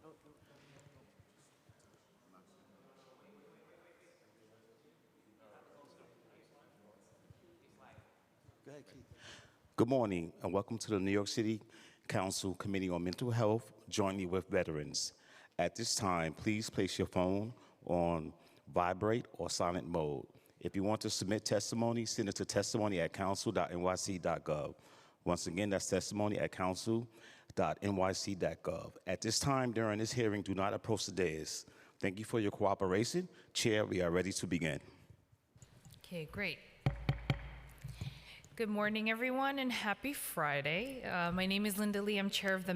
Go ahead, Keith. Good morning, and welcome to the New York City Council Committee on Mental Health, jointly with veterans. At this time, please place your phone on vibrate or silent mode. If you want to submit testimony, send it to testimony@council.nyc.gov. Once again, that's testimony@council.nyc.gov. At this time during this hearing, do not approach the dais. Thank you for your cooperation. Chair, we are ready to begin. Okay, great. Good morning, everyone, and happy Friday. My name is Linda Lee. I'm chair of the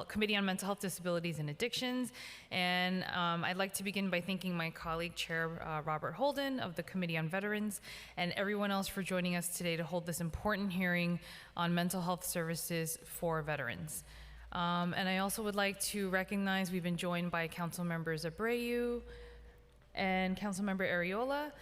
Committee on Mental Health, Disabilities, and Addictions. And I'd like to begin by thanking my colleague, Chair Robert Holden of the Committee on Veterans, and everyone else for joining us today to hold this important hearing on mental health services for veterans. And I also would like to recognize we've been joined by Council Members Abreu and Council Member Arreola.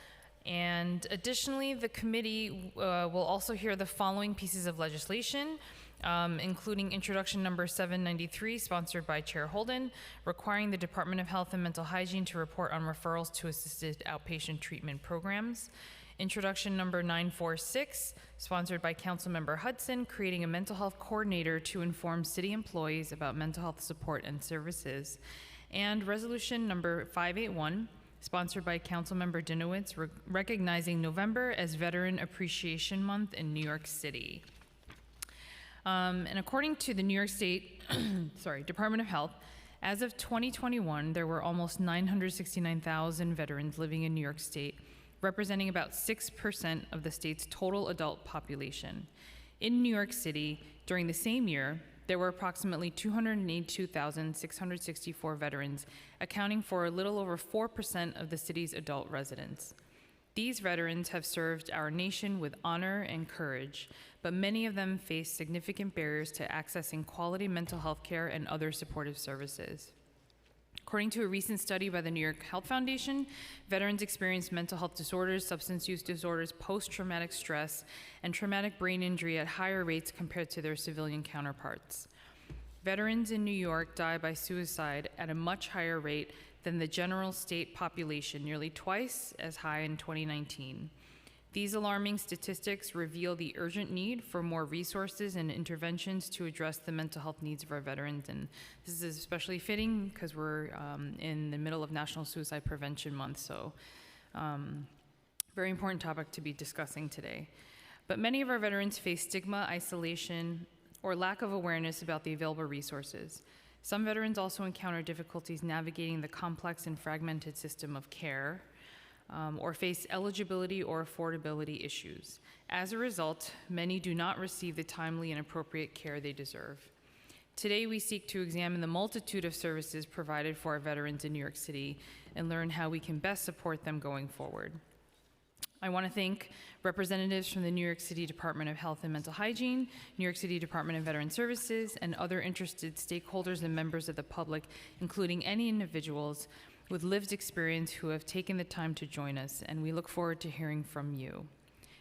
And additionally, the committee will also hear the following pieces of legislation, including introduction number 793, sponsored by Chair Holden, requiring the Department of Health and Mental Hygiene to report on referrals to assisted outpatient treatment programs. Introduction number 946, sponsored by Councilmember Hudson, creating a mental health coordinator to inform city employees about mental health support and services. And resolution number 581, sponsored by Councilmember Dinowitz, recognizing November as Veteran Appreciation Month in New York City. And according to the New York State Department of Health, as of 2021, there were almost 969,000 veterans living in New York State, representing about 6% of the state's total adult population. In New York City, during the same year, there were approximately 282,664 veterans, accounting for a little over 4% of the city's adult residents. These veterans have served our nation with honor and courage, but many of them face significant barriers to accessing quality mental health care and other supportive services. According to a recent study by the New York Health Foundation, veterans experience mental health disorders, substance use disorders, post-traumatic stress, and traumatic brain injury at higher rates compared to their civilian counterparts. Veterans in New York die by suicide at a much higher rate than the general state population, nearly twice as high in 2019. These alarming statistics reveal the urgent need for more resources and interventions to address the mental health needs of our veterans. And this is especially fitting because we're in the middle of National Suicide Prevention Month, so very important topic to be discussing today. But many of our veterans face stigma, isolation, or lack of awareness about the available resources. Some veterans also encounter difficulties navigating the complex and fragmented system of care, or face eligibility or affordability issues. As a result, many do not receive the timely and appropriate care they deserve. Today, we seek to examine the multitude of services provided for our veterans in New York City and learn how we can best support them going forward. I want to thank representatives from the New York City Department of Health and Mental Hygiene, New York City Department of Veteran Services, and other interested stakeholders and members of the public, including any individuals with lived experience who have taken the time to join us, and we look forward to hearing from you.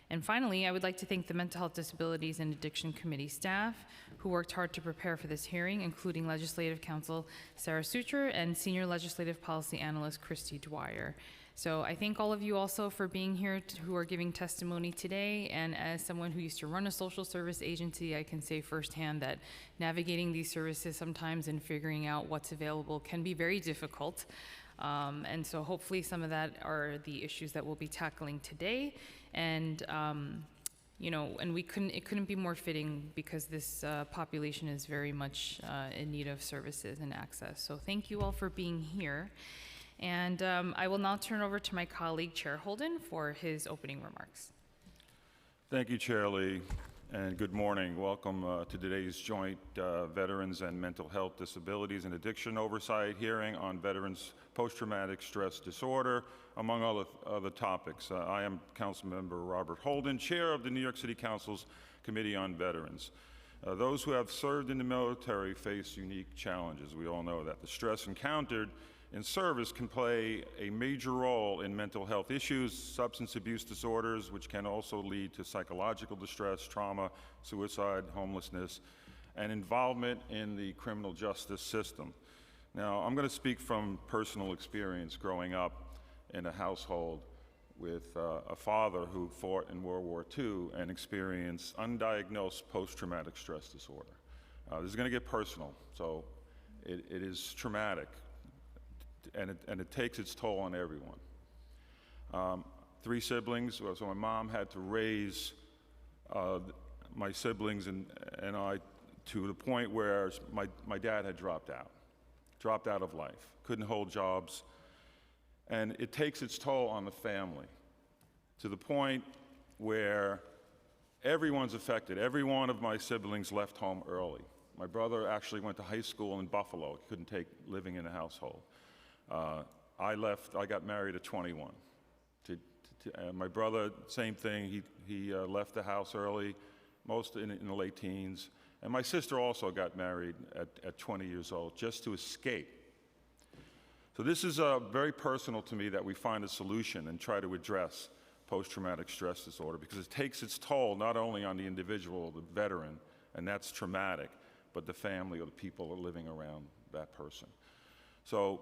And finally, I would like to thank the Mental Health, Disabilities, and Addiction Committee staff who worked hard to prepare for this hearing, including Legislative Counsel Sarah Sucher and Senior Legislative Policy Analyst Christy Dwyer. So I thank all of you also for being here who are giving testimony today, and as someone who used to run a social service agency, I can say firsthand that navigating these services sometimes and figuring out what's available can be very difficult. And so hopefully some of that are the issues that we'll be tackling today. And you know, and it couldn't be more fitting because this population is very much in need of services and access. So thank you all for being here. And I will now turn over to my colleague, Chair Holden, for his opening remarks. Thank you, Chair Lee, and good morning. Welcome to today's joint Veterans and Mental Health, Disabilities, and Addiction Oversight hearing on veterans' post-traumatic stress disorder, among other topics. I am Councilmember Robert Holden, Chair of the New York City Council's Committee on Veterans. Those who have served in the military face unique challenges. We all know that. The stress encountered in service can play a major role in mental health issues, substance abuse disorders, which can also lead to psychological distress, trauma, suicide, homelessness, and involvement in the criminal justice system. Now, I'm going to speak from personal experience growing up in a household with a father who fought in World War II and experienced undiagnosed post-traumatic stress disorder. This is going to get personal, so it is traumatic, and it takes its toll on everyone. 3 siblings, so my mom had to raise my siblings and I to the point where my dad had dropped out of life, couldn't hold jobs, and it takes its toll on the family to the point where everyone's affected. Every one of my siblings left home early. My brother actually went to high school in Buffalo. He couldn't take living in a household. I got married at 21. My brother, same thing, he left the house early, most in the late teens. And my sister also got married at 20 years old, just to escape. So this is very personal to me that we find a solution and try to address post-traumatic stress disorder, because it takes its toll not only on the individual, the veteran, and that's traumatic, but the family or the people living around that person. So,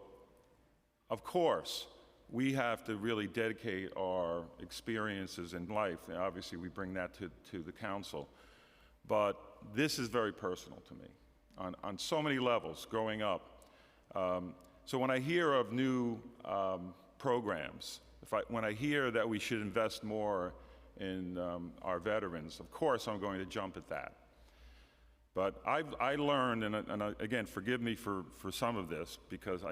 of course, we have to really dedicate our experiences in life. And obviously, we bring that to the council. But this is very personal to me on so many levels growing up. So when I hear of new programs, when I hear that we should invest more in our veterans, of course I'm going to jump at that. But I learned, and again, forgive me for some of this, because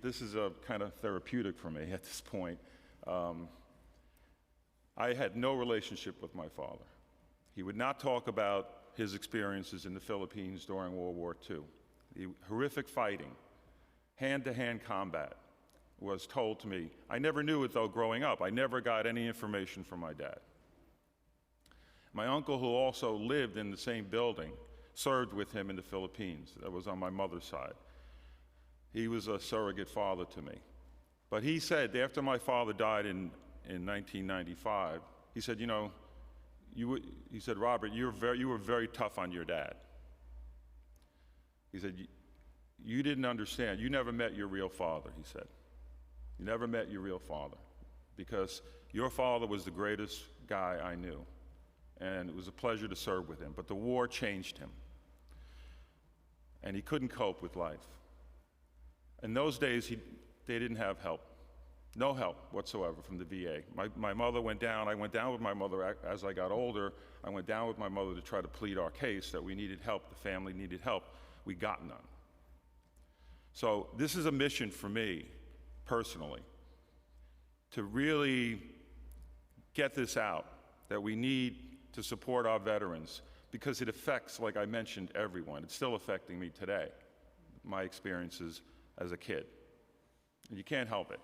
this is a kind of therapeutic for me at this point. I had no relationship with my father. He would not talk about his experiences in the Philippines during World War II. The horrific fighting, hand-to-hand combat was told to me. I never knew it, though, growing up. I never got any information from my dad. My uncle, who also lived in the same building, served with him in the Philippines. That was on my mother's side. He was a surrogate father to me. But he said, after my father died in 1995, he said, he said, Robert, you were very tough on your dad. He said, you didn't understand. You never met your real father, he said. You never met your real father, because your father was the greatest guy I knew, and it was a pleasure to serve with him. But the war changed him, and he couldn't cope with life. In those days, they didn't have help. No help whatsoever from the VA. My mother went down. I went down with my mother as I got older. I went down with my mother to try to plead our case that we needed help. The family needed help. We got none. So this is a mission for me, personally, to really get this out, that we need to support our veterans, because it affects, like I mentioned, everyone. It's still affecting me today, my experiences as a kid. And you can't help it.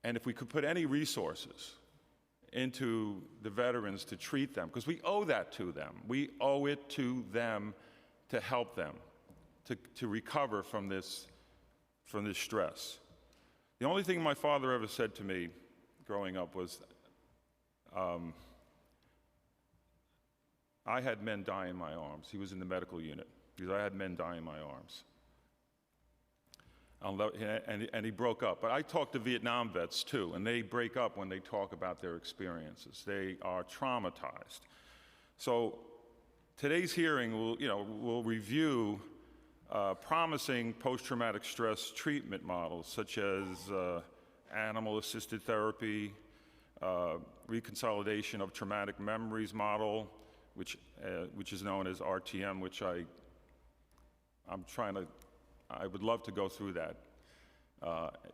And if we could put any resources into the veterans to treat them, because we owe that to them. We owe it to them to help them to recover from this stress. The only thing my father ever said to me growing up was, I had men die in my arms. He was in the medical unit. Because I had men die in my arms. And he broke up. But I talk to Vietnam vets too, and they break up when they talk about their experiences. They are traumatized. So today's hearing will review promising post-traumatic stress treatment models, such as animal-assisted therapy, reconsolidation of traumatic memories model, which is known as RTM, which I would love to go through that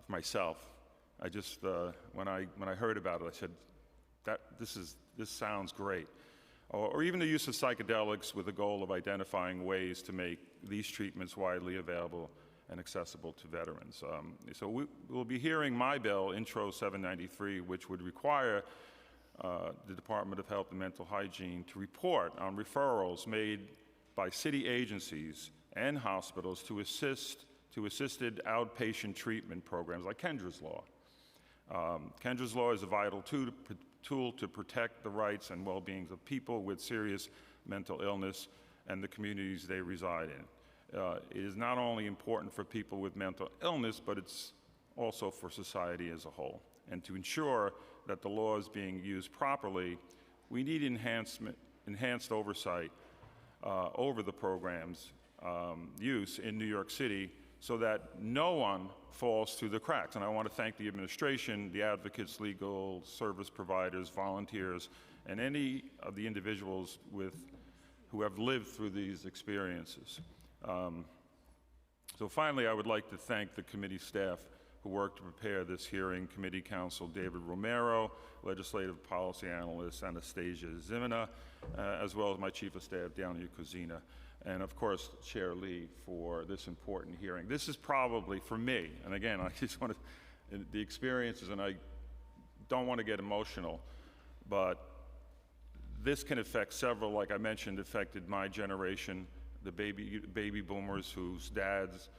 myself. I just when I heard about it, I said, this sounds great. Or even the use of psychedelics with the goal of identifying ways to make these treatments widely available and accessible to veterans. So we'll be hearing my bill, Intro 793, which would require the Department of Health and Mental Hygiene to report on referrals made by city agencies and hospitals to assisted outpatient treatment programs like Kendra's Law. Kendra's Law is a vital tool to protect the rights and well-being of people with serious mental illness and the communities they reside in. It is not only important for people with mental illness, but it's also for society as a whole. And to ensure that the law is being used properly, we need enhanced oversight over the program's use in New York City so that no one falls through the cracks. And I want to thank the administration, the advocates, legal service providers, volunteers, and any of the individuals who have lived through these experiences. So finally, I would like to thank the committee staff who worked to prepare this hearing, Committee Counsel David Romero, Legislative Policy Analyst Anastasia Zimina, as well as my Chief of Staff, Downey Kozina, and of course, Chair Lee for this important hearing. This is probably, for me, and again, I just want to, the experiences, and I don't want to get emotional, but this can affect several, like I mentioned, affected my generation, the baby boomers whose dads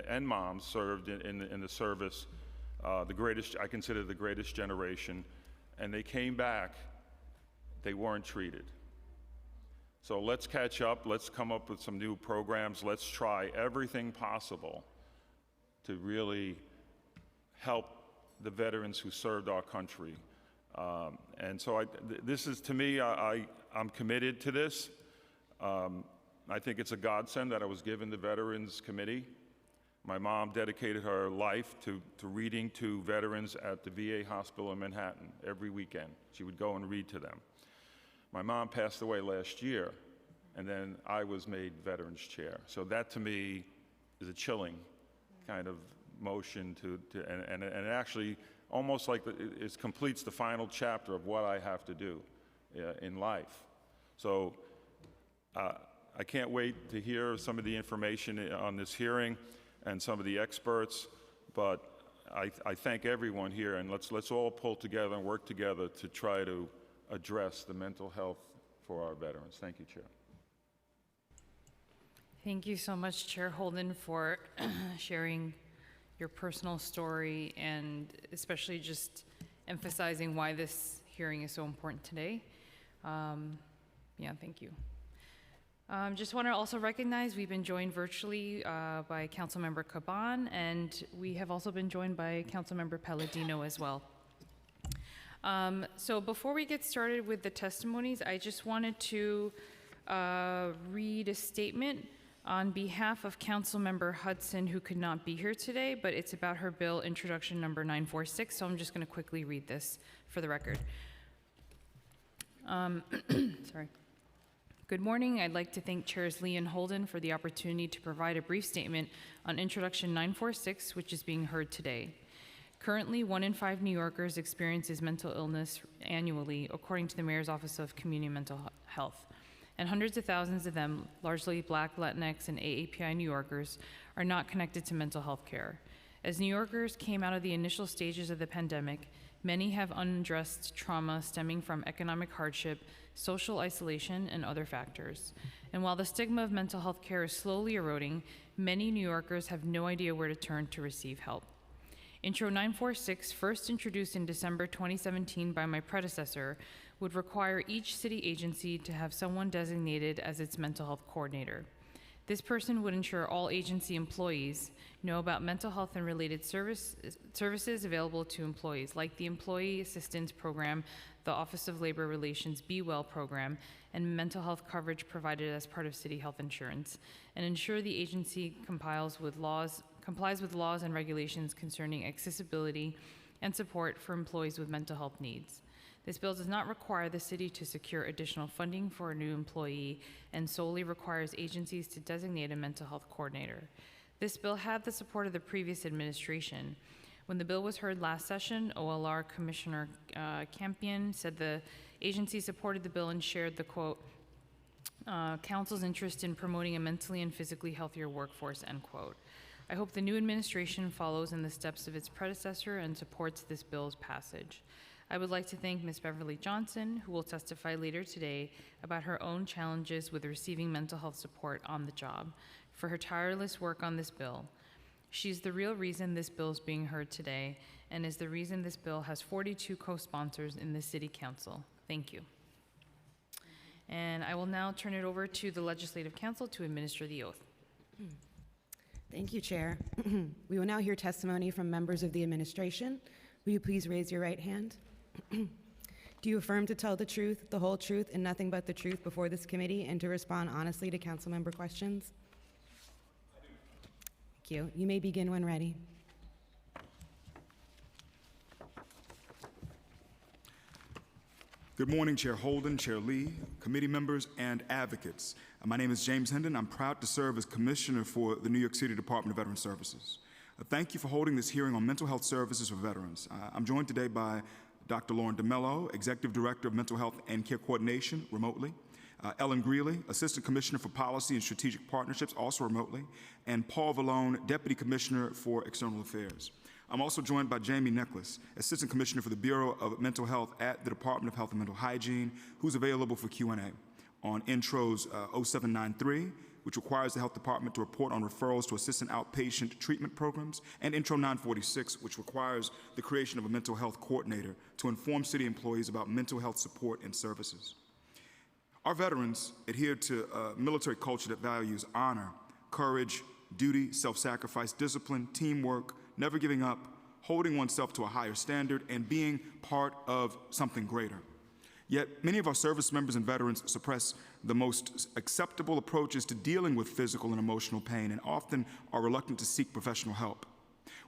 and moms served in the service, I consider the greatest generation, and they came back, they weren't treated. So let's catch up, let's come up with some new programs, let's try everything possible to really help the veterans who served our country. And so this is, to me, I'm committed to this. I think it's a godsend that I was given the Veterans Committee. My mom dedicated her life to reading to veterans at the VA hospital in Manhattan every weekend. She would go and read to them. My mom passed away last year, and then I was made Veterans Chair. So that, to me, is a chilling kind of motion and it actually almost like it completes the final chapter of what I have to do in life. So I can't wait to hear some of the information on this hearing and some of the experts, but I thank everyone here, and let's all pull together and work together to try to address the mental health for our veterans. Thank you, Chair. Thank you so much, Chair Holden, for sharing your personal story and especially just emphasizing why this hearing is so important today. Yeah, thank you. Just want to also recognize we've been joined virtually by Councilmember Caban, and we have also been joined by Councilmember Palladino as well. So before we get started with the testimonies, I just wanted to read a statement on behalf of Councilmember Hudson, who could not be here today, but it's about her bill, introduction number 946, so I'm just going to quickly read this for the record. Sorry. Good morning. I'd like to thank Chairs Lee and Holden for the opportunity to provide a brief statement on introduction 946, which is being heard today. Currently, 1 in 5 New Yorkers experiences mental illness annually, according to the Mayor's Office of Community Mental Health. And hundreds of thousands of them, largely Black, Latinx, and AAPI New Yorkers, are not connected to mental health care. As New Yorkers came out of the initial stages of the pandemic, many have unaddressed trauma stemming from economic hardship, social isolation, and other factors. And while the stigma of mental health care is slowly eroding, many New Yorkers have no idea where to turn to receive help. Intro 946, first introduced in December 2017 by my predecessor, would require each city agency to have someone designated as its mental health coordinator. This person would ensure all agency employees know about mental health and related services available to employees, like the Employee Assistance Program, the Office of Labor Relations Be Well program, and mental health coverage provided as part of city health insurance, and ensure the agency complies with laws and regulations concerning accessibility and support for employees with mental health needs. This bill does not require the city to secure additional funding for a new employee and solely requires agencies to designate a mental health coordinator. This bill had the support of the previous administration. When the bill was heard last session, OLR Commissioner Campion said the agency supported the bill and shared the quote, council's interest in promoting a mentally and physically healthier workforce, end quote. I hope the new administration follows in the steps of its predecessor and supports this bill's passage. I would like to thank Ms. Beverly Johnson, who will testify later today about her own challenges with receiving mental health support on the job, for her tireless work on this bill. She's the real reason this bill is being heard today and is the reason this bill has 42 co-sponsors in the City Council. Thank you. And I will now turn it over to the Legislative Council to administer the oath. Thank you, Chair. We will now hear testimony from members of the administration. Will you please raise your right hand? Do you affirm to tell the truth, the whole truth, and nothing but the truth before this committee, and to respond honestly to council member questions? Thank you. You may begin when ready. Good morning, Chair Holden, Chair Lee, committee members, and advocates. My name is James Hendon. I'm proud to serve as Commissioner for the New York City Department of Veteran Services. Thank you for holding this hearing on mental health services for veterans. I'm joined today by Dr. Lauren DeMello, Executive Director of Mental Health and Care Coordination, remotely, Ellen Greeley, Assistant Commissioner for Policy and Strategic Partnerships, also remotely, and Paul Vallone, Deputy Commissioner for External Affairs. I'm also joined by Jamie Nicholas, Assistant Commissioner for the Bureau of Mental Health at the Department of Health and Mental Hygiene, who's available for Q&A on intros 0793, which requires the Health Department to report on referrals to assistant outpatient treatment programs, and intro 946, which requires the creation of a mental health coordinator to inform city employees about mental health support and services. Our veterans adhere to a military culture that values honor, courage, duty, self-sacrifice, discipline, teamwork, never giving up, holding oneself to a higher standard, and being part of something greater. Yet many of our service members and veterans suppress the most acceptable approaches to dealing with physical and emotional pain, and often are reluctant to seek professional help.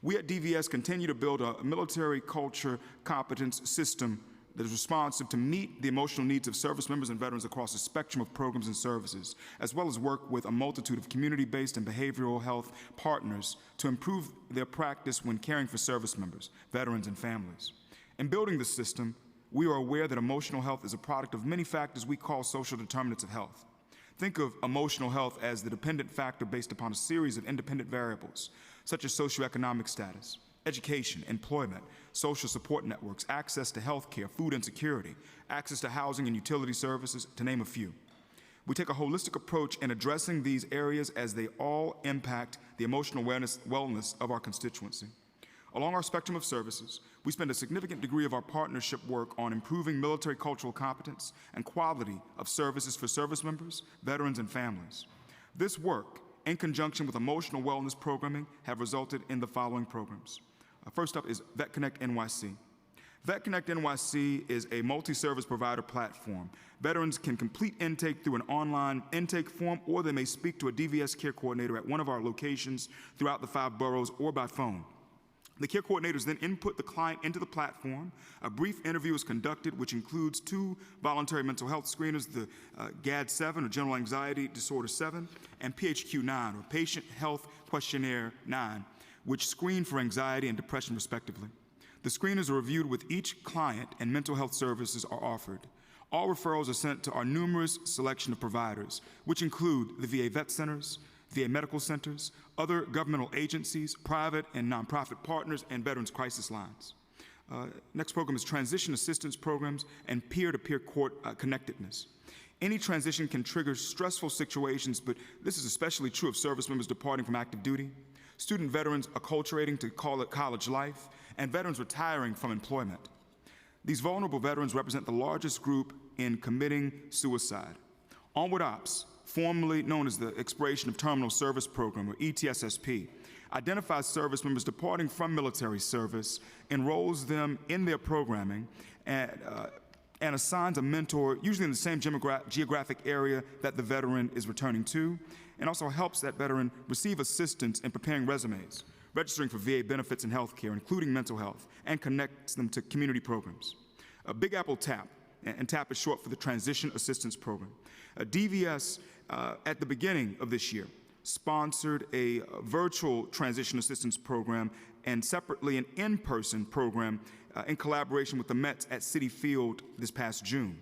We at DVS continue to build a military culture competence system that is responsive to meet the emotional needs of service members and veterans across a spectrum of programs and services, as well as work with a multitude of community-based and behavioral health partners to improve their practice when caring for service members, veterans, and families. In building this system, we are aware that emotional health is a product of many factors we call social determinants of health. Think of emotional health as the dependent factor based upon a series of independent variables, such as socioeconomic status, education, employment, social support networks, access to health care, food insecurity, access to housing and utility services, to name a few. We take a holistic approach in addressing these areas as they all impact the emotional wellness of our constituency. Along our spectrum of services, we spend a significant degree of our partnership work on improving military cultural competence and quality of services for service members, veterans, and families. This work, in conjunction with emotional wellness programming, have resulted in the following programs. First up is VetConnect NYC. VetConnect NYC is a multi-service provider platform. Veterans can complete intake through an online intake form, or they may speak to a DVS care coordinator at one of our locations throughout the 5 boroughs or by phone. The care coordinators then input the client into the platform. A brief interview is conducted, which includes 2 voluntary mental health screeners, the GAD-7, or General Anxiety Disorder 7, and PHQ-9, or Patient Health Questionnaire 9, which screen for anxiety and depression, respectively. The screeners are reviewed with each client, and mental health services are offered. All referrals are sent to our numerous selection of providers, which include the VA vet centers, VA medical centers, other governmental agencies, private and nonprofit partners, and veterans crisis lines. Next program is transition assistance programs and peer-to-peer court connectedness. Any transition can trigger stressful situations, but this is especially true of service members departing from active duty, student veterans acculturating to college life, and veterans retiring from employment. These vulnerable veterans represent the largest group in committing suicide. Onward Ops, formerly known as the Expiration of Terminal Service Program, or ETSSP, identifies service members departing from military service, enrolls them in their programming, and assigns a mentor, usually in the same geographic area that the veteran is returning to, and also helps that veteran receive assistance in preparing resumes, registering for VA benefits and health care, including mental health, and connects them to community programs. Big Apple TAP, and TAP is short for the Transition Assistance Program. DVS, at the beginning of this year, sponsored a virtual transition assistance program and separately an in-person program in collaboration with the Mets at Citi Field this past June.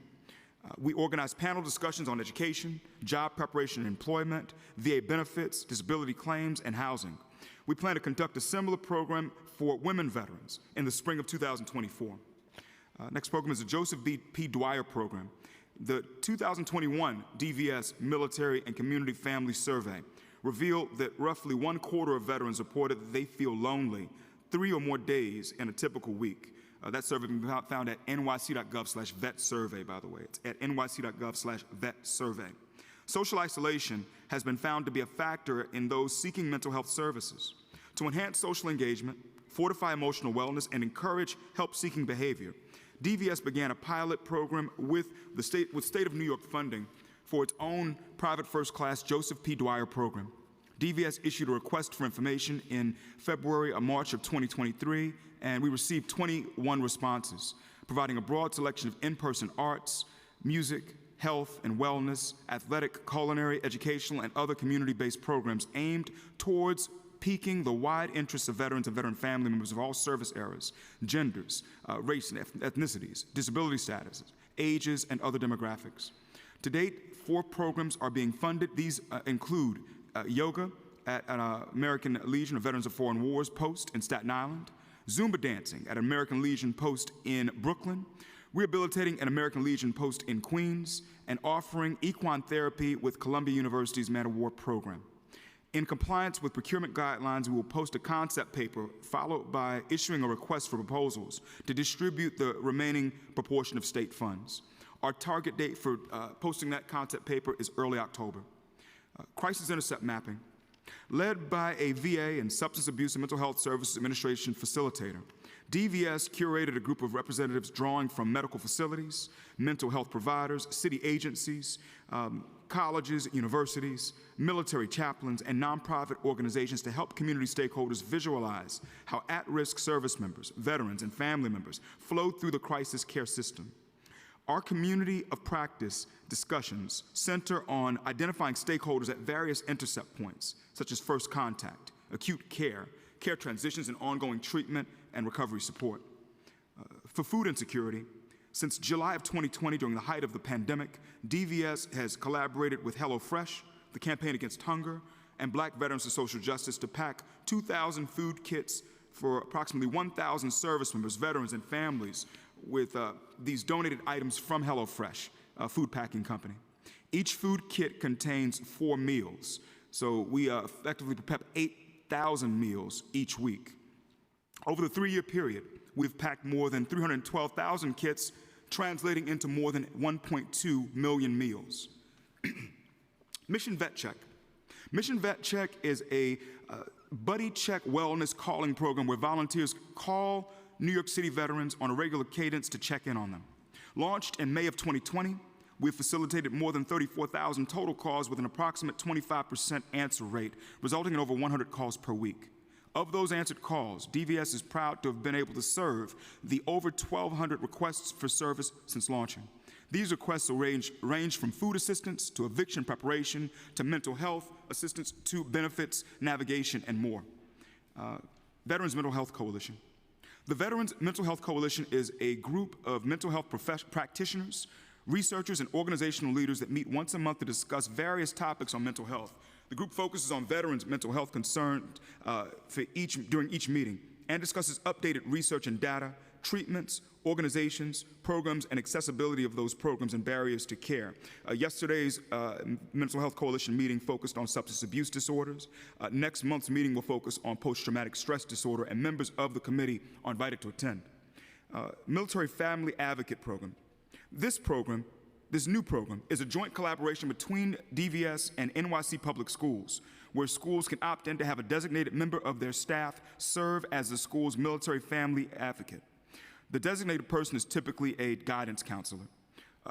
We organized panel discussions on education, job preparation and employment, VA benefits, disability claims, and housing. We plan to conduct a similar program for women veterans in the spring of 2024. Next program is the Joseph P. Dwyer Program. The 2021 DVS Military and Community Family Survey revealed that roughly 1/4 of veterans reported that they feel lonely 3 or more days in a typical week. That survey can be found at nyc.gov/vet-survey, by the way. It's at nyc.gov/vet-survey. Social isolation has been found to be a factor in those seeking mental health services. To enhance social engagement, fortify emotional wellness, and encourage help-seeking behavior, DVS began a pilot program with State of New York funding for its own private first-class Joseph P. Dwyer program. DVS issued a request for information in February or March of 2023, and we received 21 responses, providing a broad selection of in-person arts, music, health and wellness, athletic, culinary, educational, and other community-based programs aimed towards piquing the wide interests of veterans and veteran family members of all service eras, genders, race and ethnicities, disability statuses, ages, and other demographics. To date, 4 programs are being funded. These include yoga at an American Legion of Veterans of Foreign Wars post in Staten Island, Zumba dancing at American Legion post in Brooklyn, rehabilitating an American Legion post in Queens, and offering equine therapy with Columbia University's Man of War program. In compliance with procurement guidelines, we will post a concept paper followed by issuing a request for proposals to distribute the remaining proportion of state funds. Our target date for posting that concept paper is early October. Crisis intercept mapping. Led by a VA and Substance Abuse and Mental Health Services Administration facilitator, DVS curated a group of representatives drawing from medical facilities, mental health providers, city agencies, colleges, universities, military chaplains, and nonprofit organizations to help community stakeholders visualize how at-risk service members, veterans, and family members flow through the crisis care system. Our community of practice discussions center on identifying stakeholders at various intercept points, such as first contact, acute care, care transitions, and ongoing treatment and recovery support. For food insecurity, since July of 2020, during the height of the pandemic, DVS has collaborated with HelloFresh, the Campaign Against Hunger, and Black Veterans of Social Justice to pack 2,000 food kits for approximately 1,000 service members, veterans, and families with these donated items from HelloFresh, a food packing company. Each food kit contains 4 meals, so we effectively prepare 8,000 meals each week. Over the 3-year period, we've packed more than 312,000 kits, translating into more than 1.2 million meals. Mission Vet Check. Mission Vet Check is a buddy check wellness calling program where volunteers call New York City veterans on a regular cadence to check in on them. Launched in May of 2020, we've facilitated more than 34,000 total calls with an approximate 25% answer rate, resulting in over 100 calls per week. Of those answered calls, DVS is proud to have been able to serve the over 1,200 requests for service since launching. These requests will range from food assistance to eviction preparation to mental health assistance to benefits, navigation, and more. Veterans Mental Health Coalition. The Veterans Mental Health Coalition is a group of mental health practitioners, researchers, and organizational leaders that meet once a month to discuss various topics on mental health. The group focuses on veterans' mental health concerns during each meeting and discusses updated research and data, treatments, organizations, programs, and accessibility of those programs and barriers to care. Yesterday's Mental Health Coalition meeting focused on substance abuse disorders. Next month's meeting will focus on post-traumatic stress disorder, and members of the committee are invited to attend. Military Family Advocate Program. This new program is a joint collaboration between DVS and NYC Public Schools, where schools can opt in to have a designated member of their staff serve as the school's military family advocate. The designated person is typically a guidance counselor.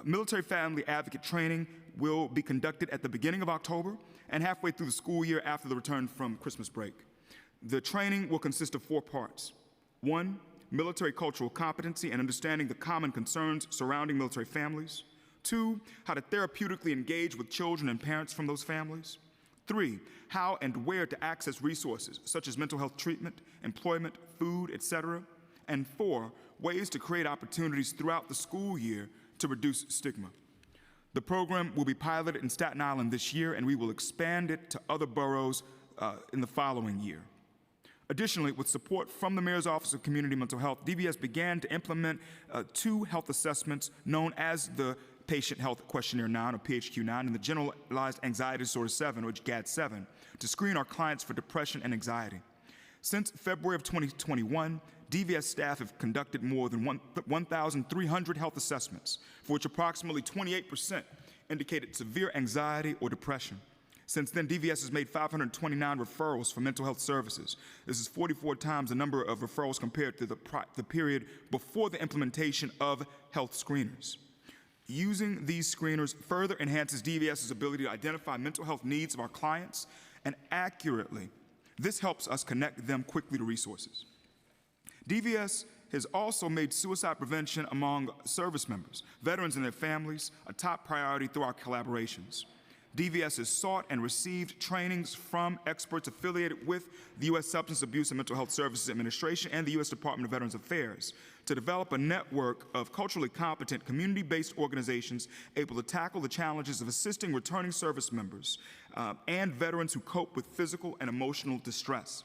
Military family advocate training will be conducted at the beginning of October and halfway through the school year after the return from Christmas break. The training will consist of 4 parts. 1, military cultural competency and understanding the common concerns surrounding military families. 2, how to therapeutically engage with children and parents from those families. 3, how and where to access resources such as mental health treatment, employment, food, etc. And 4, ways to create opportunities throughout the school year to reduce stigma. The program will be piloted in Staten Island this year, and we will expand it to other boroughs in the following year. Additionally, with support from the Mayor's Office of Community Mental Health, DVS began to implement 2 health assessments known as the Patient Health Questionnaire 9, or PHQ-9, and the Generalized Anxiety Disorder 7, or GAD-7, to screen our clients for depression and anxiety. Since February of 2021, DVS staff have conducted more than 1,300 health assessments, for which approximately 28% indicated severe anxiety or depression. Since then, DVS has made 529 referrals for mental health services. This is 44 times the number of referrals compared to the period before the implementation of health screeners. Using these screeners further enhances DVS's ability to identify mental health needs of our clients and accurately. This helps us connect them quickly to resources. DVS has also made suicide prevention among service members, veterans and their families, a top priority through our collaborations. DVS has sought and received trainings from experts affiliated with the U.S. Substance Abuse and Mental Health Services Administration and the U.S. Department of Veterans Affairs to develop a network of culturally competent, community-based organizations able to tackle the challenges of assisting returning service members and veterans who cope with physical and emotional distress,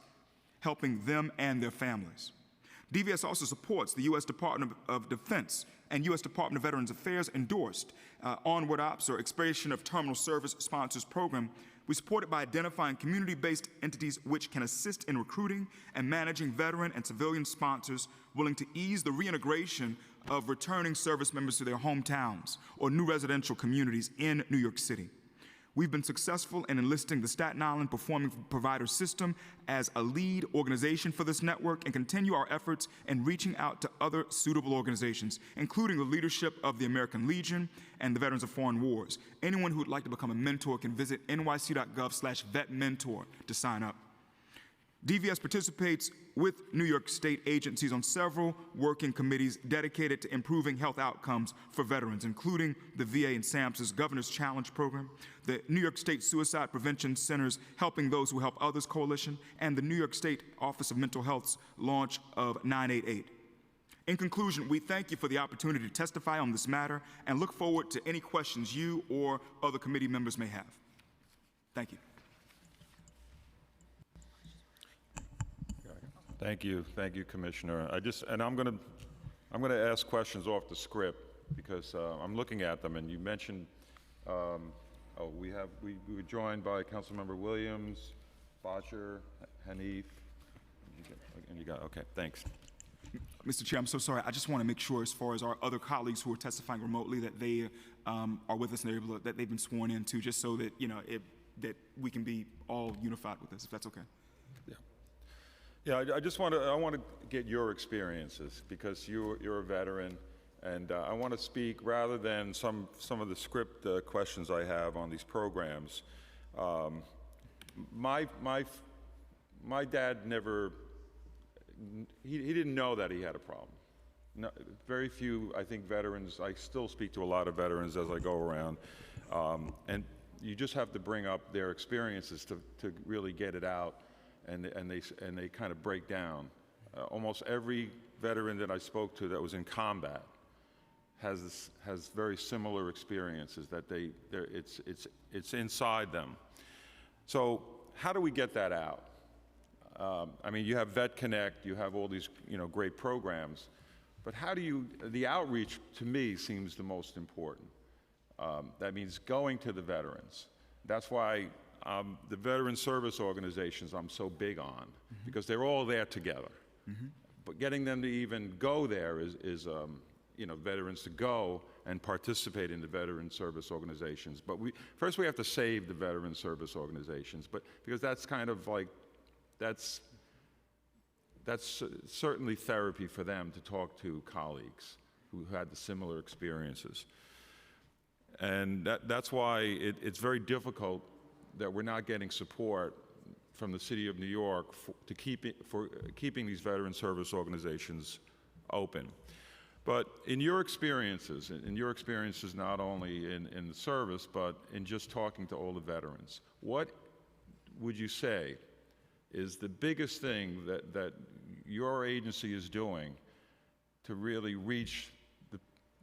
helping them and their families. DVS also supports the U.S. Department of Defense and U.S. Department of Veterans Affairs endorsed Onward Ops, or Expiration of Terminal Service Sponsors program. We support it by identifying community-based entities which can assist in recruiting and managing veteran and civilian sponsors willing to ease the reintegration of returning service members to their hometowns or new residential communities in New York City. We've been successful in enlisting the Staten Island Performing Provider System as a lead organization for this network and continue our efforts in reaching out to other suitable organizations, including the leadership of the American Legion and the Veterans of Foreign Wars. Anyone who would like to become a mentor can visit nyc.gov/vetmentor to sign up. DVS participates with New York State agencies on several working committees dedicated to improving health outcomes for veterans, including the VA and SAMHSA's Governor's Challenge Program, the New York State Suicide Prevention Center's Helping Those Who Help Others Coalition, and the New York State Office of Mental Health's launch of 988. In conclusion, we thank you for the opportunity to testify on this matter and look forward to any questions you or other committee members may have. Thank you. Thank you, Commissioner. I'm going to ask questions off the script because I'm looking at them, and you mentioned. We were joined by Councilmember Williams, Botcher, Hanif, and you got okay. Thanks. Mr. Chair, I'm so sorry. I just want to make sure, as far as our other colleagues who are testifying remotely, that they are with us and that they've been sworn in too, just so that that we can be all unified with this, if that's okay. Yeah, I want to get your experiences because you're a veteran, and I want to speak rather than some of the script questions I have on these programs. My dad never, he didn't know that he had a problem. No, very few, I think, veterans. I still speak to a lot of veterans as I go around, and you just have to bring up their experiences to really get it out. And they kind of break down. Almost every veteran that I spoke to that was in combat has very similar experiences that it's inside them. So how do we get that out? I mean, you have Vet Connect, you have all these great programs, but how do you? The outreach to me seems the most important. That means going to the veterans. That's why. The veteran service organizations I'm so big on because they're all there together. But getting them to even go there is veterans to go and participate in the veteran service organizations. But first we have to save the veteran service organizations, but because that's kind of like, that's certainly therapy for them to talk to colleagues who had the similar experiences. And that's why it's very difficult that we're not getting support from the City of New York for keeping these veteran service organizations open. But in your experiences not only in the service, but in just talking to all the veterans, what would you say is the biggest thing that your agency is doing to really reach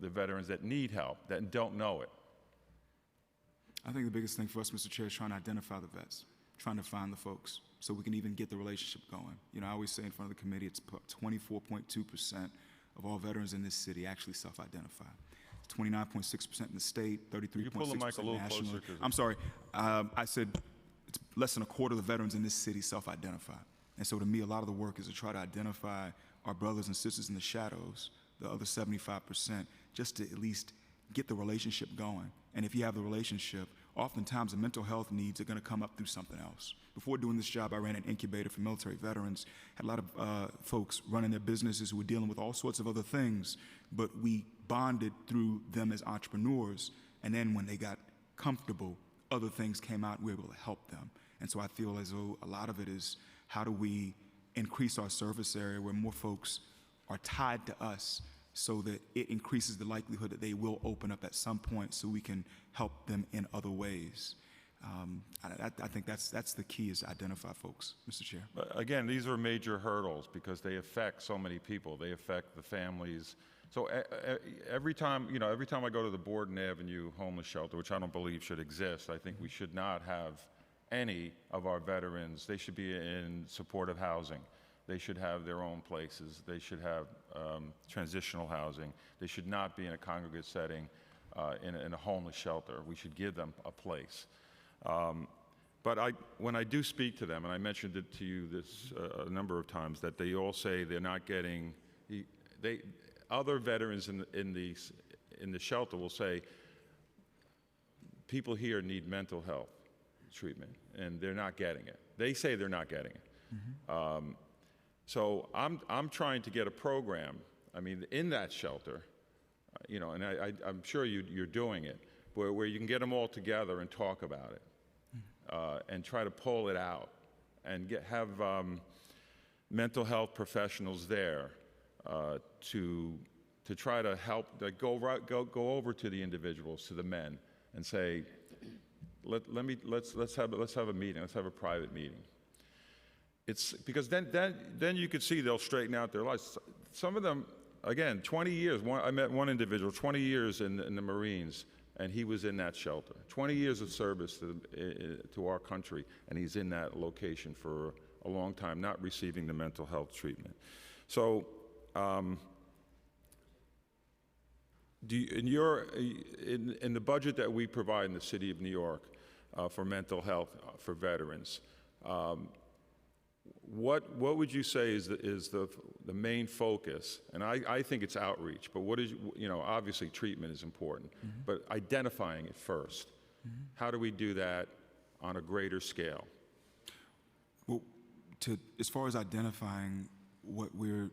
the veterans that need help, that don't know it? I think the biggest thing for us, Mr. Chair, is trying to identify the vets, trying to find the folks so we can even get the relationship going. I always say in front of the committee, it's 24.2% of all veterans in this city actually self-identify. It's 29.6% in the state, 33.6% nationally. I'm sorry, I said it's less than a quarter of the veterans in this city self-identify. And so to me, a lot of the work is to try to identify our brothers and sisters in the shadows, the other 75%, just to at least get the relationship going. And if you have the relationship, oftentimes the mental health needs are going to come up through something else. Before doing this job, I ran an incubator for military veterans, had a lot of folks running their businesses who were dealing with all sorts of other things, but we bonded through them as entrepreneurs, and then when they got comfortable, other things came out, and we were able to help them. And so I feel as though a lot of it is how do we increase our service area where more folks are tied to us so that it increases the likelihood that they will open up at some point so we can help them in other ways. I think that's the key, is to identify folks, Mr. Chair. Again, these are major hurdles because they affect so many people. They affect the families. So every time I go to the Borden Avenue homeless shelter, which I don't believe should exist, I think we should not have any of our veterans. They should be in supportive housing. They should have their own places. They should have transitional housing. They should not be in a congregate setting in a homeless shelter. We should give them a place. But when I do speak to them, and I mentioned it to you a number of times, that they all say they're not getting, other veterans in the shelter will say, people here need mental health treatment, and they're not getting it. They say they're not getting it. Mm-hmm. So I'm trying to get a program, I mean, in that shelter, and I'm sure you're doing it, where you can get them all together and talk about it, and try to pull it out, and have mental health professionals there to try to help, go over to the individuals, to the men, and say, let's have a meeting, let's have a private meeting. It's because then you could see they'll straighten out their lives. Some of them, again, 20 years. I met one individual, 20 years in the Marines, and he was in that shelter. 20 years of service to our country, and he's in that location for a long time, not receiving the mental health treatment. So, in the budget that we provide in the City of New York for mental health for veterans, what would you say is the main focus? And I think it's outreach, but what is, obviously treatment is important, mm-hmm. but identifying it first. Mm-hmm. How do we do that on a greater scale? Well, as far as identifying, what we're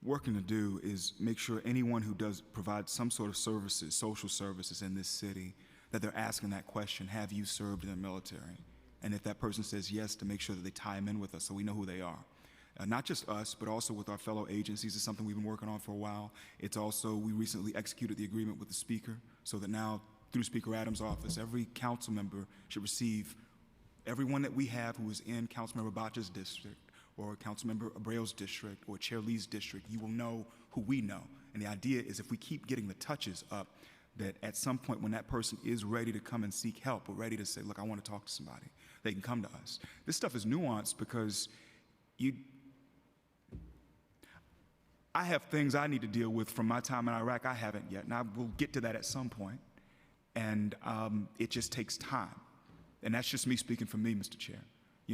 working to do is make sure anyone who does provide some sort of services, social services in this city, that they're asking that question, have you served in the military? And if that person says yes, to make sure that they tie them in with us so we know who they are. Not just us, but also with our fellow agencies. It's something we've been working on for a while. It's also, we recently executed the agreement with the Speaker, so that now, through Speaker Adams' office, every council member should receive, everyone that we have who is in Councilmember Bacha's district, or Councilmember Abreu's district, or Chair Lee's district, you will know who we know. And the idea is, if we keep getting the touches up, that at some point when that person is ready to come and seek help, or ready to say, look, I want to talk to somebody, they can come to us. This stuff is nuanced because I have things I need to deal with from my time in Iraq I haven't yet, and I will get to that at some point. And it just takes time. And that's just me speaking for me, Mr. Chair.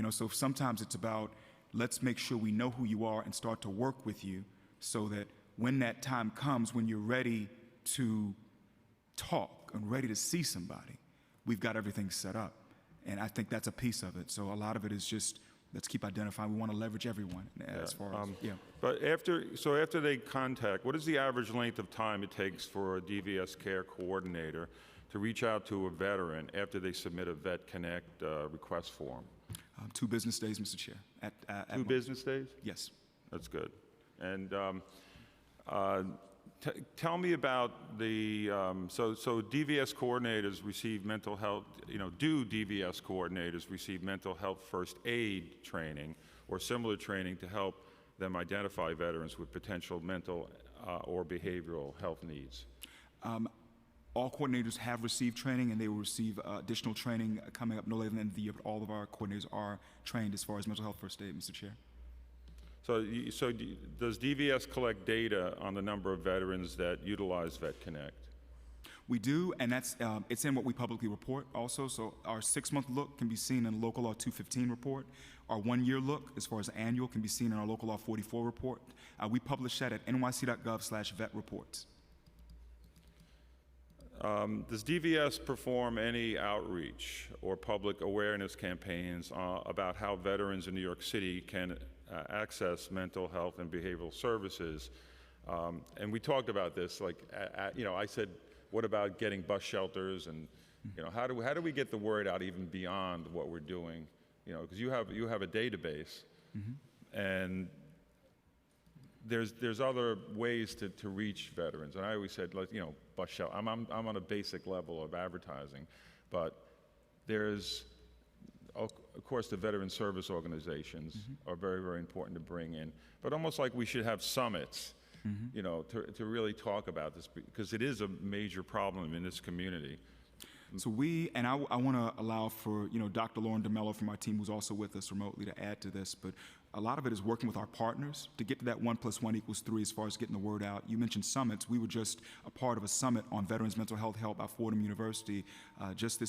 So sometimes it's about, let's make sure we know who you are and start to work with you so that when that time comes, when you're ready to talk and ready to see somebody, we've got everything set up. And I think that's a piece of it. So a lot of it is just, let's keep identifying. We want to leverage everyone as far as, yeah. But after they contact, what is the average length of time it takes for a DVS care coordinator to reach out to a veteran after they submit a Vet Connect request form? 2 business days, Mr. Chair. 2 business days? Yes. That's good. And tell me about the, so DVS coordinators receive mental health, do DVS coordinators receive mental health first aid training or similar training to help them identify veterans with potential mental or behavioral health needs? All coordinators have received training, and they will receive additional training coming up no later than the end of the year, but all of our coordinators are trained as far as mental health first aid, Mr. Chair. So does DVS collect data on the number of veterans that utilize Vet Connect? We do, and that's it's in what we publicly report also. So our 6-month look can be seen in Local Law 215 report. Our 1-year look, as far as annual, can be seen in our Local Law 44 report. We publish that at nyc.gov/vet reports. Does DVS perform any outreach or public awareness campaigns about how veterans in New York City can access mental health and behavioral services? And we talked about this, like, I said, what about getting bus shelters, and how do we get the word out even beyond what we're doing? Because you have a database, and there's other ways to reach veterans. And I always said, bus shelter. I'm on a basic level of advertising, but there's, of course, the veteran service organizations are very, very important to bring in. But almost like we should have summits, to really talk about this, because it is a major problem in this community. So I want to allow for, Dr. Lauren DeMello from our team, who's also with us remotely, to add to this, but a lot of it is working with our partners to get to that 1 + 1 = 3 as far as getting the word out. You mentioned summits. We were just a part of a summit on veterans mental health held by Fordham University just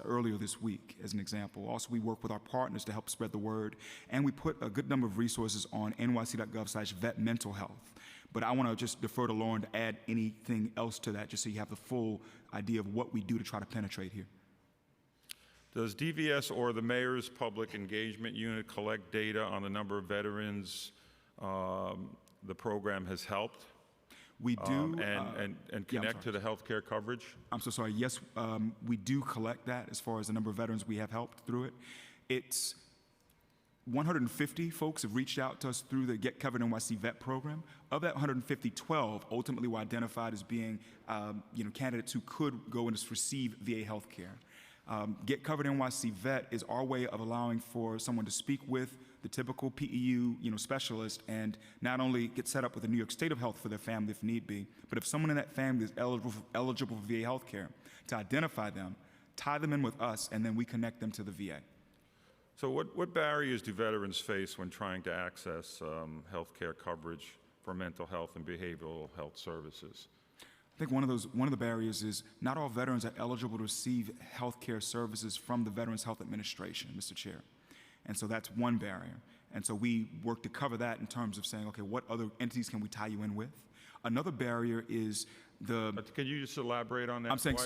earlier this week, as an example. Also, we work with our partners to help spread the word, and we put a good number of resources on nyc.gov/vet mental health. But I want to just defer to Lauren to add anything else to that, just so you have the full idea of what we do to try to penetrate here. Does DVS or the Mayor's Public Engagement Unit collect data on the number of veterans the program has helped? We do. And connect to the healthcare coverage? I'm so sorry. Yes, we do collect that as far as the number of veterans we have helped through it. It's 150 folks have reached out to us through the Get Covered NYC Vet program. Of that 150, 12 ultimately were identified as being candidates who could go and receive VA health care. Get Covered NYC Vet is our way of allowing for someone to speak with the typical PEU specialist and not only get set up with the New York State of Health for their family if need be, but if someone in that family is eligible for VA health care, to identify them, tie them in with us, and then we connect them to the VA. So what barriers do veterans face when trying to access health care coverage for mental health and behavioral health services? I think one of the barriers is not all veterans are eligible to receive health care services from the Veterans Health Administration, Mr. Chair. And so that's one barrier. And so we work to cover that in terms of saying, okay, what other entities can we tie you in with? Another barrier is Can you just elaborate on that? I'm saying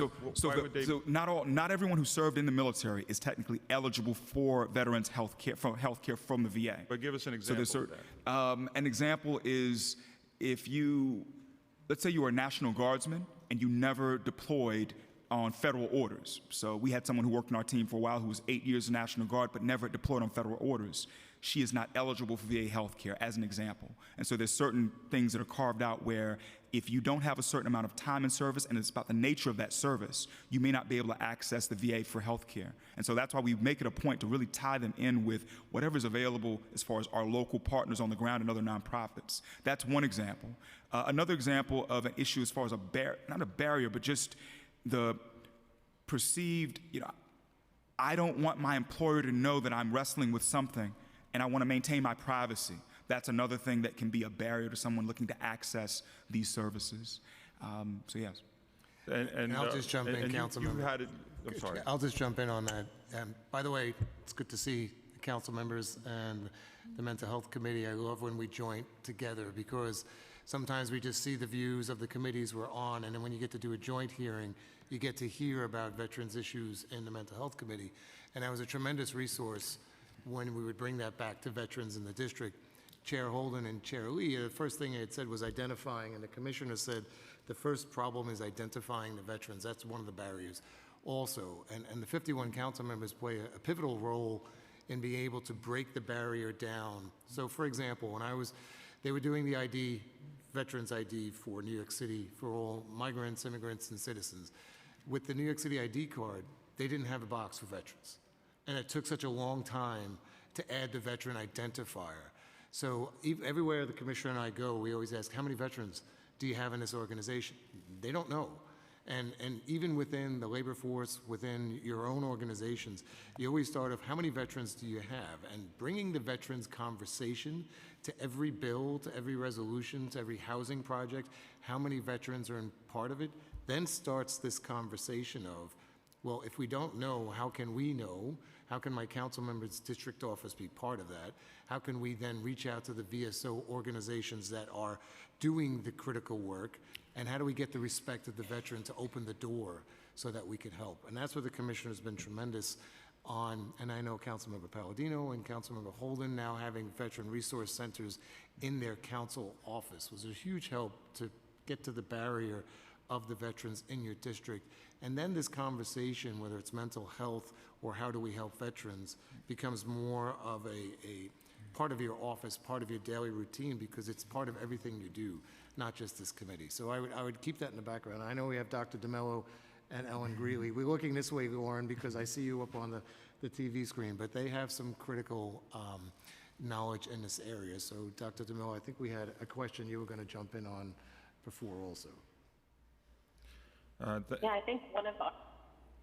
not everyone who served in the military is technically eligible for veterans health care from the VA. But give us an example of that. An example is let's say you were a National Guardsman and you never deployed on federal orders. So we had someone who worked in our team for a while who was 8 years in National Guard but never deployed on federal orders. She is not eligible for VA health care, as an example. And so there's certain things that are carved out where if you don't have a certain amount of time in service and it's about the nature of that service, you may not be able to access the VA for health care. And so that's why we make it a point to really tie them in with whatever's available as far as our local partners on the ground and other nonprofits. That's one example. Another example of an issue as far as not a barrier, but just the perceived, I don't want my employer to know that I'm wrestling with something and I want to maintain my privacy. That's another thing that can be a barrier to someone looking to access these services. So yes. And I'll just jump in, Councilmember. I'm sorry. I'll just jump in on that. By the way, it's good to see the council members and the Mental Health Committee. I love when we join together because sometimes we just see the views of the committees we're on, and then when you get to do a joint hearing, you get to hear about veterans issues in the Mental Health Committee. And that was a tremendous resource when we would bring that back to veterans in the district. Chair Holden and Chair Lee, the first thing it said was identifying, and the commissioner said the first problem is identifying the veterans. That's one of the barriers also. And the 51 council members play a pivotal role in being able to break the barrier down. So for example, when they were doing the ID, Veterans ID for New York City for all migrants, immigrants, and citizens. With the New York City ID card, they didn't have a box for veterans. And it took such a long time to add the veteran identifier. So everywhere the commissioner and I go, we always ask, how many veterans do you have in this organization? They don't know. And even within the labor force, within your own organizations, you always start off, how many veterans do you have? And bringing the veterans conversation to every bill, to every resolution, to every housing project, how many veterans are in part of it, then starts this conversation of, well, if we don't know, how can we know? How can my council member's district office be part of that? How can we then reach out to the VSO organizations that are doing the critical work? And how do we get the respect of the veteran to open the door so that we can help? And that's where the commissioner has been tremendous on, and I know Councilmember Palladino and Councilmember Holden now having veteran resource centers in their council office was a huge help to get to the barrier of the veterans in your district. And then this conversation, whether it's mental health or how do we help veterans, becomes more of a part of your office, part of your daily routine, because it's part of everything you do, not just this committee. So I would keep that in the background. I know we have Dr. DeMello and Ellen Greeley. We're looking this way, Lauren, because I see you up on the TV screen, but they have some critical knowledge in this area. So Dr. DeMello, I think we had a question you were going to jump in on before also. Yeah, I think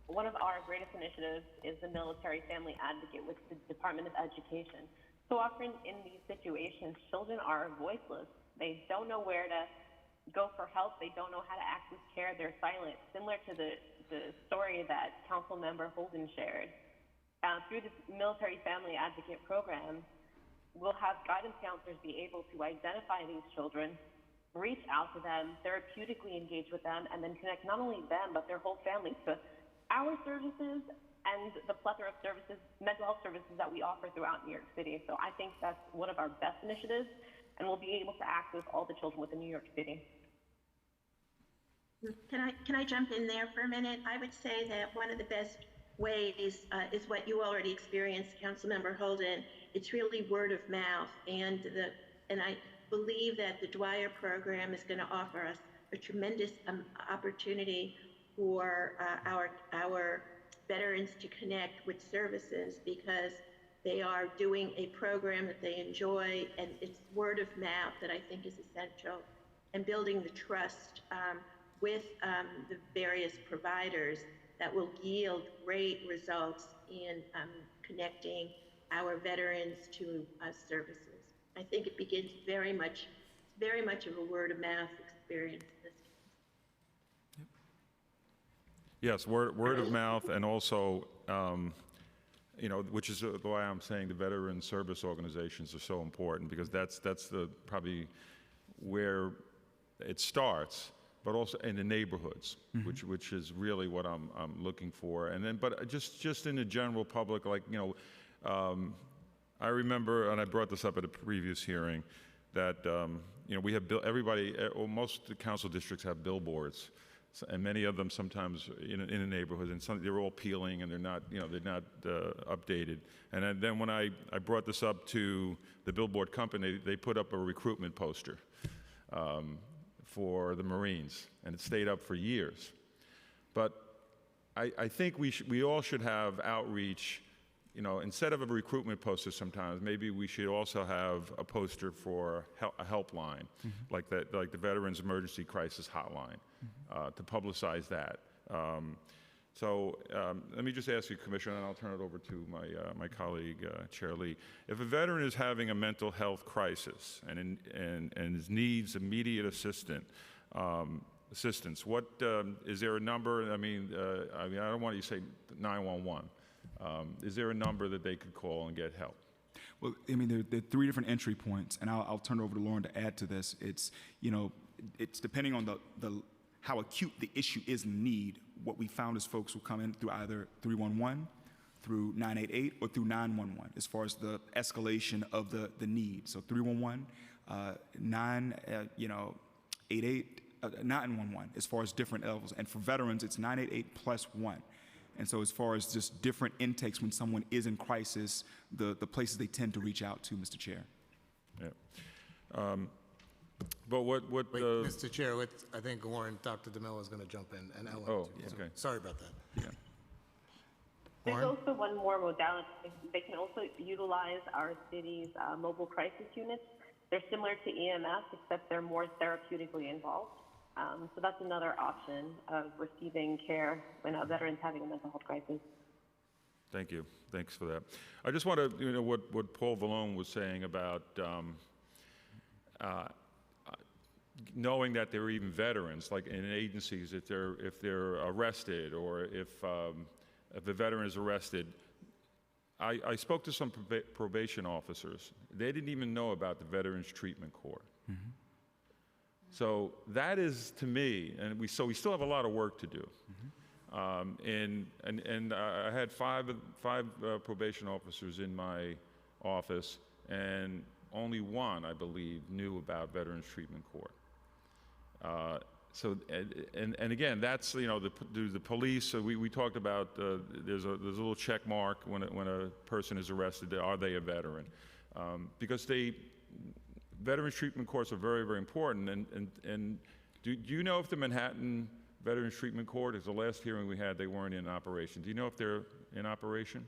one of our greatest initiatives is the Military Family Advocate with the Department of Education. So often in these situations, children are voiceless. They don't know where to go for help. They don't know how to access care. They're silent, similar to the story that Council Member Holden shared. Through this Military Family Advocate program, we'll have guidance counselors be able to identify these children, reach out to them, therapeutically engage with them, and then connect not only them, but their whole families to our services and the plethora of services, mental health services that we offer throughout New York City. So I think that's one of our best initiatives, and we'll be able to access all the children within New York City. Can I jump in there for a minute? I would say that one of the best ways is what you already experienced, Councilmember Holden. It's really word of mouth, and I believe that the Dwyer program is going to offer us a tremendous opportunity for our veterans to connect with services, because they are doing a program that they enjoy, and it's word of mouth that I think is essential, and building the trust with the various providers that will yield great results in connecting our veterans to services. I think it begins very much of a word of mouth experience. Yes, word of mouth, and also, which is why I'm saying the veteran service organizations are so important, because that's probably where it starts, but also in the neighborhoods, which is really what I'm looking for. And then, but just in the general public, I remember, and I brought this up at a previous hearing, that we have most of the council districts have billboards, and many of them sometimes in the neighborhoods, and they're all peeling, and they're not updated. And then when I brought this up to the billboard company, they put up a recruitment poster for the Marines, and it stayed up for years. But I think we all should have outreach. Instead of a recruitment poster sometimes, maybe we should also have a poster for a helpline, like the Veterans Emergency Crisis Hotline, to publicize that. Let me just ask you, Commissioner, and I'll turn it over to my colleague, Chair Lee. If a veteran is having a mental health crisis and needs immediate assistance, what is there a number? I don't want you to say 911. Is there a number that they could call and get help? Well, there are three different entry points, and I'll turn it over to Lauren to add to this. It's depending on how acute the issue is in need. What we found is folks will come in through either 311, through 988, or through 911 as far as the escalation of the need. So 311, 988, 911 as far as different levels. And for veterans, it's 988 plus 1. And so as far as just different intakes when someone is in crisis, the places they tend to reach out to, Mr. Chair. Yeah. But what Wait, Mr. Chair, I think Lauren, Dr. DeMello is going to jump in, and Ellen. Oh, too. okay. Sorry about that. Yeah. There's Lauren? also one more modality. They can also utilize our city's mobile crisis units. They're similar to EMS, except they're more therapeutically involved. So that's another option of receiving care when a veteran's having a mental health crisis. Thank you. Thanks for that. I just want to, what Paul Vallone was saying about knowing that they're even veterans, like in agencies, if they're arrested or if a veteran is arrested. I spoke to some probation officers. They didn't even know about the Veterans Treatment Court. So that is, to me, and we still have a lot of work to do. And I had five probation officers in my office, and only one, I believe, knew about Veterans Treatment Court. So, and again, that's, you know, the police. So we talked about there's a little check mark when a person is arrested. Are they a veteran? Because Veterans Treatment Courts are very, very important. And do you know if the Manhattan Veterans Treatment Court, is the last hearing we had, they weren't in operation. Do you know if they're in operation?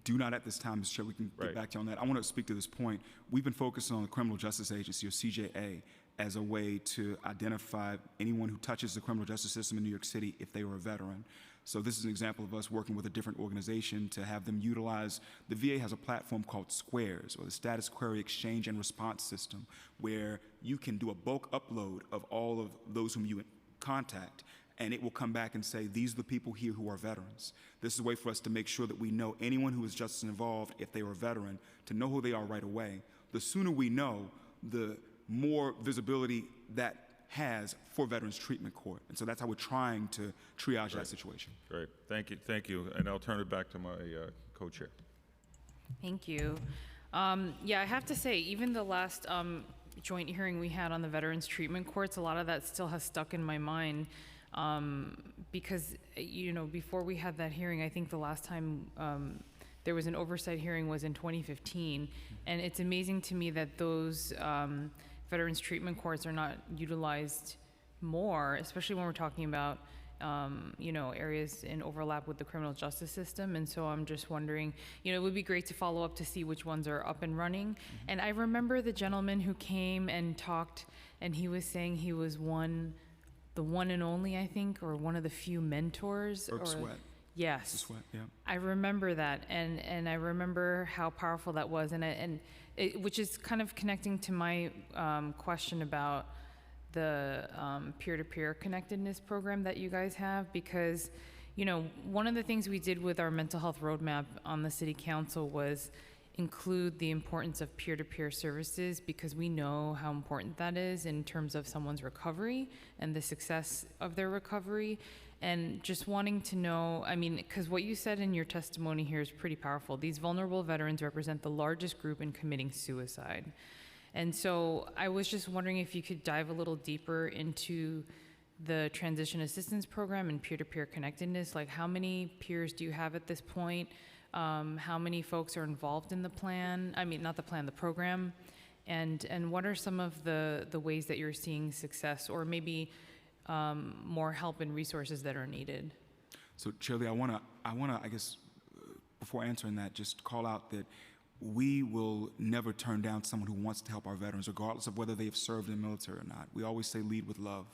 Do not at this time, Mr. Chair. We can get back to you on that. I want to speak to this point. We've been focusing on the Criminal Justice Agency, or CJA, as a way to identify anyone who touches the criminal justice system in New York City if they were a veteran. So this is an example of us working with a different organization to have them utilize. The VA has a platform called Squares, or the Status Query Exchange and Response System, where you can do a bulk upload of all of those whom you contact, and it will come back and say, these are the people here who are veterans. This is a way for us to make sure that we know anyone who is justice involved, if they were a veteran, to know who they are right away. The sooner we know, the more visibility that has for Veterans Treatment Court. And so that's how we're trying to triage that situation. Great, thank you. And I'll turn it back to my co-chair. Thank you. Yeah, I have to say, even the last joint hearing we had on the Veterans Treatment Courts, a lot of that still has stuck in my mind. Because, you know, before we had that hearing, I think the last time there was an oversight hearing was in 2015. And it's amazing to me that those Veterans Treatment Courts are not utilized more, especially when we're talking about, you know, areas in overlap with the criminal justice system. And so I'm just wondering, you know, it would be great to follow up to see which ones are up and running. And I remember the gentleman who came and talked, and he was saying he was the one and only, I think, or one of the few mentors. Herb Sweat. Yes. Sweat, yeah. I remember that, and I remember how powerful that was, which is kind of connecting to my question about the peer-to-peer connectedness program that you guys have, because, you know, one of the things we did with our mental health roadmap on the City Council was include the importance of peer-to-peer services, because we know how important that is in terms of someone's recovery and the success of their recovery. And just wanting to know, I mean, because what you said in your testimony here is pretty powerful. These vulnerable veterans represent the largest group in committing suicide. And so I was just wondering if you could dive a little deeper into the transition assistance program and peer-to-peer connectedness. Like, how many peers do you have at this point? How many folks are involved in the plan? I mean, not the plan, the program. And what are some of the ways that you're seeing success, or maybe more help and resources that are needed? So, Shirley, I wanna, I guess, before answering that, just call out that we will never turn down someone who wants to help our veterans, regardless of whether they have served in the military or not. We always say lead with love.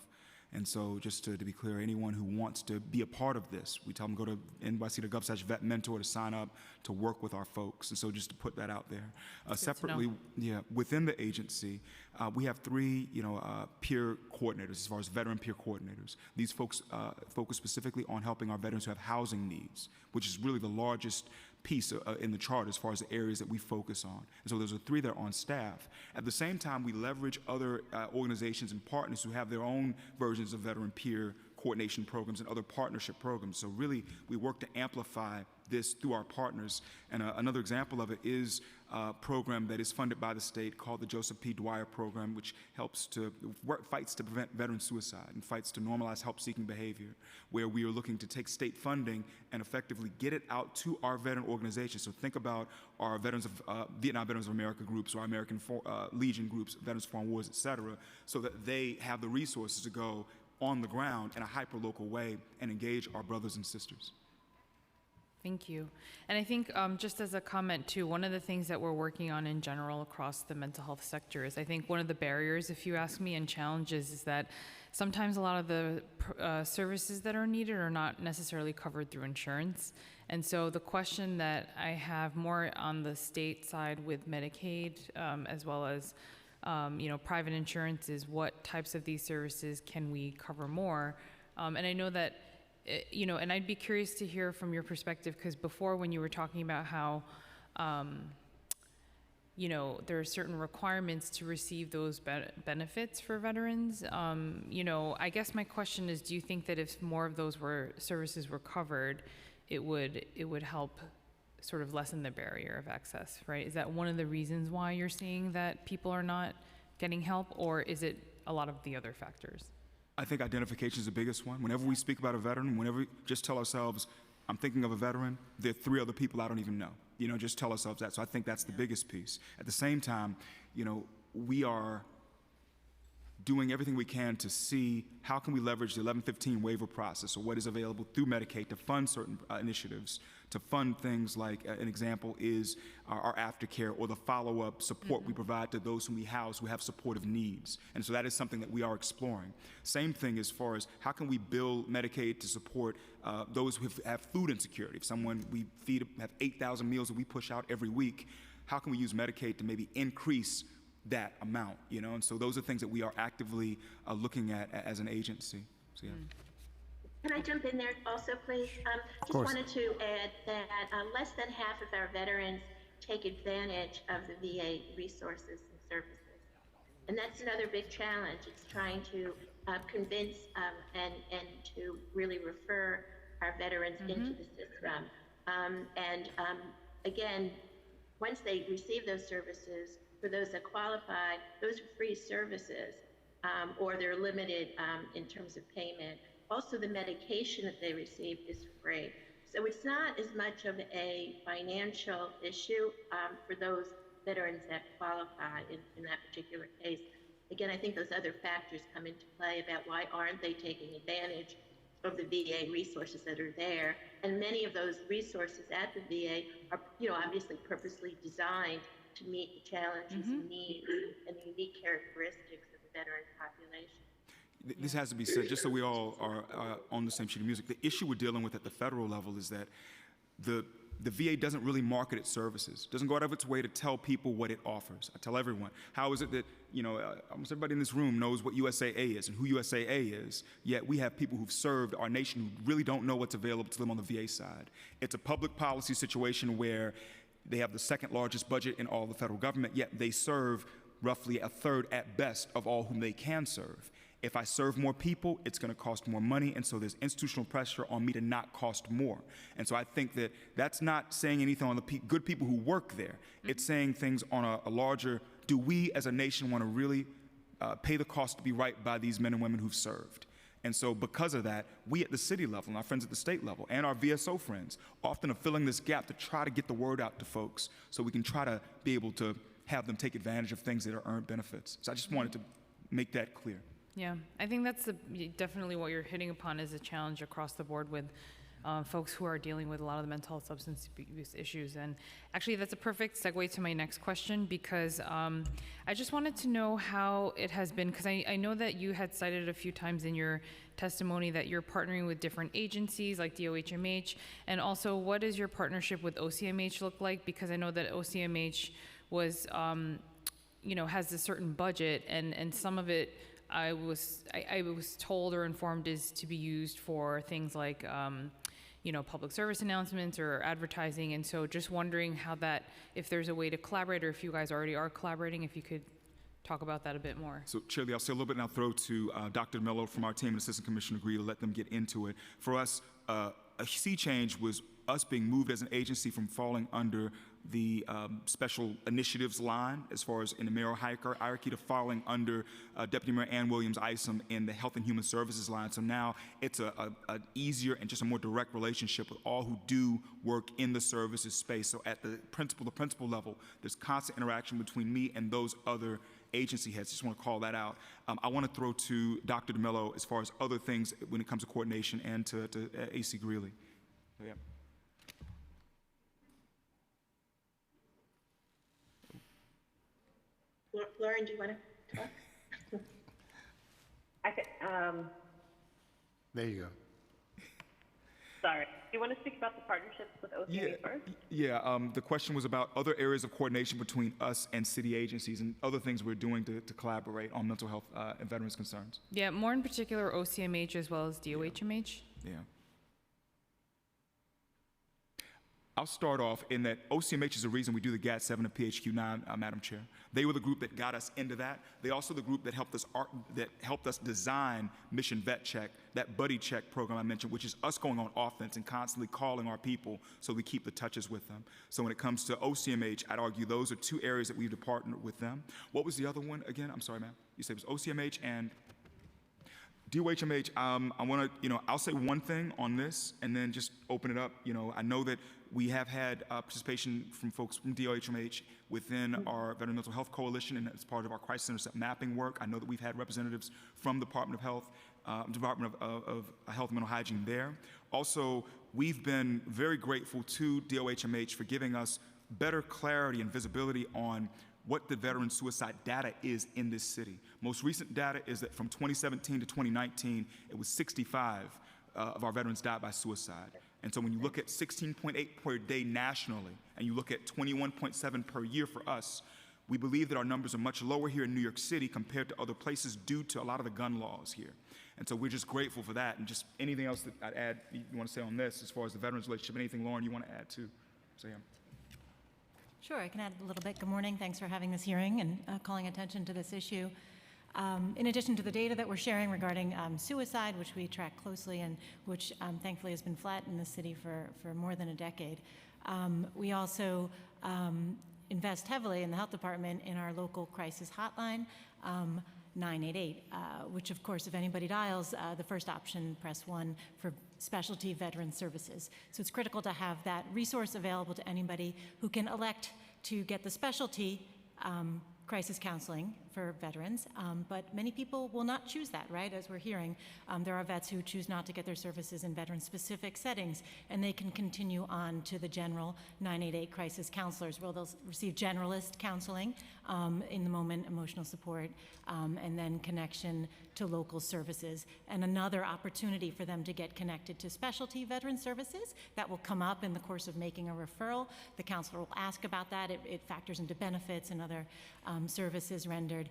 And so just to be clear, anyone who wants to be a part of this, we tell them go to nyc.gov/vetmentor to sign up to work with our folks. And so just to put that out there. Separately, within the agency, we have three, peer coordinators, as far as veteran peer coordinators. These folks focus specifically on helping our veterans who have housing needs, which is really the largest piece in the chart as far as the areas that we focus on. And so those are three that are on staff. At the same time, we leverage other organizations and partners who have their own versions of veteran peer coordination programs and other partnership programs. So really, we work to amplify this through our partners. And another example of it is a program that is funded by the state called the Joseph P. Dwyer Program, which fights to prevent veteran suicide and fights to normalize help-seeking behavior, where we are looking to take state funding and effectively get it out to our veteran organizations. So think about our veterans of Vietnam Veterans of America groups, or our American Legion groups, Veterans of Foreign Wars, et cetera, so that they have the resources to go on the ground in a hyper-local way and engage our brothers and sisters. Thank you. And I think just as a comment too, one of the things that we're working on in general across the mental health sector is, I think one of the barriers, if you ask me, and challenges is that sometimes a lot of the services that are needed are not necessarily covered through insurance. And so the question that I have more on the state side with Medicaid, as well as private insurance is what types of these services can we cover more. And I know that, and I'd be curious to hear from your perspective, because before when you were talking about how, there are certain requirements to receive those benefits for veterans. I guess my question is, do you think that if more of those services were covered, it would help sort of lessen the barrier of access, right? Is that one of the reasons why you're seeing that people are not getting help, or is it a lot of the other factors? I think identification is the biggest one. Whenever we speak about a veteran, whenever we just tell ourselves, I'm thinking of a veteran, there are 3 other people I don't even know. Just tell ourselves that. So I think that's the biggest piece. At the same time, we are doing everything we can to see how can we leverage the 1115 waiver process, or what is available through Medicaid, to fund certain initiatives, to fund things like, an example is our aftercare or the follow-up support we provide to those whom we house who have supportive needs. And so that is something that we are exploring. Same thing as far as how can we build Medicaid to support those who have food insecurity. If someone we feed have 8,000 meals that we push out every week, how can we use Medicaid to maybe increase that amount, And so those are things that we are actively looking at as an agency. So, yeah. Can I jump in there also, please? Just wanted to add that less than half of our veterans take advantage of the VA resources and services. And that's another big challenge. It's trying to convince and to really refer our veterans into the system. Again, once they receive those services, for those that qualify, those are free services, or they're limited in terms of payment. Also, the medication that they receive is free. So it's not as much of a financial issue for those veterans that qualify in that particular case. Again, I think those other factors come into play about why aren't they taking advantage of the VA resources that are there. And many of those resources at the VA are, obviously purposely designed to meet the challenges and needs and the unique characteristics of the veteran population. This has to be said, just so we all are on the same sheet of music. The issue we're dealing with at the federal level is that the VA doesn't really market its services, doesn't go out of its way to tell people what it offers. I tell everyone, how is it that, almost everybody in this room knows what USAA is and who USAA is, yet we have people who've served our nation who really don't know what's available to them on the VA side. It's a public policy situation where they have the second largest budget in all the federal government, yet they serve roughly a third at best of all whom they can serve. If I serve more people, it's going to cost more money, and so there's institutional pressure on me to not cost more. And so I think that that's not saying anything on the good people who work there. It's saying things on a larger, do we as a nation want to really pay the cost to be right by these men and women who've served? And so because of that, we at the city level and our friends at the state level and our VSO friends often are filling this gap to try to get the word out to folks so we can try to be able to have them take advantage of things that are earned benefits. So I just wanted to make that clear. Yeah, I think that's definitely what you're hitting upon is a challenge across the board with folks who are dealing with a lot of the mental health substance abuse issues. And actually, that's a perfect segue to my next question, because I just wanted to know how it has been, because I know that you had cited a few times in your testimony that you're partnering with different agencies like DOHMH, and also what does your partnership with OCMH look like? Because I know that OCMH was, has a certain budget, and some of it I was told or informed is to be used for things like, public service announcements or advertising. And so just wondering how that, if there's a way to collaborate, or if you guys already are collaborating, if you could talk about that a bit more. So, Chair Lee, I'll say a little bit and I'll throw to Dr. Mello from our team and Assistant Commissioner Gree to let them get into it. For us, a sea change was us being moved as an agency from falling under the special initiatives line as far as in the mayoral hierarchy to falling under Deputy Mayor Ann Williams Isom in the Health and Human Services line. So now it's an easier and just a more direct relationship with all who do work in the services space. So at the principal level, there's constant interaction between me and those other agency heads. Just want to call that out. I want to throw to Dr. DeMello as far as other things when it comes to coordination and to AC Greeley. So, yeah. Lauren, do you want to talk? I could, There you go. sorry. you want to speak about the partnerships with OCME Yeah, first? the question was about other areas of coordination between us and city agencies and other things we're doing to collaborate on mental health and veterans concerns. Yeah, more in particular OCMH as well as DOHMH. Yeah. I'll start off in that OCMH is the reason we do the GAT-7 and PHQ-9, Madam Chair. They were the group that got us into that. They also the group that helped us design Mission Vet Check, that buddy check program I mentioned, which is us going on offense and constantly calling our people so we keep the touches with them. So when it comes to OCMH, I'd argue those are two areas that we've partnered with them. What was the other one again? I'm sorry, ma'am. You said it was OCMH and DOHMH. I want to, I'll say one thing on this and then just open it up. I know that we have had participation from folks from DOHMH within our Veteran Mental Health Coalition and as part of our crisis intercept mapping work. I know that we've had representatives from the Department of Health, Department of Health and Mental Hygiene there. Also, we've been very grateful to DOHMH for giving us better clarity and visibility on what the veteran suicide data is in this city. Most recent data is that from 2017 to 2019, it was 65 of our veterans died by suicide. And so when you look at 16.8 per day nationally, and you look at 21.7 per year for us, we believe that our numbers are much lower here in New York City compared to other places due to a lot of the gun laws here. And so we're just grateful for that. And just anything else that I'd add, you want to say on this, as far as the veterans relationship, anything, Lauren, you want to add too? So, yeah. Sure, I can add a little bit. Good morning. Thanks for having this hearing and calling attention to this issue. In addition to the data that we're sharing regarding suicide, which we track closely and which thankfully has been flat in the city for more than a decade, we also invest heavily in the health department in our local crisis hotline, 988, which of course, if anybody dials, the first option, press 1 for specialty veteran services. So it's critical to have that resource available to anybody who can elect to get the specialty crisis counseling for veterans, but many people will not choose that, right? As we're hearing, there are vets who choose not to get their services in veteran-specific settings, and they can continue on to the general 988 crisis counselors, where they'll receive generalist counseling, in the moment emotional support, and then connection to local services, and another opportunity for them to get connected to specialty veteran services that will come up in the course of making a referral. The counselor will ask about that. It factors into benefits and other services rendered.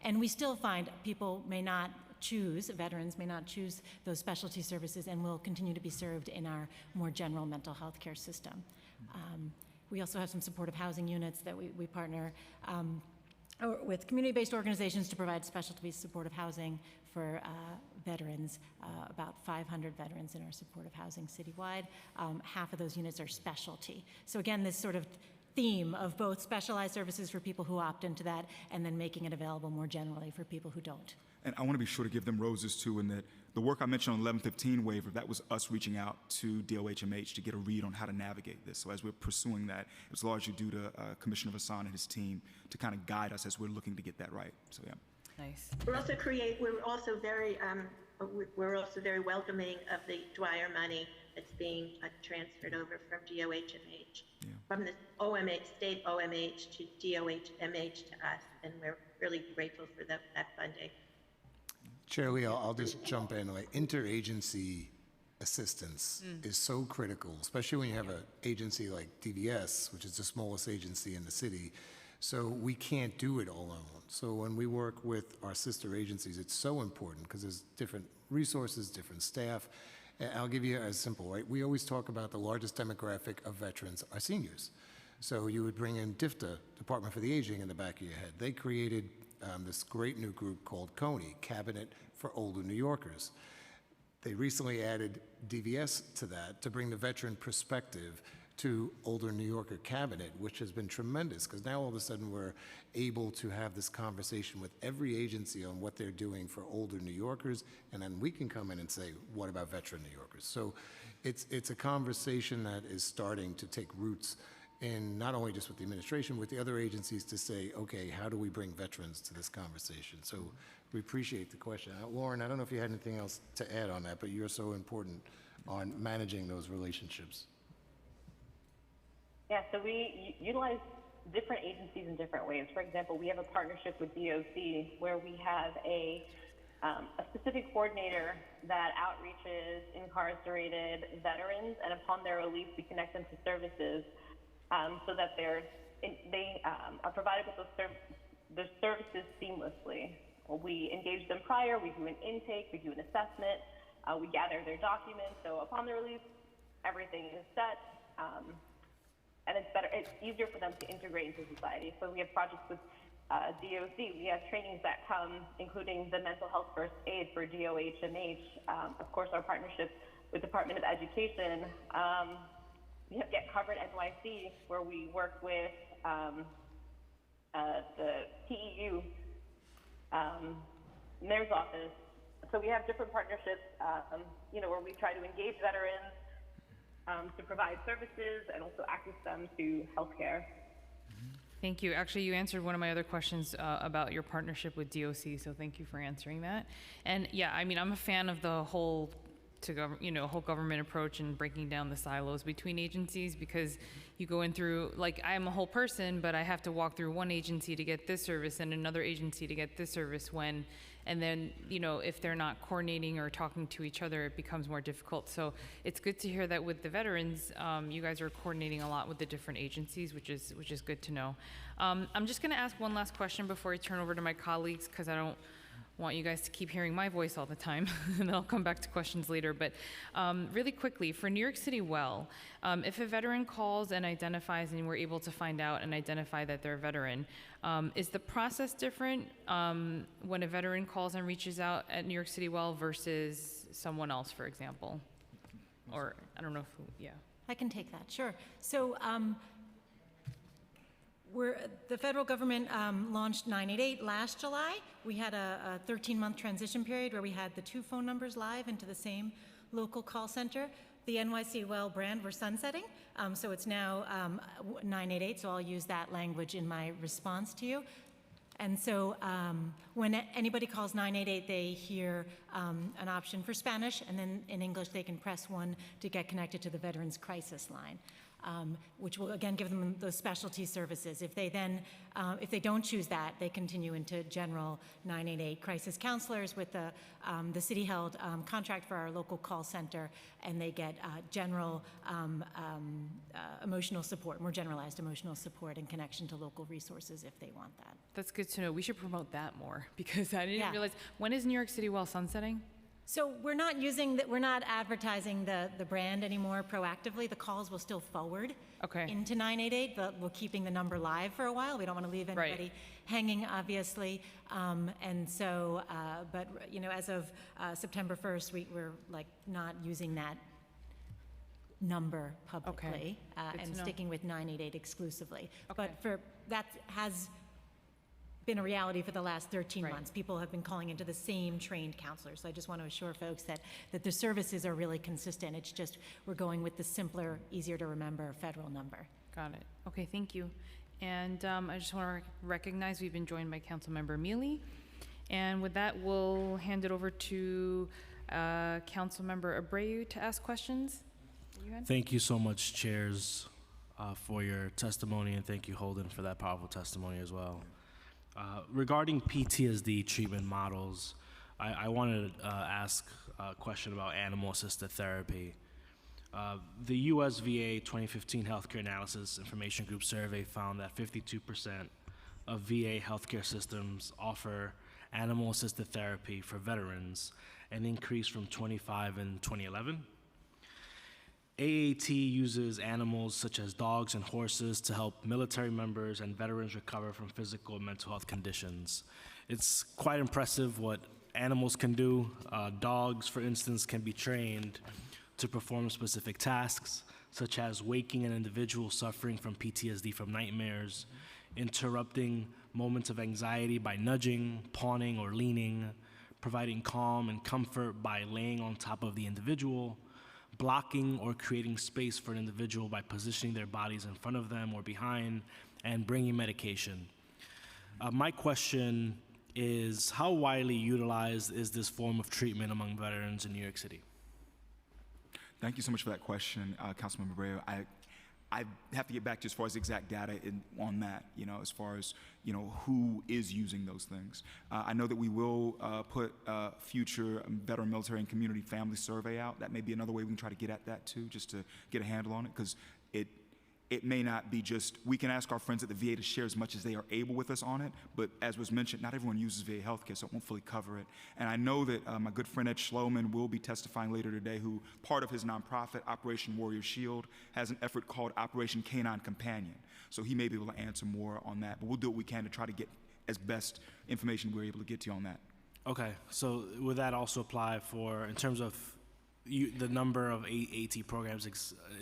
And we still find people may not choose, veterans may not choose those specialty services and will continue to be served in our more general mental health care system. We also have some supportive housing units that we partner with community-based organizations to provide specialty supportive housing for veterans, about 500 veterans in our supportive housing citywide. Half of those units are specialty. So again, this sort of theme of both specialized services for people who opt into that and then making it available more generally for people who don't. And I want to be sure to give them roses too, in that the work I mentioned on 1115 waiver, that was us reaching out to DOHMH to get a read on how to navigate this. So as we're pursuing that, it was largely due to Commissioner Vassan and his team to kind of guide us as we're looking to get that right. So yeah. Nice. We're also very welcoming of the Dwyer money that's being transferred over from DOHMH, from the state OMH to DOHMH to us, and we're really grateful for that funding. Chair Lee, I'll just jump in. Like, interagency assistance is so critical, especially when you have an agency like DVS, which is the smallest agency in the city. So we can't do it all alone. So when we work with our sister agencies, it's so important because there's different resources, different staff. And I'll give you a simple, right? We always talk about the largest demographic of veterans are seniors. So you would bring in DFTA, Department for the Aging, in the back of your head. They created this great new group called CONY, Cabinet for Older New Yorkers. They recently added DVS to that to bring the veteran perspective to Older New Yorker Cabinet, which has been tremendous because now all of a sudden we're able to have this conversation with every agency on what they're doing for older New Yorkers, and then we can come in and say, what about veteran New Yorkers? So it's a conversation that is starting to take roots in not only just with the administration, with the other agencies to say, okay, how do we bring veterans to this conversation? So we appreciate the question. Lauren, I don't know if you had anything else to add on that, but you're so important on managing those relationships. Yeah, so we utilize different agencies in different ways. For example, we have a partnership with DOC where we have a a specific coordinator that outreaches incarcerated veterans, and upon their release, we connect them to services so that they are provided with those services seamlessly. We engage them prior, we do an intake, we do an assessment, we gather their documents, so upon their release, everything is set, and it's easier for them to integrate into society. So we have projects with DOC, we have trainings that come, including the mental health first aid for DOH&H, of course our partnership with Department of Education. We have Get Covered NYC, where we work with the TEU mayor's office. So we have different partnerships, where we try to engage veterans to provide services and also access them to healthcare. Thank you. Actually, you answered one of my other questions about your partnership with DOC, so thank you for answering that. And yeah, I mean, I'm a fan of the whole whole government approach and breaking down the silos between agencies, because you go in through, like, I'm a whole person, but I have to walk through one agency to get this service and another agency to get this service and then, if they're not coordinating or talking to each other, it becomes more difficult. So it's good to hear that with the veterans, you guys are coordinating a lot with the different agencies, which is good to know. I'm just gonna ask one last question before I turn over to my colleagues, because I don't want you guys to keep hearing my voice all the time, and I'll come back to questions later. But really quickly, for New York City Well, if a veteran calls and identifies and we're able to find out and identify that they're a veteran, is the process different when a veteran calls and reaches out at New York City Well versus someone else, for example? Or, I don't know if, I can take that, sure. So the federal government launched 988 last July. We had a 13-month transition period where we had the 2 phone numbers live into the same local call center. The NYC Well brand we're sunsetting, so it's now 988, so I'll use that language in my response to you. And so when anybody calls 988, they hear an option for Spanish, and then in English they can press 1 to get connected to the Veterans Crisis Line. Which will again give them those specialty services. If they then, if they don't choose that, they continue into general 988 crisis counselors with the city-held contract for our local call center, and they get general emotional support, more generalized emotional support in connection to local resources if they want that. that's good to know. We should promote that more, because I didn't realize, when is New York City Well sunsetting? So we're not advertising the brand anymore proactively. The calls will still forward into 988, but we're keeping the number live for a while. We don't want to leave anybody hanging, obviously. And so, but as of September 1st, we're like not using that number publicly and sticking with 988 exclusively. But that has been a reality for the last 13 months. People have been calling into the same trained counselors. So I just want to assure folks that the services are really consistent. It's just we're going with the simpler, easier to remember federal number. Got it. Okay, thank you. And I just want to recognize we've been joined by Councilmember Mealy. And with that, we'll hand it over to Councilmember Abreu to ask questions. Thank you so much, chairs, for your testimony, and thank you, Holden, for that powerful testimony as well. Regarding PTSD treatment models, I wanted to ask a question about animal-assisted therapy. The US VA 2015 Healthcare Analysis Information Group survey found that 52% of VA healthcare systems offer animal-assisted therapy for veterans, an increase from 25 in 2011. AAT uses animals such as dogs and horses to help military members and veterans recover from physical and mental health conditions. It's quite impressive what animals can do. Dogs, for instance, can be trained to perform specific tasks, such as waking an individual suffering from PTSD from nightmares, interrupting moments of anxiety by nudging, pawing, or leaning, providing calm and comfort by laying on top of the individual, blocking or creating space for an individual by positioning their bodies in front of them or behind, and bringing medication. My question is, how widely utilized is this form of treatment among veterans in New York City? Thank you so much for that question, Councilmember Abreu. I have to get back to as far as exact data on that, as far as, who is using those things. I know that we will put a future veteran, military, and community family survey out. That may be another way we can try to get at that too, just to get a handle on it, because it may not be just, we can ask our friends at the VA to share as much as they are able with us on it, but as was mentioned, not everyone uses VA healthcare, so it won't fully cover it. And I know that my good friend Ed Schloman will be testifying later today, who part of his nonprofit, Operation Warrior Shield, has an effort called Operation Canine Companion. So he may be able to answer more on that, but we'll do what we can to try to get as best information we're able to get to you on that. Okay, so would that also apply for, in terms of the number of AT programs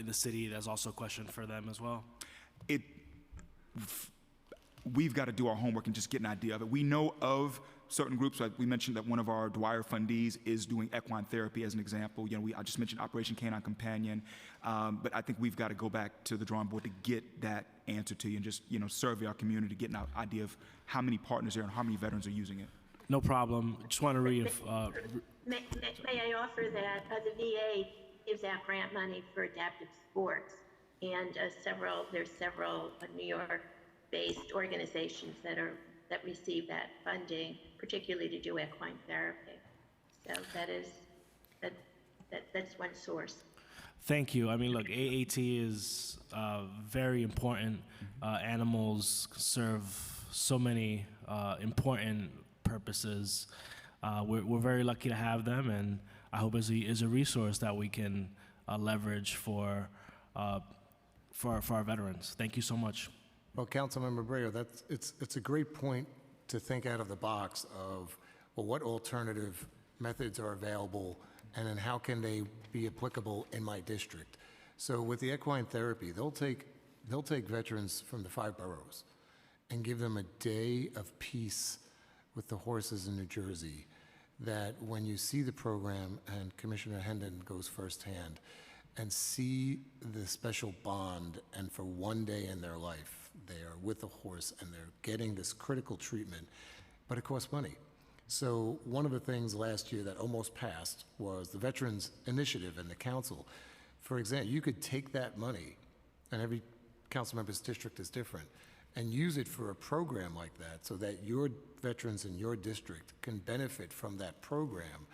in the city? That's also a question for them as well? We've got to do our homework and just get an idea of it. We know of certain groups, like we mentioned that one of our Dwyer fundees is doing equine therapy as an example. I just mentioned Operation Canine Companion, but I think we've got to go back to the drawing board to get that answer to you and just, survey our community, get an idea of how many partners there and how many veterans are using it. No problem. Just want to read. May I offer that the VA gives out grant money for adaptive sports, and there's several New York-based organizations that receive that funding, particularly to do equine therapy. So that's one source. Thank you. I mean, look, AAT is very important. Animals serve so many important purposes. We're very lucky to have them, and I hope is a resource that we can leverage for our veterans. Thank you so much. Well, Councilmember Breo, it's a great point to think out of the box of, well, what alternative methods are available, and then how can they be applicable in my district? So with the equine therapy, they'll take veterans from the 5 boroughs and give them a day of peace with the horses in New Jersey, that when you see the program, and Commissioner Hendon goes firsthand, and see the special bond, and for one day in their life, they are with a horse and they're getting this critical treatment, but it costs money. So one of the things last year that almost passed was the Veterans Initiative and the council. For example, you could take that money, and every council member's district is different, and use it for a program like that so that your veterans in your district can benefit from that program.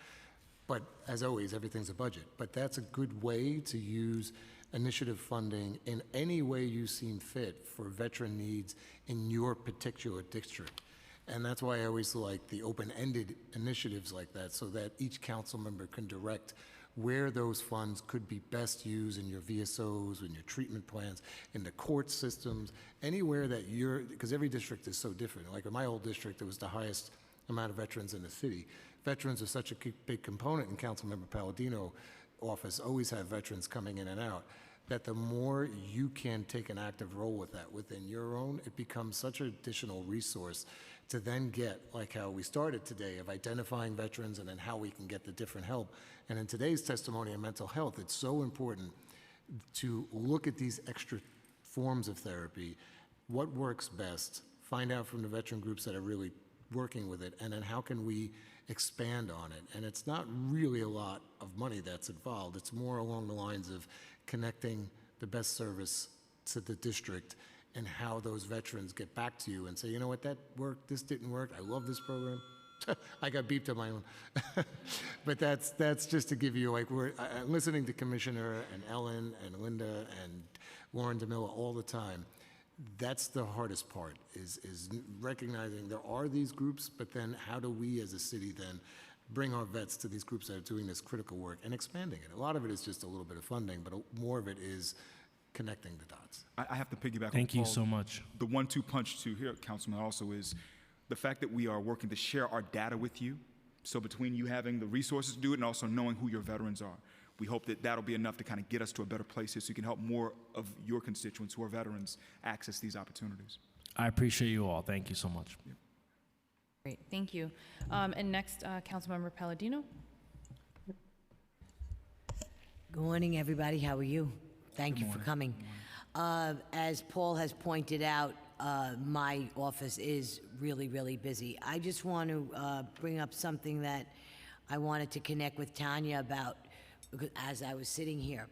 But as always, everything's a budget. But that's a good way to use initiative funding in any way you seem fit for veteran needs in your particular district. And that's why I always like the open-ended initiatives like that, so that each council member can direct where those funds could be best used in your VSOs, in your treatment plans, in the court systems, anywhere that because every district is so different. Like in my old district, it was the highest amount of veterans in the city. Veterans are such a big component in Councilmember Palladino office, always have veterans coming in and out, that the more you can take an active role with that within your own, it becomes such an additional resource to then get, like how we started today, of identifying veterans and then how we can get the different help. And in today's testimony on mental health, it's so important to look at these extra forms of therapy, what works best, find out from the veteran groups that are really working with it, and then how can we expand on it. And it's not really a lot of money that's involved. It's more along the lines of connecting the best service to the district and how those veterans get back to you and say, you know what, that worked, this didn't work, I love this program. I got beeped on my own. But that's just to give you, like, I'm listening to Commissioner and Ellen and Linda and Lauren DeMilla all the time. That's the hardest part, is recognizing there are these groups, but then how do we as a city then bring our vets to these groups that are doing this critical work and expanding it? A lot of it is just a little bit of funding, but more of it is connecting the dots. I have to piggyback. Thank you so much. The 1-2 punch to here, Councilman, also is the fact that we are working to share our data with you. So between you having the resources to do it and also knowing who your veterans are, we hope that that'll be enough to kind of get us to a better place here so you can help more of your constituents who are veterans access these opportunities. I appreciate you all. Thank you so much. Yeah. Great, thank you. And next, Councilmember Palladino. Good morning, everybody. How are you? Thank you for coming. As Paul has pointed out, my office is really, really busy. I just want to bring up something that I wanted to connect with Tanya about as I was sitting here.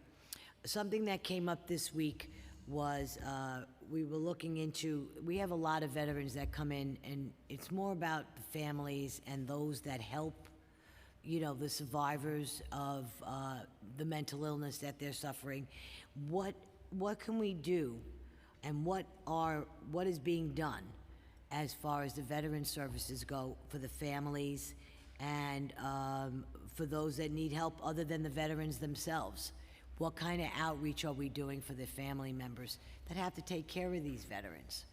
Something that came up this week was we were looking into, we have a lot of veterans that come in, and it's more about the families and those that help, you know, the survivors of the mental illness that they're suffering. What can we do, and what is being done as far as the veteran services go for the families and for those that need help other than the veterans themselves? What kind of outreach are we doing for the family members that have to take care of these veterans?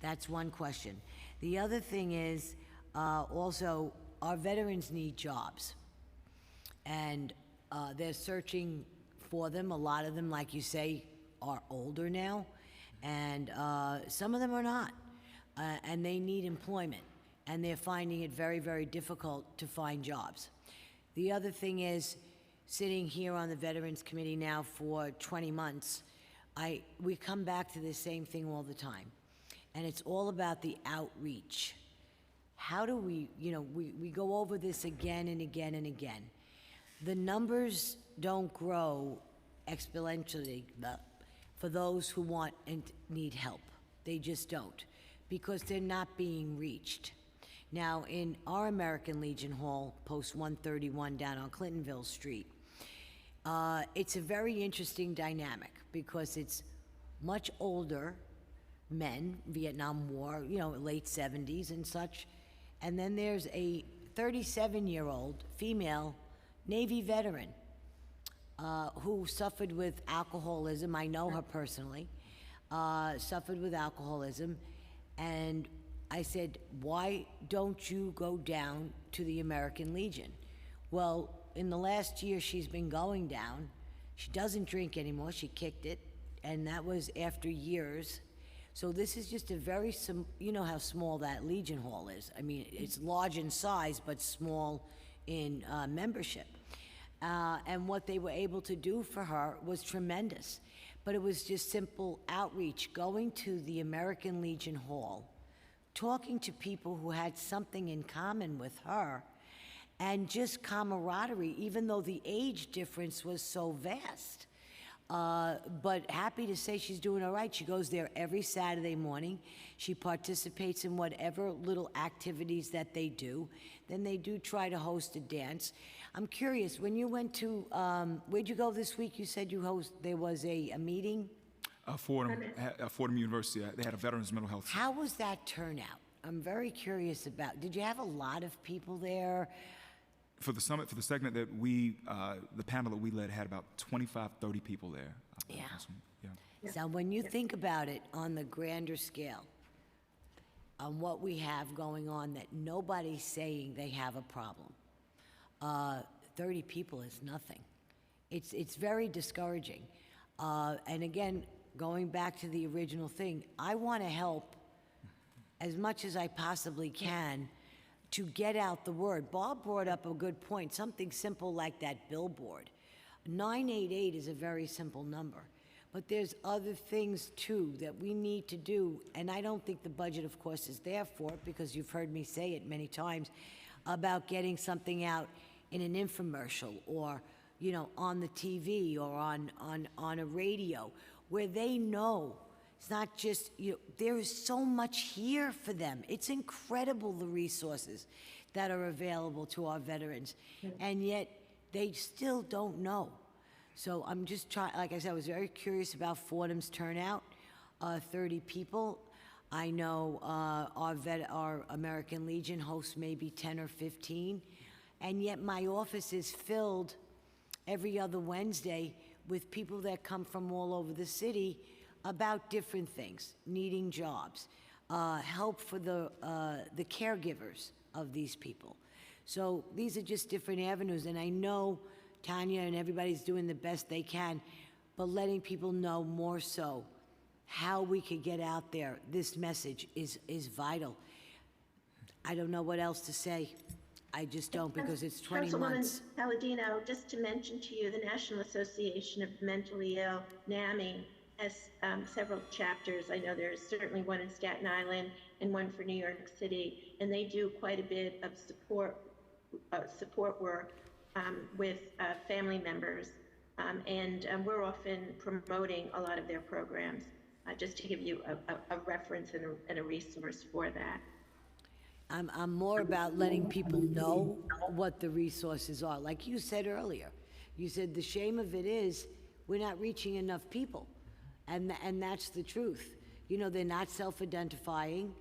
That's one question. The other thing is, also, our veterans need jobs. And they're searching for them. A lot of them, like you say, are older now. And some of them are not. And they need employment. And they're finding it very, very difficult to find jobs. The other thing is, sitting here on the Veterans Committee now for 20 months, we come back to the same thing all the time. And it's all about the outreach. How do we, you know, we go over this again and again and again. The numbers don't grow exponentially for those who want and need help. They just don't, because they're not being reached. Now, in our American Legion Hall, post 131 down on Clintonville Street, it's a very interesting dynamic because it's much older men, Vietnam War, you know, late 70s and such. And then there's a 37-year-old female Navy veteran who suffered with alcoholism. I know her personally, suffered with alcoholism. And I said, why don't you go down to the American Legion? Well, in the last year she's been going down. She doesn't drink anymore, she kicked it, and that was after years. So this is just a very, you know how small that Legion Hall is. I mean, it's large in size, but small in membership. And what they were able to do for her was tremendous. But it was just simple outreach, going to the American Legion Hall, talking to people who had something in common with her, and just camaraderie, even though the age difference was so vast. But happy to say she's doing all right. She goes there every Saturday morning. She participates in whatever little activities that they do. Then they do try to host a dance. I'm curious, when you went to, where'd you go this week? You said there was a meeting? Fordham University. They had a veterans mental health. How was that turnout? I'm very curious about, did you have a lot of people there? For the summit, for the segment that we, the panel that we led had about 25, 30 people there. Yeah. Yeah. So when you think about it on the grander scale, on what we have going on, that nobody's saying they have a problem, 30 people is nothing. It's very discouraging. And again, going back to the original thing, I want to help as much as I possibly can to get out the word. Bob brought up a good point, something simple like that billboard. 988 is a very simple number, but there's other things too that we need to do, and I don't think the budget, of course, is there for it, because you've heard me say it many times about getting something out in an infomercial, or, you know, on the TV, or on a radio, where they know. It's not just, you know, there is so much here for them. It's incredible, the resources that are available to our veterans, and yet they still don't know. So I'm just trying, like I said, I was very curious about Fordham's turnout, 30 people. I know our American Legion hosts maybe 10 or 15, and yet my office is filled every other Wednesday with people that come from all over the city about different things, needing jobs, help for the caregivers of these people. So these are just different avenues, and I know Tanya and everybody's doing the best they can, but letting people know more so how we could get out there. This message is vital. I don't know what else to say. I just don't, because it's 20 months. Councilwoman Palladino, just to mention to you, the National Association of the Mentally Ill, NAMI, has several chapters. I know there's certainly one in Staten Island and one for New York City, and they do quite a bit of support work with family members and we're often promoting a lot of their programs, just to give you a reference and a resource for that. I'm more about letting people know what the resources are. Like you said earlier, you said the shame of it is we're not reaching enough people. And that's the truth. You know, they're not self-identifying.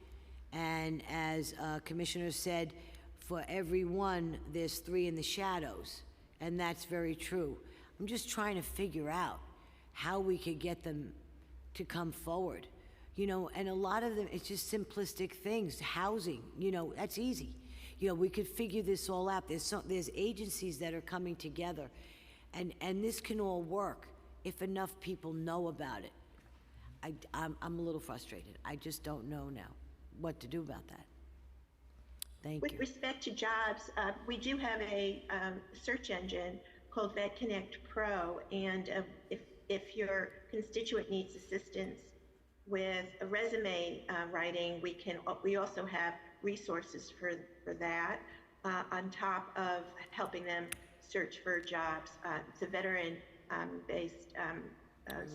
And as Commissioner said, for every one, there's 3 in the shadows. And that's very true. I'm just trying to figure out how we could get them to come forward. You know, and a lot of them, it's just simplistic things. Housing, you know, that's easy. You know, we could figure this all out. There's agencies that are coming together, and this can all work if enough people know about it. I'm a little frustrated. I just don't know now what to do about that. Thank you. With respect to jobs, we do have a search engine called VetConnect Pro, and if your constituent needs assistance with a resume writing, we also have resources for that on top of helping them search for jobs. It's a veteran based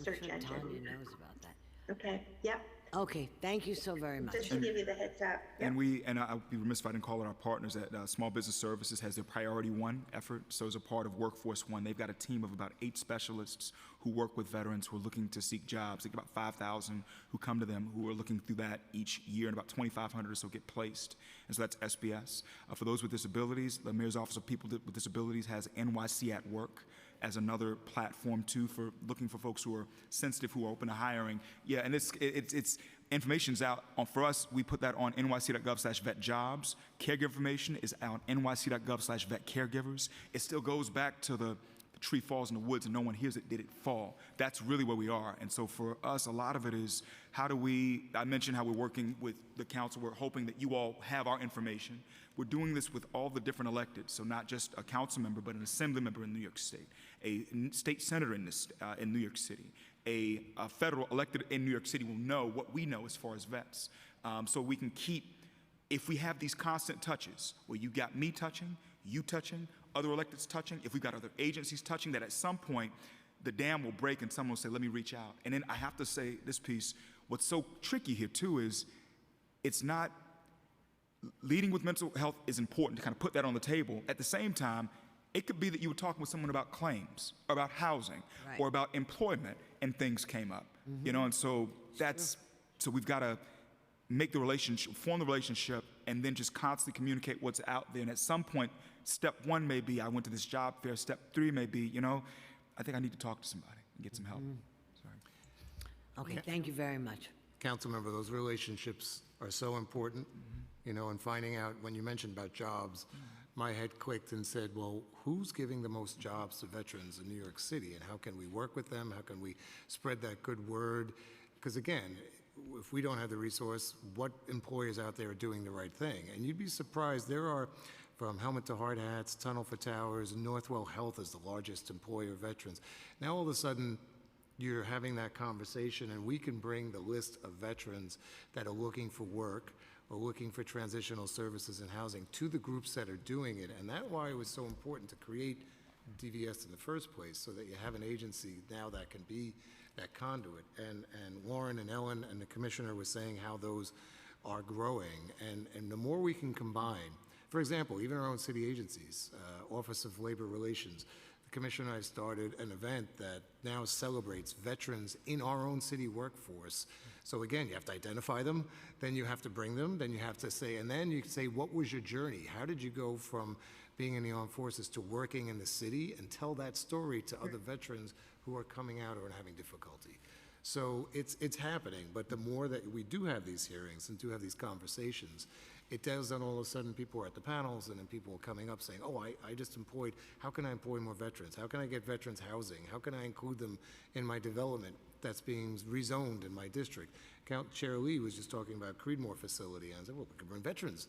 search engine. Tanya knows about that. Okay. Yep. Okay, thank you so very much. Just to give you the heads up. Yep. And I'll be remiss if I didn't call it our partners at Small Business Services has their Priority One effort. So as a part of Workforce One, they've got a team of about 8 specialists who work with veterans who are looking to seek jobs. They get about 5,000 who come to them who are looking through that each year, and about 2,500 or so get placed. And so that's SBS. For those with disabilities, the Mayor's Office of People with Disabilities has NYC at Work as another platform too for looking for folks who are sensitive, who are open to hiring. Yeah, and it's information's out for us. We put that on nyc.gov/vetjobs. Caregiver information is on nyc.gov/vetcaregivers. It still goes back to the tree falls in the woods and no one hears it, did it fall? That's really where we are. And so for us, a lot of it is how do we, I mentioned how we're working with the council. We're hoping that you all have our information. We're doing this with all the different electeds, so not just a council member, but an assembly member in New York State, a state senator in New York City, a federal elected in New York City will know what we know as far as vets. So we can keep, if we have these constant touches, where you got me touching, you touching, other electeds touching, if we've got other agencies touching, that at some point the dam will break and someone will say, let me reach out. And then I have to say this piece, what's so tricky here too is it's not, leading with mental health is important to kind of put that on the table. At the same time, it could be that you were talking with someone about claims, or about housing, Right. or about employment, and things came up. You know, and so that's, so we've got to make the relationship, form the relationship, and then just constantly communicate what's out there. And at some point, step 1 may be, I went to this job fair. Step 3 may be, you know, I think I need to talk to somebody and get some help. Sorry. Okay, thank you very much. Councilmember, those relationships are so important, you know, and finding out, when you mentioned about jobs, my head clicked and said, well, who's giving the most jobs to veterans in New York City, and how can we work with them? How can we spread that good word? Because again, if we don't have the resource, what employers out there are doing the right thing? And you'd be surprised, there are, from Helmet to Hard Hats, Tunnel for Towers, Northwell Health is the largest employer of veterans. Now all of a sudden, you're having that conversation, and we can bring the list of veterans that are looking for work or looking for transitional services and housing to the groups that are doing it. And that's why it was so important to create DVS in the first place, so that you have an agency now that can be that conduit. And Lauren and Ellen and the commissioner was saying how those are growing. And the more we can combine, for example, even our own city agencies, Office of Labor Relations, the commissioner and I started an event that now celebrates veterans in our own city workforce. So again, you have to identify them, then you have to bring them, then you have to say, and then you say, what was your journey? How did you go from being in the armed forces to working in the city, and tell that story to other veterans who are coming out or are having difficulty. So it's happening, but the more that we do have these hearings and do have these conversations, it does then all of a sudden people are at the panels, and then people are coming up saying, oh, I just employed, how can I employ more veterans? How can I get veterans housing? How can I include them in my development that's being rezoned in my district? Chair Lee was just talking about Creedmoor facility, and I said, well, we could bring veterans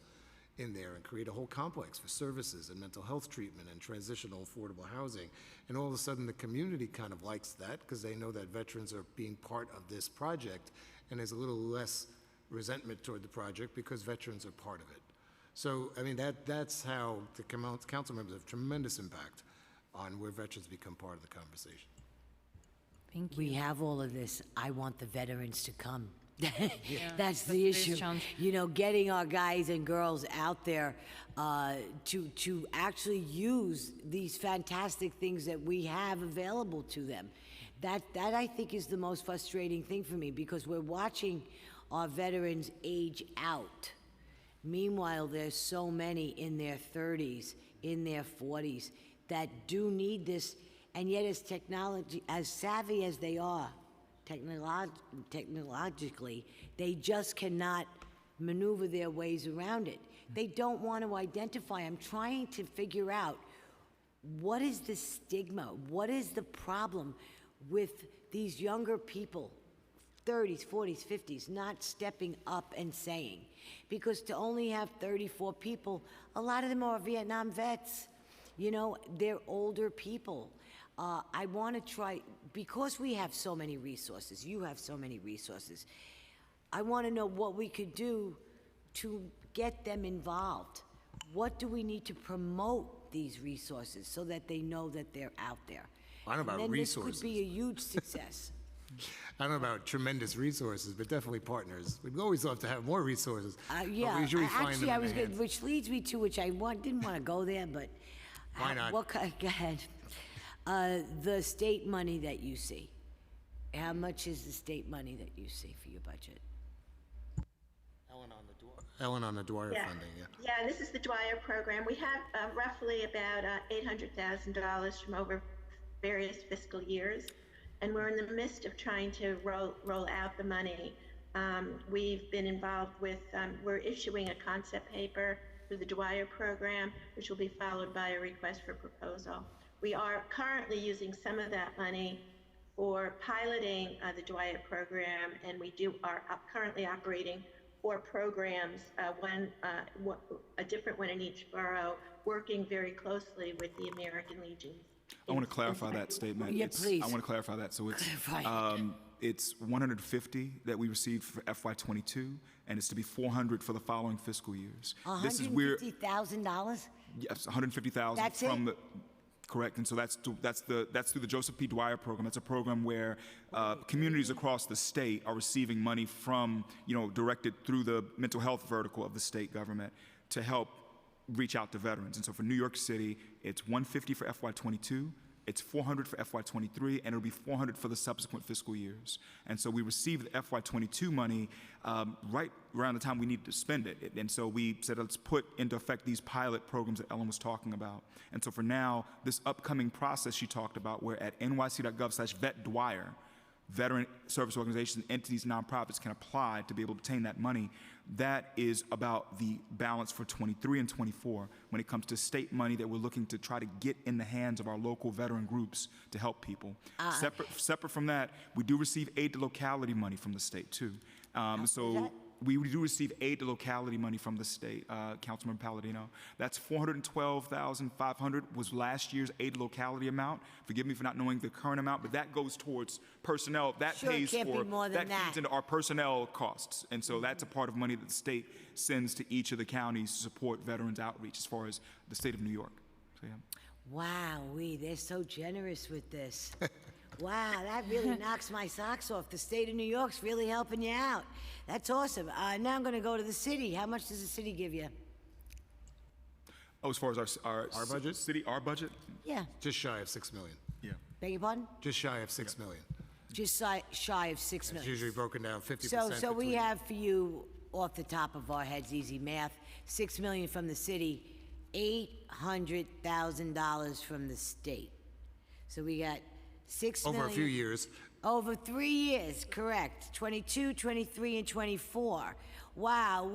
in there and create a whole complex for services and mental health treatment and transitional affordable housing. And all of a sudden the community kind of likes that, because they know that veterans are being part of this project, and there's a little less resentment toward the project because veterans are part of it. So, I mean, that's how the council members have tremendous impact on where veterans become part of the conversation. Thank you. We have all of this. I want the veterans to come. That's that's the the biggest issue. challenge. You know, getting our guys and girls out there to actually use these fantastic things that we have available to them. That I think is the most frustrating thing for me, because we're watching our veterans age out. Meanwhile, there's so many in their 30s, in their 40s that do need this, and yet as savvy as they are, technologically, they just cannot maneuver their ways around it. They don't want to identify. I'm trying to figure out, what is the stigma? What is the problem with these younger people, 30s, 40s, 50s, not stepping up and saying? Because to only have 34 people, a lot of them are Vietnam vets. You know, they're older people. I want to try, because we have so many resources, you have so many resources, I want to know what we could do to get them involved. What do we need to promote these resources so that they know that they're out there? I don't know about and then resources. This could be a huge success. I don't know about tremendous resources, but definitely partners. We'd always love to have more resources. but we Yeah, usually find them in the hands. which leads me to, which I didn't want to go there, but. Why not? Go ahead. The state money that you see, how much is the state money that you see for your budget? Ellen on the Dwyer Yeah. funding, yeah. Yeah, this is the Dwyer program. We have roughly about $800,000 from over various fiscal years, and we're in the midst of trying to roll out the money. We've been involved with, we're issuing a concept paper through the Dwyer program, which will be followed by a request for proposal. We are currently using some of that money for piloting the Dwyer program, and we are currently operating 4 programs, a different one in each borough, working very closely with the American Legion. I want to clarify that statement. Yeah, please. I want to clarify that. So it's Clarify. it's 150 that we received for FY22, and it's to be 400 for the following fiscal years. This is where $150,000? yes, 150,000 That's from it? the correct, and so that's through the Joseph P. Dwyer program. That's a program where communities across the state are receiving money from, directed through the mental health vertical of the state government to help reach out to veterans. And so for New York City, it's 150 for FY22, it's 400 for FY23, and it'll be 400 for the subsequent fiscal years. And so we received the FY22 money right around the time we needed to spend it. And so we said, let's put into effect these pilot programs that Ellen was talking about. And so for now, this upcoming process she talked about, where at nyc.gov/VetDwyer, veteran service organizations, entities, nonprofits can apply to be able to obtain that money. That is about the balance for 23 and 24 when it comes to state money that we're looking to try to get in the hands of our local veteran groups to help people. Separate from that, we do receive aid to locality money from the state too. So we do receive aid to locality money from the state, Councilman Palladino. That's $412,500 was last year's aid to locality amount. Forgive me for not knowing the current amount, but that goes towards personnel. That Sure, it pays can't be for more than that. feeds into our personnel costs, and so that's a part of money that the state sends to each of the counties to support veterans outreach, as far as the state of New York. So yeah. Wow, they're so generous with this. Wow, that really knocks my socks off. The state of New York's really helping you out. That's awesome. Now I'm going to go to the city. How much does the city give you? Oh, as far as our budget? our budget? Yeah. Just shy of $6 million. Yeah. Beg your pardon? Just shy of $6 million. Just shy of 6 It's million. usually broken down 50%. So we between- have for you, off the top of our heads, easy math, 6 million from the city, $800,000 from the state. So we got 6 million. Over a few years. Over 3 years, correct. 22, 23, and 24. Wow,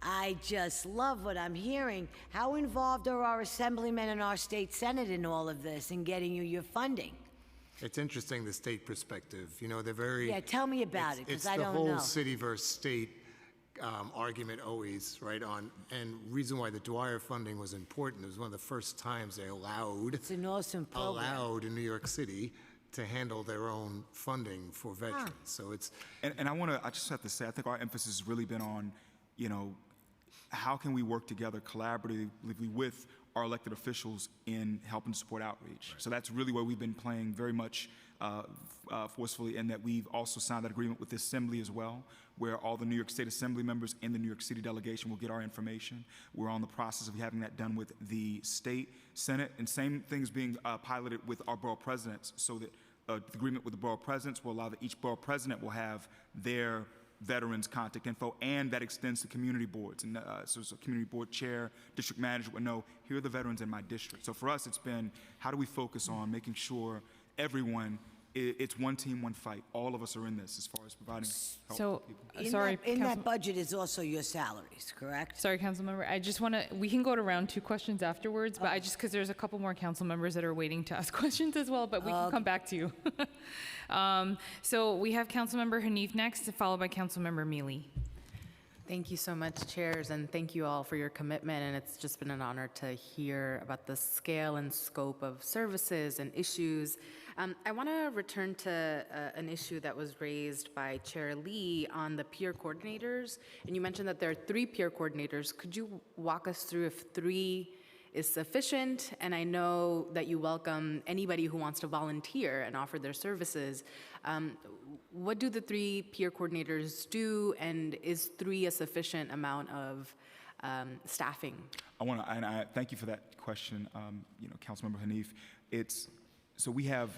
I just love what I'm hearing. How involved are our assemblymen and our state senate in all of this and getting you your funding? It's interesting, the state perspective. They're very... Yeah, tell me about it, 'cause I don't It's the know. whole city versus state argument always, right on. And reason why the Dwyer funding was important, it was one of the first times they It's an awesome program. allowed in New York City to handle their own funding for veterans. So it's... And I just have to say, I think our emphasis has really been on, how can we work together collaboratively with our elected officials in helping to support outreach. So that's really where we've been playing very much forcefully, and that we've also signed that agreement with the Assembly as well, where all the New York State Assembly members and the New York City delegation will get our information. We're on the process of having that done with the state Senate, and same thing is being piloted with our borough presidents, so that the agreement with the borough presidents will allow that each borough president will have their veterans' contact info, and that extends to community boards. And so a community board chair, district manager would know, here are the veterans in my district. So for us, it's been, how do we focus on making sure everyone, it's one team, one fight. All of us are in this as far as providing help So, to people. sorry, In Council- that budget is also your salaries, correct? Sorry, council member. I just want to, we can go to round 2 questions afterwards, but I just, because there's a couple more council members that are waiting to ask questions as well, but we can come back to you. So we have council member Hanif next, followed by council member Mealy. Thank you so much, chairs, and thank you all for your commitment. And it's just been an honor to hear about the scale and scope of services and issues. I want to return to an issue that was raised by Chair Lee on the peer coordinators. And you mentioned that there are 3 peer coordinators. Could you walk us through if 3 is sufficient? And I know that you welcome anybody who wants to volunteer and offer their services. What do the 3 peer coordinators do, and is 3 a sufficient amount of staffing? I thank you for that question, Councilmember Hanif. So we have,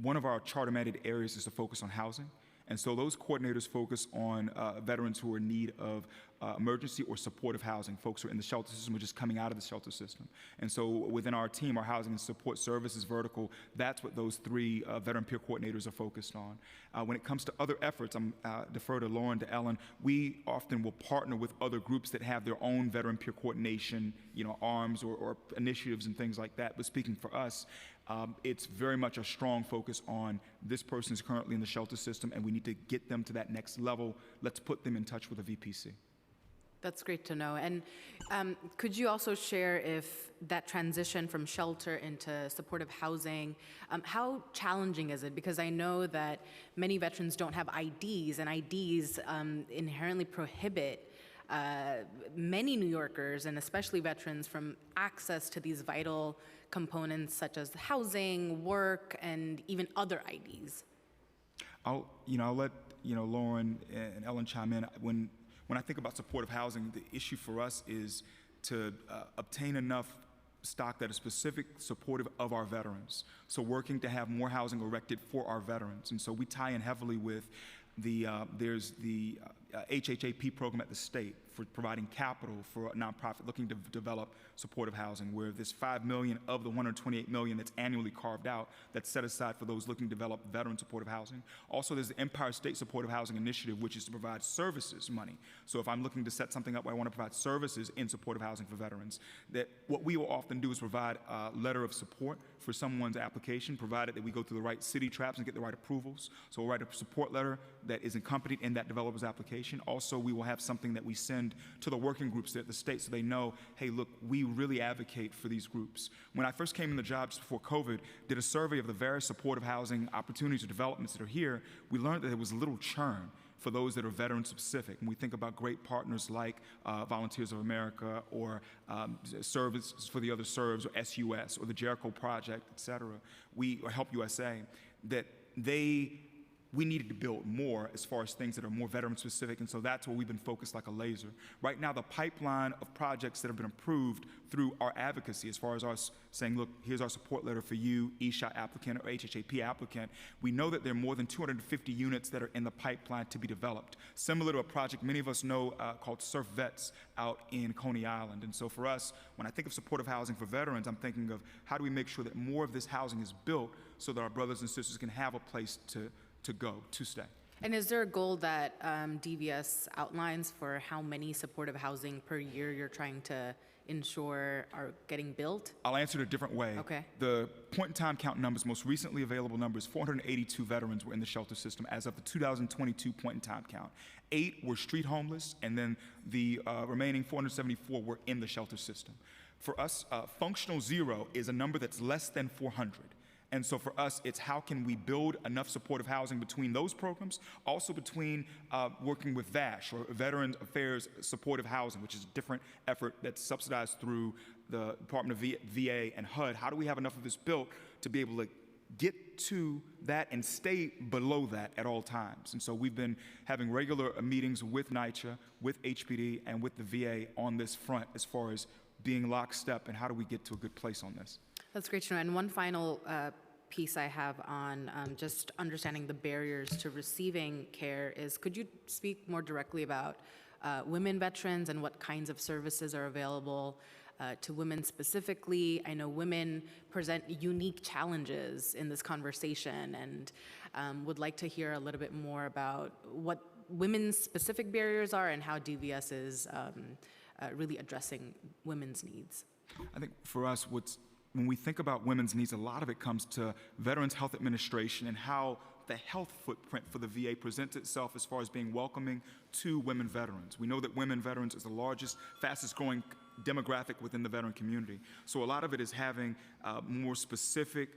one of our charter mandated areas is to focus on housing. And so those coordinators focus on veterans who are in need of emergency or supportive housing, folks who are in the shelter system or just coming out of the shelter system. And so within our team, our housing and support services vertical, that's what those 3 veteran peer coordinators are focused on. When it comes to other efforts, I'm defer to Lauren, to Ellen, we often will partner with other groups that have their own veteran peer coordination, arms or initiatives and things like that. But speaking for us, it's very much a strong focus on this person is currently in the shelter system and we need to get them to that next level. Let's put them in touch with a VPC. That's great to know. And could you also share if that transition from shelter into supportive housing, how challenging is it? Because I know that many veterans don't have IDs, and IDs inherently prohibit many New Yorkers, and especially veterans, from access to these vital components such as housing, work, and even other IDs. I'll let Lauren and Ellen chime in. When I think about supportive housing, the issue for us is to obtain enough stock that is specific supportive of our veterans. So working to have more housing erected for our veterans. And so we tie in heavily with there's the HHAP program at the state for providing capital for a nonprofit looking to develop supportive housing, where there's $5 million of the $128 million that's annually carved out that's set aside for those looking to develop veteran supportive housing. Also, there's the Empire State Supportive Housing Initiative, which is to provide services money. So if I'm looking to set something up where I want to provide services in supportive housing for veterans, that what we will often do is provide a letter of support for someone's application, provided that we go through the right city traps and get the right approvals. So we'll write a support letter that is accompanied in that developer's application. Also, we will have something that we send to the working groups at the state so they know, hey, look, we really advocate for these groups. When I first came in the job just before COVID, did a survey of the various supportive housing opportunities or developments that are here, we learned that there was little churn for those that are veteran specific. And we think about great partners like Volunteers of America or Service for the Other Serves or SUS or the Jericho Project, et cetera, or Help USA, that we needed to build more as far as things that are more veteran specific, and so that's where we've been focused like a laser. Right now, the pipeline of projects that have been approved through our advocacy, as far as us saying, look, here's our support letter for you, ESHA applicant or HHAP applicant, we know that there are more than 250 units that are in the pipeline to be developed, similar to a project many of us know called Surf Vets out in Coney Island. And so for us, when I think of supportive housing for veterans, I'm thinking of how do we make sure that more of this housing is built so that our brothers and sisters can have a place to stay. And is there a goal that DVS outlines for how many supportive housing per year you're trying to ensure are getting built? I'll answer it a different way. Okay. The point-in-time count numbers, most recently available numbers, 482 veterans were in the shelter system as of the 2022 point-in-time count. 8 were street homeless, and then the remaining 474 were in the shelter system. For us, functional zero is a number that's less than 400. And so for us, it's how can we build enough supportive housing between those programs, also between working with VASH, or Veteran Affairs Supportive Housing, which is a different effort that's subsidized through the Department of VA and HUD. How do we have enough of this built to be able to get to that and stay below that at all times? And so we've been having regular meetings with NYCHA, with HPD, and with the VA on this front as far as being lockstep and how do we get to a good place on this. That's great to know. And one final piece I have on just understanding the barriers to receiving care is, could you speak more directly about women veterans and what kinds of services are available to women specifically? I know women present unique challenges in this conversation, and would like to hear a little bit more about what women's specific barriers are and how DVS is really addressing women's needs. I think for us, when we think about women's needs, a lot of it comes to Veterans Health Administration and how the health footprint for the VA presents itself as far as being welcoming to women veterans. We know that women veterans is the largest, fastest growing demographic within the veteran community. So a lot of it is having more specific,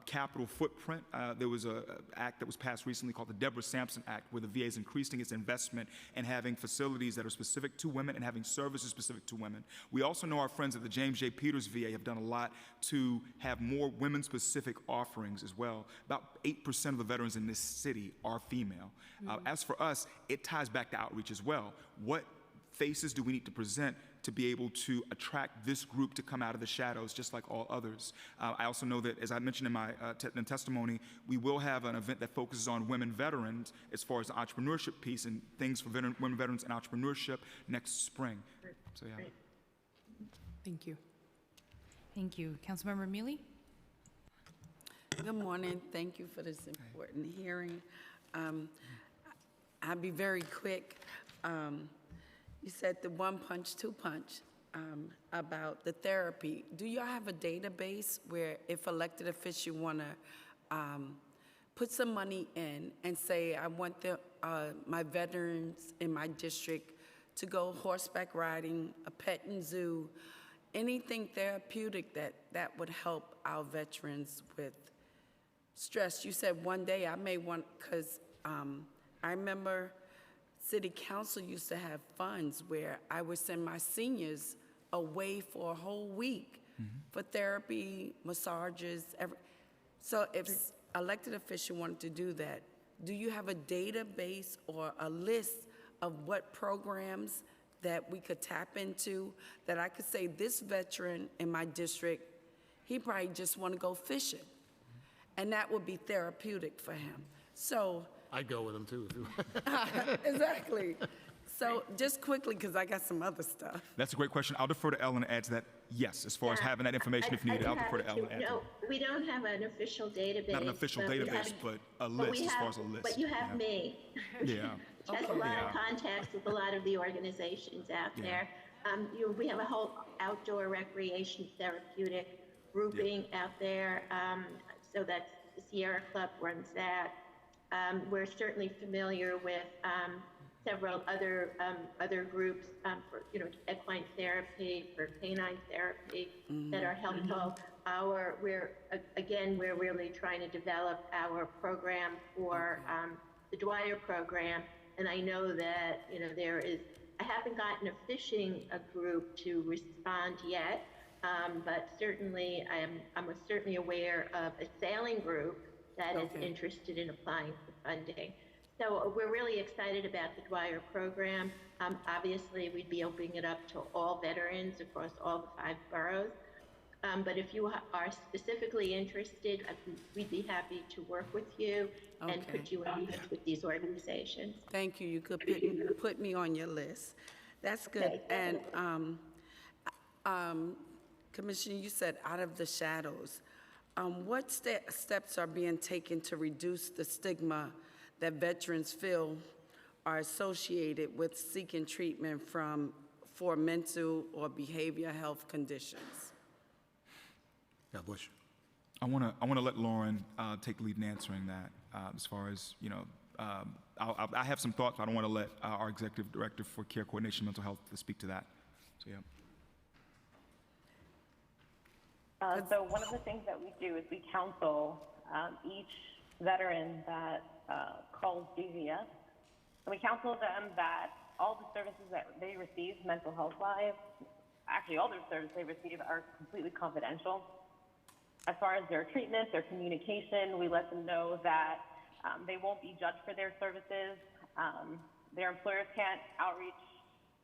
capital footprint. There was an act that was passed recently called the Deborah Sampson Act, where the VA is increasing its investment and having facilities that are specific to women and having services specific to women. We also know our friends at the James J. Peters VA have done a lot to have more women-specific offerings as well. About 8% of the veterans in this city are female. As for us, it ties back to outreach as well. What faces do we need to present to be able to attract this group to come out of the shadows just like all others? I also know that, as I mentioned in my testimony, we will have an event that focuses on women veterans as far as the entrepreneurship piece and things for women veterans and entrepreneurship next spring. So yeah. Thank you. Thank you. Councilmember Mealy? Good morning. Thank you for this important hearing. I'll be very quick. You said the one punch, two punch about the therapy. Do y'all have a database where if elected officials want to put some money in and say, I want my veterans in my district to go horseback riding, a petting zoo, anything therapeutic that would help our veterans with stress? You said one day I may want, because I remember City Council used to have funds where I would send my seniors away for a whole week for therapy, massages. So if elected official wanted to do that, do you have a database or a list of what programs that we could tap into that I could say this veteran in my district, he probably just want to go fishing, and that would be therapeutic for him. So I'd go with them too. exactly. So just quickly, because I got some other stuff. That's a great question. I'll defer to Ellen to add to that. Yes, as far as having that information if needed, I'll defer to Ellen to add to No, it. we don't have an official database. Not an official database, but a list as far as a list. But you have me. Yeah. Which has a lot of contacts with a lot of the organizations out there. We have a whole outdoor recreation therapeutic grouping out there. So that's the Sierra Club runs that. We're certainly familiar with several other groups for equine therapy, for canine therapy that are helpful. We're really trying to develop our program for the Dwyer program, and I know that there is. I haven't gotten a fishing group to respond yet, but certainly I'm certainly aware of a sailing group that is interested in applying for funding. So we're really excited about the Dwyer program. Obviously, we'd be opening it up to all veterans across all the 5 boroughs. But if you are specifically interested, we'd be happy to work with you and put you in touch with these organizations. Thank you. You could put me on your list. That's good. Okay. And Commissioner, you said out of the shadows. What steps are being taken to reduce the stigma that veterans feel are associated with seeking treatment for mental or behavioral health conditions? Yeah, Bush. I want to let Lauren take lead in answering that. As far as I have some thoughts, but I don't want to let our executive director for care coordination and mental health to speak to that. So yeah. So one of the things that we do is we counsel each veteran that calls DVS. And we counsel them that all the services that they receive mental health wise, actually all the services they receive are completely confidential. As far as their treatment, their communication, we let them know that they won't be judged for their services. Their employers can't outreach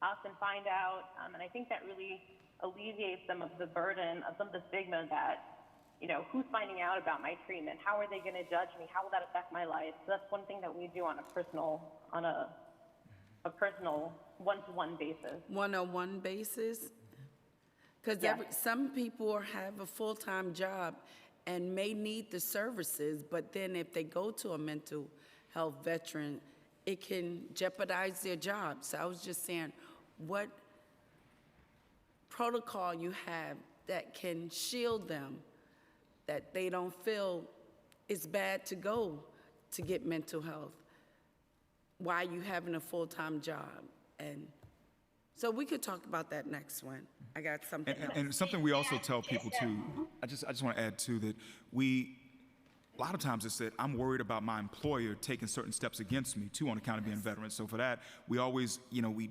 us and find out. And I think that really alleviates some of the burden of some of the stigma that, you know, who's finding out about my treatment? How are they going to judge me? How will that affect my life? So that's one thing that we do on a personal, one-to-one basis. One-on-one basis? Because some people have a full-time job and may need the services, but then if they go to a mental health veteran, it can jeopardize their job. So I was just saying, what protocol you have that can shield them, that they don't feel it's bad to go to get mental health while you having a full-time job. And so we could talk about that next one. I got something else. And something we also tell people too, I just want to add too that a lot of times it's that I'm worried about my employer taking certain steps against me too on account of being veteran. So for that, we always, we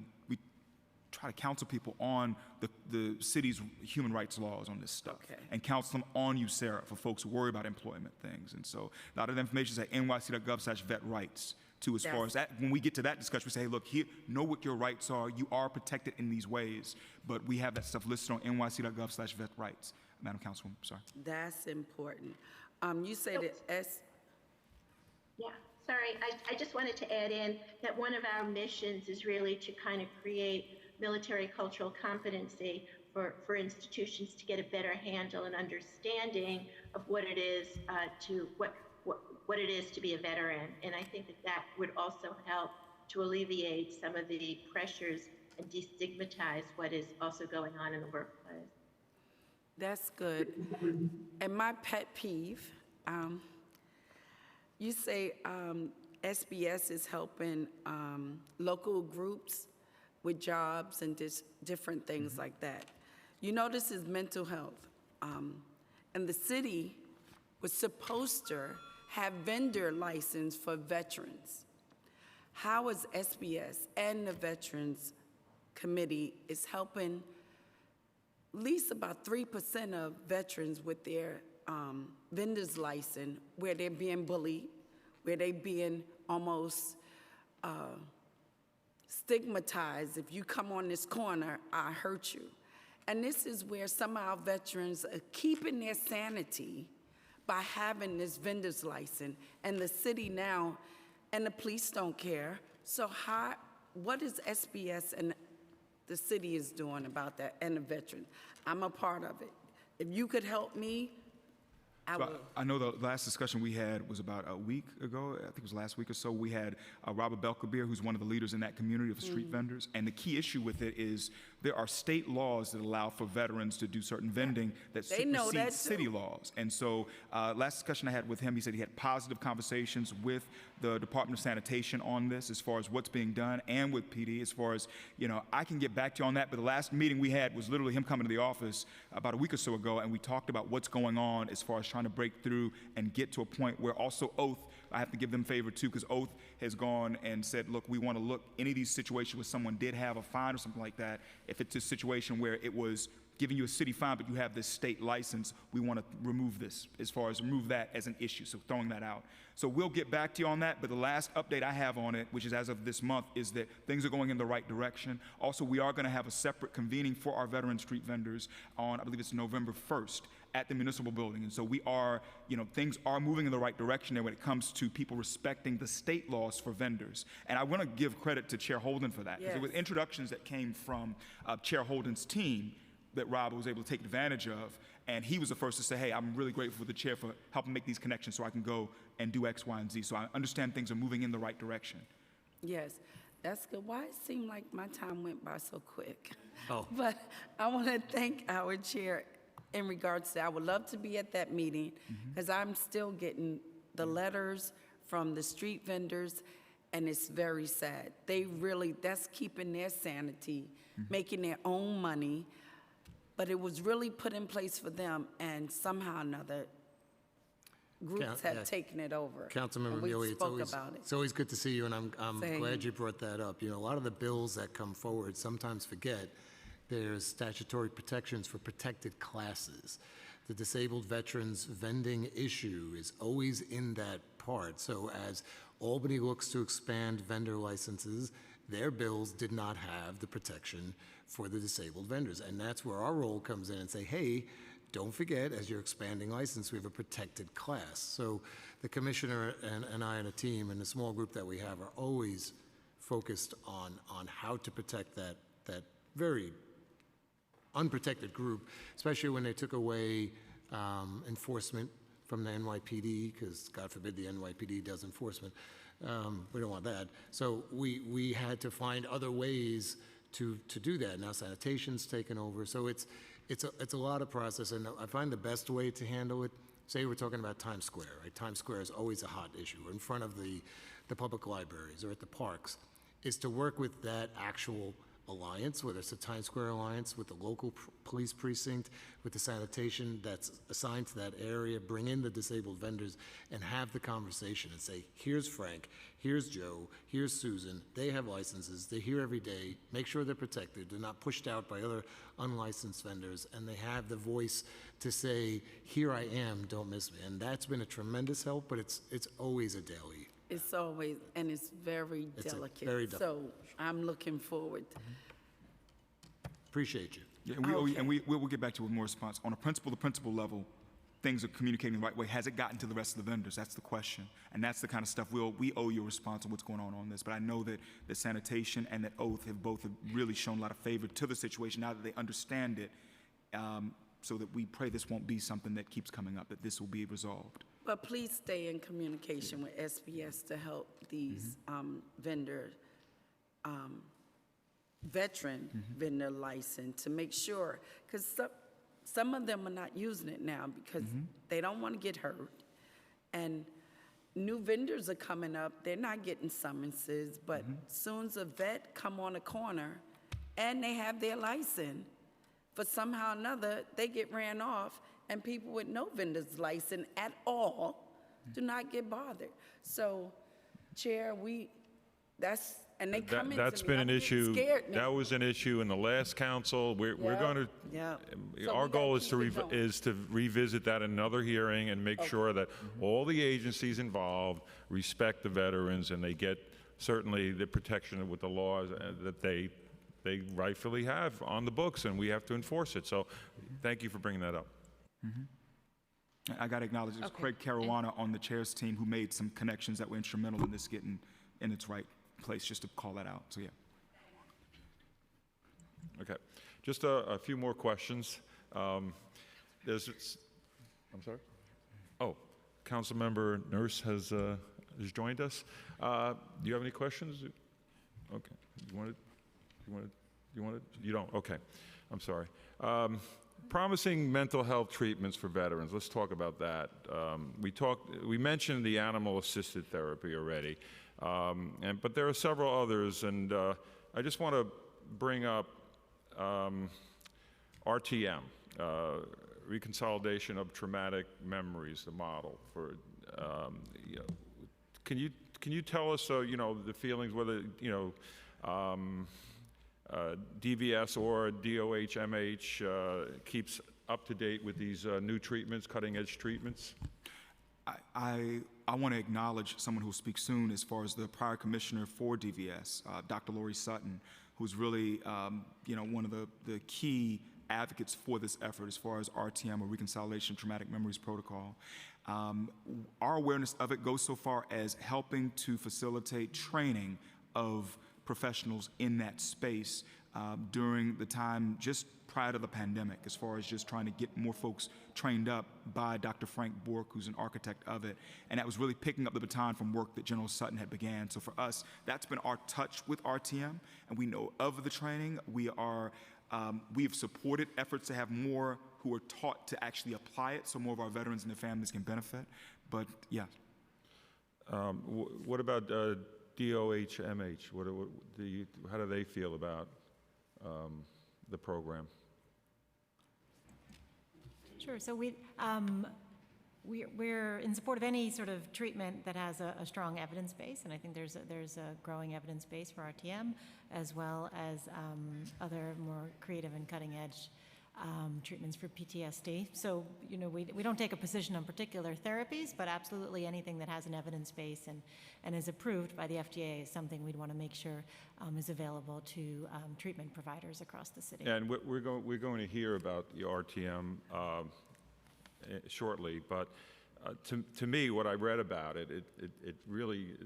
try to counsel people on the city's human rights laws on this stuff, and counsel them on USERRA for folks who worry about employment things. And so a lot of the information is at nyc.gov/vetrights too. As far as that, when we get to that discussion, we say, hey, look, here, know what your rights are. You are protected in these ways, but we have that stuff listed on nyc.gov/vetrights. Madam Councilwoman, sorry. That's important. You say that Yeah, sorry, I just wanted to add in that one of our missions is really to kind of create military cultural competency for institutions to get a better handle and understanding of what it is what it is to be a veteran. And I think that would also help to alleviate some of the pressures and destigmatize what is also going on in the workplace. That's good. And my pet peeve, you say SBS is helping local groups with jobs and different things like that. You know, this is mental health. And the city was supposed to have vendor license for veterans. How is SBS and the Veterans Committee is helping at least about 3% of veterans with their vendor's license, where they're being bullied, where they're being almost stigmatized. If you come on this corner, I hurt you. And this is where some of our veterans are keeping their sanity by having this vendor's license, and the city now, and the police don't care. So what is SBS and the city is doing about that, and the veterans? I'm a part of it. If you could help me, I will. I know the last discussion we had was about a week ago. I think it was last week or so. We had Robert Belkabir, who's one of the leaders in that community of street vendors. And the key issue with it is there are state laws that allow for veterans to do certain vending that supersede city laws. And so last discussion I had with him, he said he had positive conversations with the Department of Sanitation on this as far as what's being done, and with PD as far as, I can get back to you on that. But the last meeting we had was literally him coming to the office about a week or so ago, and we talked about what's going on as far as trying to break through and get to a point where also Oath, I have to give them favor too, because Oath has gone and said, look, we want to look any of these situations where someone did have a fine or something like that. If it's a situation where it was giving you a city fine, but you have this state license, we want to remove this, as far as remove that as an issue, so throwing that out. So we'll get back to you on that, but the last update I have on it, which is as of this month, is that things are going in the right direction. Also, we are going to have a separate convening for our veteran street vendors on, I believe it's November 1st, at the municipal building. And so we are, things are moving in the right direction there when it comes to people respecting the state laws for vendors. And I want to give credit to Chair Holden for that, because it was introductions that came from Chair Holden's team that Rob was able to take advantage of. And he was the first to say, hey, I'm really grateful for the chair for helping make these connections so I can go and do X, Y, and Z. So I understand things are moving in the right direction. Yes, that's good. Why it seemed like my time went by so quick? Oh. But I want to thank our chair in regards to that. I would love to be at that meeting, because I'm still getting the letters from the street vendors, and it's very sad. They really, that's keeping their sanity, making their own money. but it was really put in place for them, and somehow or another, groups have taken it over. Councilmember And we Mealy, spoke about it. it's always good to see you, and I'm Same. glad you brought that up. You know, a lot of the bills that come forward sometimes forget there's statutory protections for protected classes. The disabled veterans vending issue is always in that part. So as Albany looks to expand vendor licenses, their bills did not have the protection for the disabled vendors. And that's where our role comes in and say, hey, don't forget, as you're expanding license, we have a protected class. So the commissioner and I and a team and the small group that we have are always focused on how to protect that very unprotected group, especially when they took away enforcement from the NYPD, because God forbid the NYPD does enforcement. We don't want that. So we had to find other ways to do that. Now sanitation's taken over. So it's a lot of process, and I find the best way to handle it, say we're talking about Times Square, right? Times Square is always a hot issue, or in front of the public libraries or at the parks, is to work with that actual alliance, whether it's the Times Square Alliance, with the local police precinct, with the sanitation that's assigned to that area, bring in the disabled vendors and have the conversation and say, here's Frank, here's Joe, here's Susan, they have licenses, they're here every day, make sure they're protected, they're not pushed out by other unlicensed vendors, and they have the voice to say, here I am, don't miss me. And that's been a tremendous help, but it's always a daily. It's always, and it's very delicate. Very delicate. So I'm looking forward. Appreciate you. Yeah, and we'll get back to you with more response. On a principal level, things are communicating the right way. Has it gotten to the rest of the vendors? That's the question. And that's the kind of stuff we owe you a response on what's going on this. But I know that the sanitation and that oath have both really shown a lot of favor to the situation now that they understand it, so that we pray this won't be something that keeps coming up, that this will be resolved. But please stay in communication with SBS to help these vendor, veteran vendor license to make sure, because some of them are not using it now because they don't want to get hurt. And new vendors are coming up, they're not getting summonses, but soon as a vet come on a corner and they have their license, for somehow or another, they get ran off, and people with no vendor's license at all do not get bothered. So, Chair, and they come into That's me, been I'm an getting issue. scared now. That was an issue in the last council. We're going to. So Our we goal gotta keep it is to revisit that in another hearing and make sure that all the agencies involved respect the veterans and they get certainly the protection with the laws that they rightfully have on the books, and we have to enforce it. So, thank you for bringing that up. I got to acknowledge it's Craig Caruana on the chair's team who made some connections that were instrumental in this getting in its right place, just to call that out. So, yeah. Okay. Just a few more questions. I'm sorry? Oh, Councilmember Nurse has joined us. Do you have any questions? Okay. You don't? Okay. I'm sorry. Promising mental health treatments for veterans. Let's talk about that. We mentioned the animal-assisted therapy already, but there are several others, and I just want to bring up RTM, Reconsolidation of Traumatic Memories, the model for. Can you tell us the feelings, whether DVS or DOHMH keeps up to date with these new treatments, cutting-edge treatments? I want to acknowledge someone who will speak soon as far as the prior commissioner for DVS, Dr. Lori Sutton, who's really one of the key advocates for this effort as far as RTM, or Reconciliation of Traumatic Memories Protocol. Our awareness of it goes so far as helping to facilitate training of professionals in that space during the time just prior to the pandemic, as far as just trying to get more folks trained up by Dr. Frank Bork, who's an architect of it. And that was really picking up the baton from work that General Sutton had began. So for us, that's been our touch with RTM, and we know of the training. We have supported efforts to have more who are taught to actually apply it, so more of our veterans and their families can benefit. But yeah. What about DOHMH? How do they feel about the program? Sure. So we're in support of any sort of treatment that has a strong evidence base, and I think there's a growing evidence base for RTM, as well as other more creative and cutting-edge treatments for PTSD. So, you know, we don't take a position on particular therapies, but absolutely anything that has an evidence base and is approved by the FDA is something we'd want to make sure is available to treatment providers across the city. And we're going to hear about the RTM shortly, but to me, what I read about it really,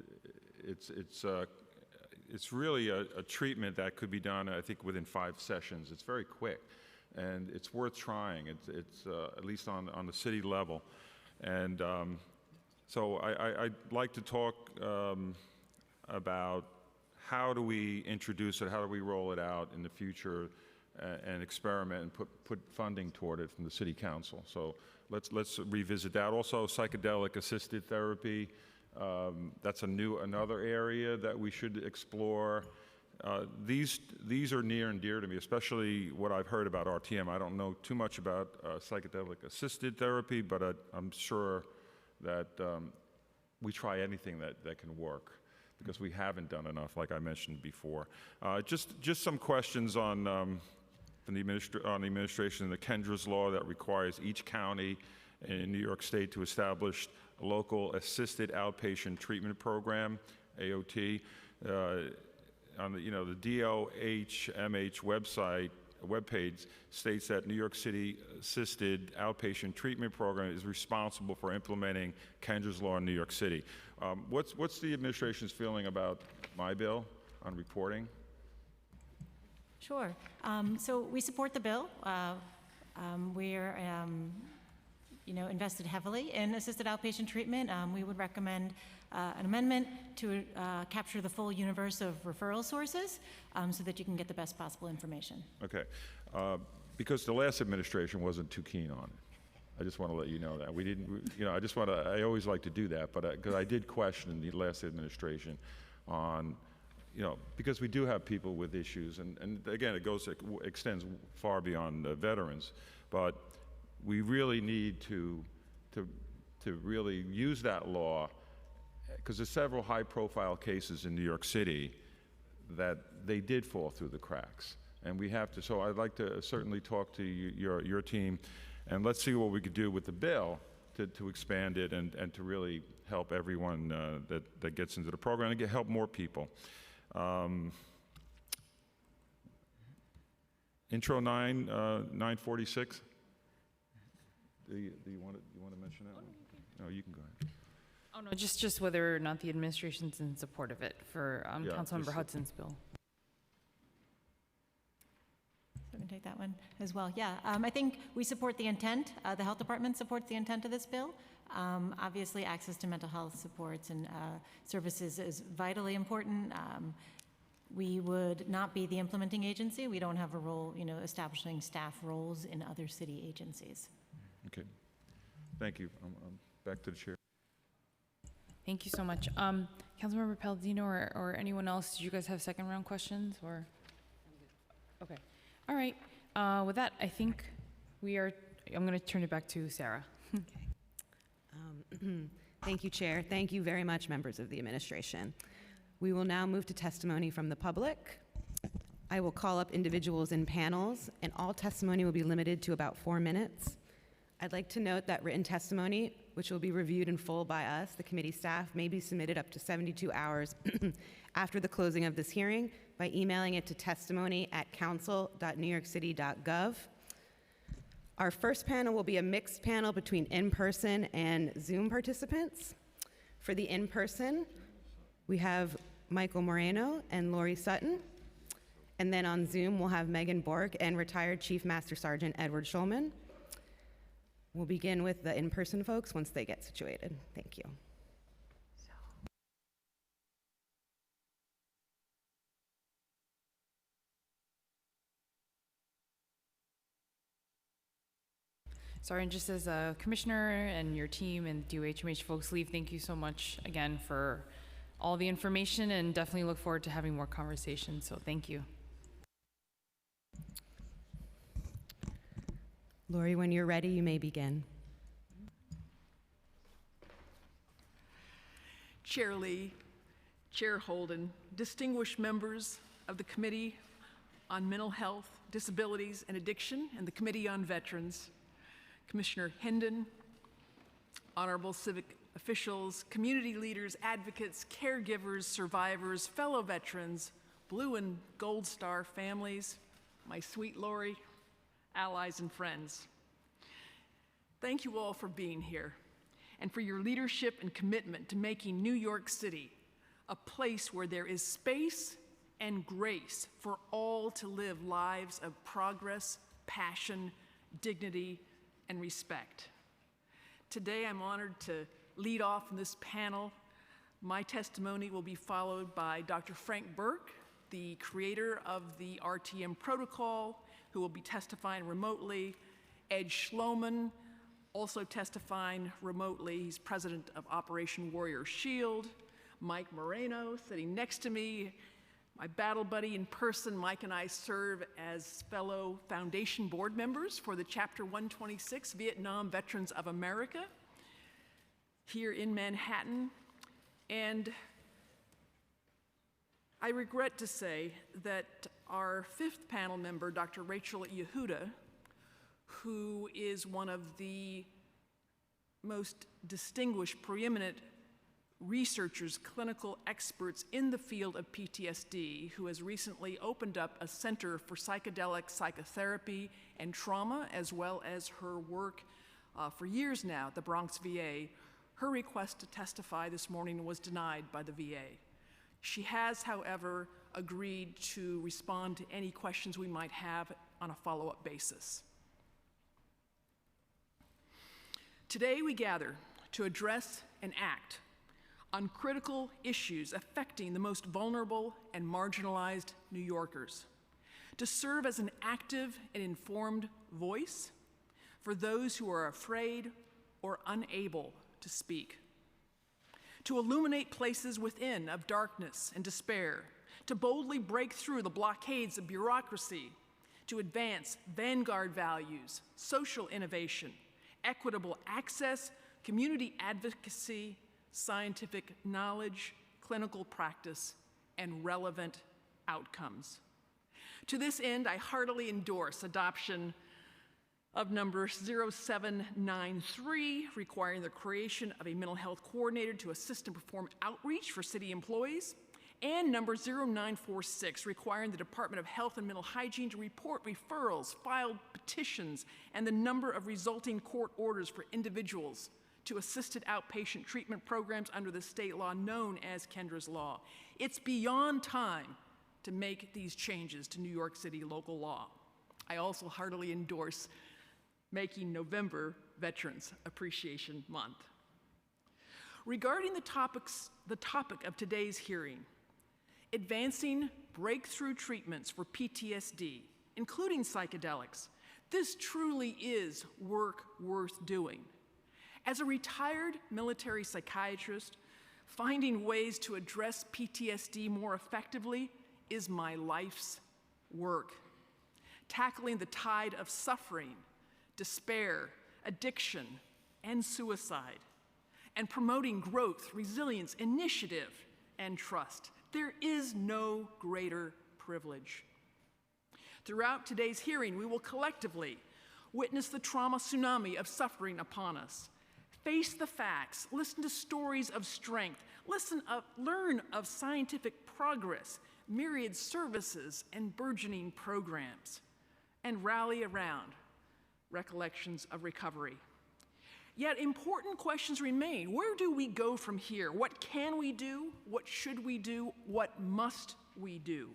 it's really a treatment that could be done, I think, within 5 sessions. It's very quick, and it's worth trying. It's at least on the city level, and so I'd like to talk about how do we introduce it, how do we roll it out in the future, and experiment and put funding toward it from the city council. So let's revisit that. Also, psychedelic assisted therapy. That's another area that we should explore. These are near and dear to me, especially what I've heard about RTM. I don't know too much about psychedelic assisted therapy, but I'm sure that we try anything that can work, because we haven't done enough, like I mentioned before. Just some questions on from the administration, the Kendra's law that requires each county in New York State to establish a local assisted outpatient treatment program, AOT. On the DOHMH webpage states that New York City assisted outpatient treatment program is responsible for implementing Kendra's law in New York City. What's the administration's feeling about my bill on reporting? Sure. So we support the bill. We're invested heavily in assisted outpatient treatment. We would recommend an amendment to capture the full universe of referral sources so that you can get the best possible information. Okay. Because the last administration wasn't too keen on it. I just want to let you know that. We didn't, I always like to do that, but because I did question the last administration on, because we do have people with issues, and again, it extends far beyond veterans, but we really need to really use that law, because there's several high-profile cases in New York City that they did fall through the cracks, and we have to. So I'd like to certainly talk to your team, and let's see what we could do with the bill to expand it and to really help everyone that gets into the program and help more people. Intro 946. Do you want to mention that one? No, you can go ahead. Oh no, just whether or not the administration's in support of it for Councilmember Hudson's bill. So I can take that one as well. Yeah, I think we support the intent. The health department supports the intent of this bill. Obviously, access to mental health supports and services is vitally important. We would not be the implementing agency. We don't have a role, establishing staff roles in other city agencies. Okay, thank you. Back to the chair. Thank you so much. Councilmember Palladino or anyone else, did you guys have second round questions or? Okay. All right. With that, I think I'm going to turn it back to Sarah. Okay. Thank you, Chair. Thank you very much, members of the administration. We will now move to testimony from the public. I will call up individuals in panels, and all testimony will be limited to about 4 minutes. I'd like to note that written testimony, which will be reviewed in full by us, the committee staff, may be submitted up to 72 hours after the closing of this hearing by emailing it to testimony@council.newyorkcity.gov. Our first panel will be a mixed panel between in-person and Zoom participants. For the in-person, we have Michael Moreno and Lori Sutton. And then on Zoom, we'll have Megan Bork and retired Chief Master Sergeant Edward Schulman. We'll begin with the in-person folks once they get situated. Thank you. Sorry, and just as a commissioner and your team and DOHMH folks leave, thank you so much again for all the information, and definitely look forward to having more conversations, so thank you. Lori, when you're ready, you may begin. Chair Lee, Chair Holden, distinguished members of the Committee on Mental Health, Disabilities, and Addiction, and the Committee on Veterans, Commissioner Hendon, honorable civic officials, community leaders, advocates, caregivers, survivors, fellow veterans, Blue and Gold Star families, my sweet Lori, allies and friends. Thank you all for being here and for your leadership and commitment to making New York City a place where there is space and grace for all to live lives of progress, passion, dignity, and respect. Today, I'm honored to lead off in this panel. My testimony will be followed by Dr. Frank Burke, the creator of the RTM protocol, who will be testifying remotely. Ed Schloman, also testifying remotely. He's president of Operation Warrior Shield. Mike Moreno, sitting next to me, my battle buddy in person. Mike and I serve as fellow foundation board members for the Chapter 126 Vietnam Veterans of America here in Manhattan. And I regret to say that our fifth panel member, Dr. Rachel Yehuda, who is one of the most distinguished, preeminent researchers, clinical experts in the field of PTSD, who has recently opened up a center for psychedelic psychotherapy and trauma, as well as her work for years now at the Bronx VA. Her request to testify this morning was denied by the VA. She has, however, agreed to respond to any questions we might have on a follow-up basis. Today we gather to address and act on critical issues affecting the most vulnerable and marginalized New Yorkers, to serve as an active and informed voice for those who are afraid or unable to speak, to illuminate places within of darkness and despair, to boldly break through the blockades of bureaucracy, to advance vanguard values, social innovation, equitable access, community advocacy, scientific knowledge, clinical practice, and relevant outcomes. To this end, I heartily endorse adoption of number 0793, requiring the creation of a mental health coordinator to assist and perform outreach for city employees, and number 0946, requiring the Department of Health and Mental Hygiene to report referrals, filed petitions, and the number of resulting court orders for individuals to assisted outpatient treatment programs under the state law known as Kendra's Law. It's beyond time to make these changes to New York City local law. I also heartily endorse making November Veterans Appreciation Month. Regarding the topic of today's hearing, advancing breakthrough treatments for PTSD, including psychedelics, this truly is work worth doing. As a retired military psychiatrist, finding ways to address PTSD more effectively is my life's work. Tackling the tide of suffering, despair, addiction, and suicide, and promoting growth, resilience, initiative, and trust. There is no greater privilege. Throughout today's hearing, we will collectively witness the trauma tsunami of suffering upon us. Face the facts, listen to stories of strength, learn of scientific progress, myriad services, and burgeoning programs, and rally around recollections of recovery. Yet important questions remain. Where do we go from here? What can we do? What should we do? What must we do?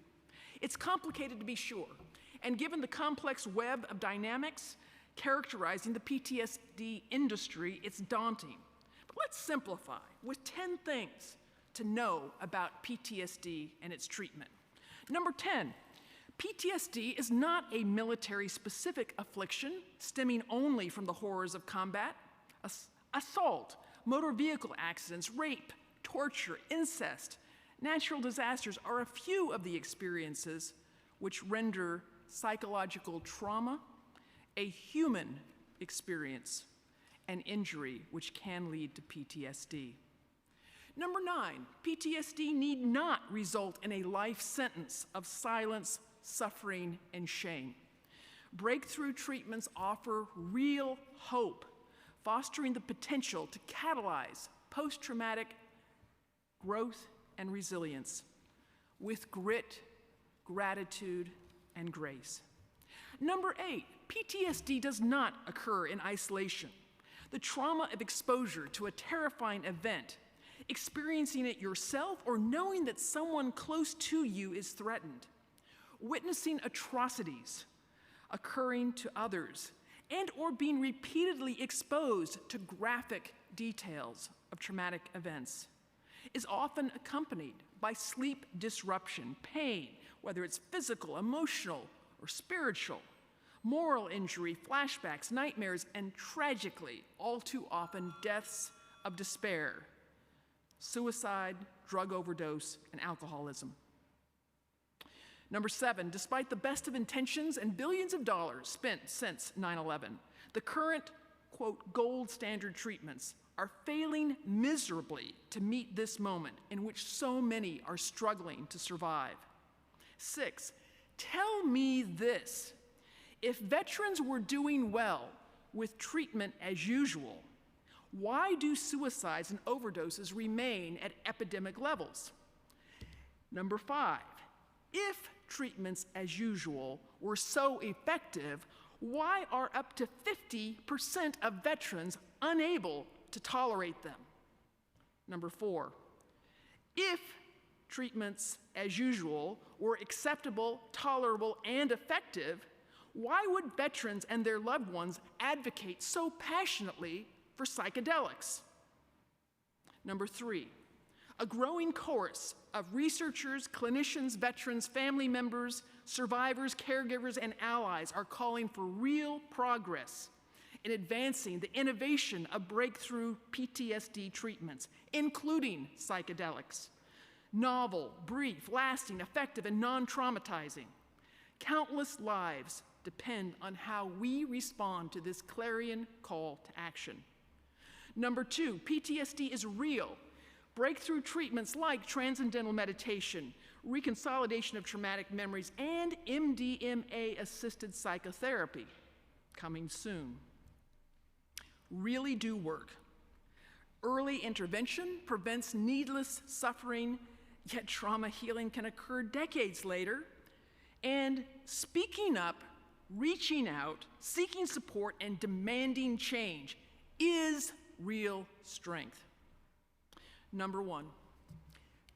It's complicated, to be sure, and given the complex web of dynamics characterizing the PTSD industry, it's daunting. But let's simplify with 10 things to know about PTSD and its treatment. Number 10, PTSD is not a military-specific affliction stemming only from the horrors of combat. Assault, motor vehicle accidents, rape, torture, incest, natural disasters are a few of the experiences which render psychological trauma a human experience, an injury which can lead to PTSD. Number 9, PTSD need not result in a life sentence of silence, suffering, and shame. Breakthrough treatments offer real hope, fostering the potential to catalyze post-traumatic growth and resilience with grit, gratitude, and grace. Number 8, PTSD does not occur in isolation. The trauma of exposure to a terrifying event, experiencing it yourself or knowing that someone close to you is threatened, witnessing atrocities occurring to others, and or being repeatedly exposed to graphic details of traumatic events, is often accompanied by sleep disruption, pain, whether it's physical, emotional, or spiritual, moral injury, flashbacks, nightmares, and tragically, all too often, deaths of despair, suicide, drug overdose, and alcoholism. Number 7, despite the best of intentions and billions of dollars spent since 9/11, the current, quote, gold standard treatments are failing miserably to meet this moment in which so many are struggling to survive. 6, tell me this. If veterans were doing well with treatment as usual, why do suicides and overdoses remain at epidemic levels? Number 5, if treatments as usual were so effective, why are up to 50% of veterans unable to tolerate them? Number 4, if treatments as usual were acceptable, tolerable, and effective, why would veterans and their loved ones advocate so passionately for psychedelics? Number 3, a growing chorus of researchers, clinicians, veterans, family members, survivors, caregivers, and allies are calling for real progress in advancing the innovation of breakthrough PTSD treatments, including psychedelics. Novel, brief, lasting, effective, and non-traumatizing. Countless lives depend on how we respond to this clarion call to action. Number 2, PTSD is real. Breakthrough treatments like transcendental meditation, reconsolidation of traumatic memories, and MDMA-assisted psychotherapy, coming soon, really do work. Early intervention prevents needless suffering, yet trauma healing can occur decades later. And speaking up, reaching out, seeking support, and demanding change is real strength. Number 1,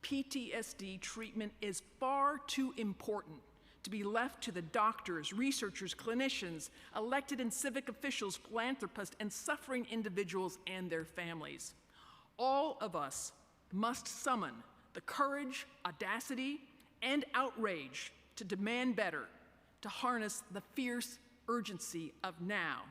PTSD treatment is far too important to be left to the doctors, researchers, clinicians, elected and civic officials, philanthropists, and suffering individuals and their families. All of us must summon the courage, audacity, and outrage to demand better, to harness the fierce urgency of now.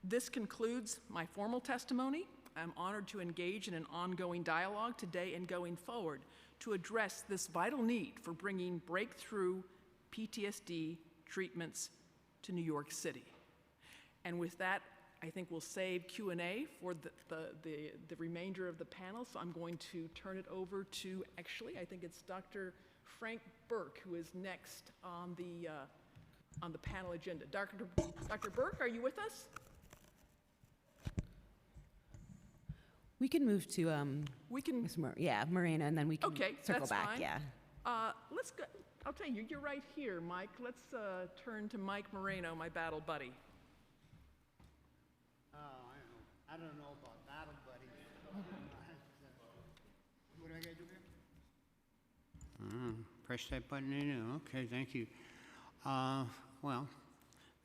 This concludes my formal testimony. I'm honored to engage in an ongoing dialogue today and going forward to address this vital need for bringing breakthrough PTSD treatments to New York City. And with that, I think we'll save Q&A for the remainder of the panel, so I'm going to turn it over to, actually, I think it's Dr. Frank Burke, who is next on the panel agenda. Dr. Burke, are you with us? We can move to Ms. Moreno, and then we can circle that's back. Fine. Yeah. Let's go. I'll tell you, you're right here, Mike. Let's turn to Mike Moreno, my battle buddy. I don't know about battle buddy. What do I gotta do here? Press that button in. Okay, thank you. Well,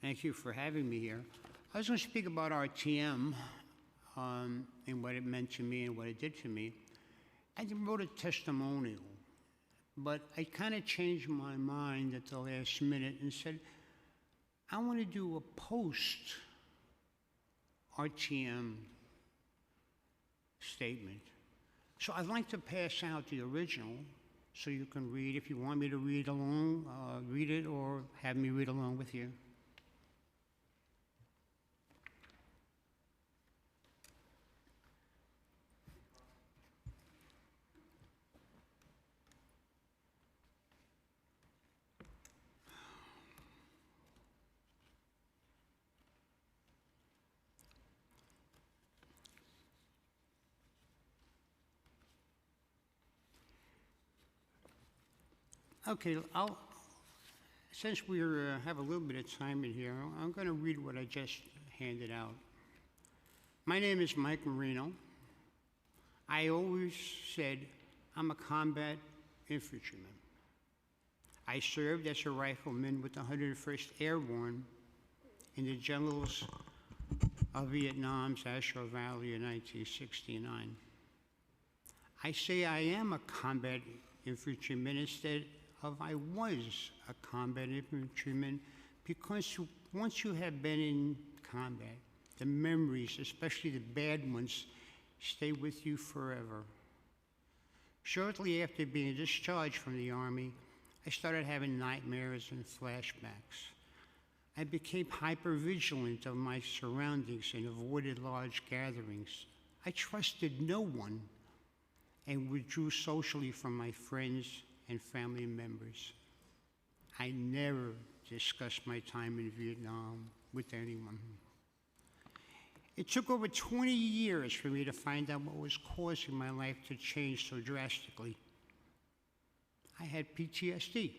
thank you for having me here. I was going to speak about RTM. And what it meant to me and what it did to me. I wrote a testimonial, but I kind of changed my mind at the last minute and said, I want to do a post-RTM statement. So I'd like to pass out the original so you can read. If you want me to read along, read it, or have me read along with you. Okay, since we have a little bit of time in here, I'm going to read what I just handed out. My name is Mike Marino. I always said I'm a combat infantryman. I served as a rifleman with the 101st Airborne in the jungles of Vietnam's Ashore Valley in 1969. I say I am a combat infantryman instead of I was a combat infantryman because once you have been in combat, the memories, especially the bad ones, stay with you forever. Shortly after being discharged from the Army, I started having nightmares and flashbacks. I became hypervigilant of my surroundings and avoided large gatherings. I trusted no one and withdrew socially from my friends and family members. I never discussed my time in Vietnam with anyone. It took over 20 years for me to find out what was causing my life to change so drastically. I had PTSD.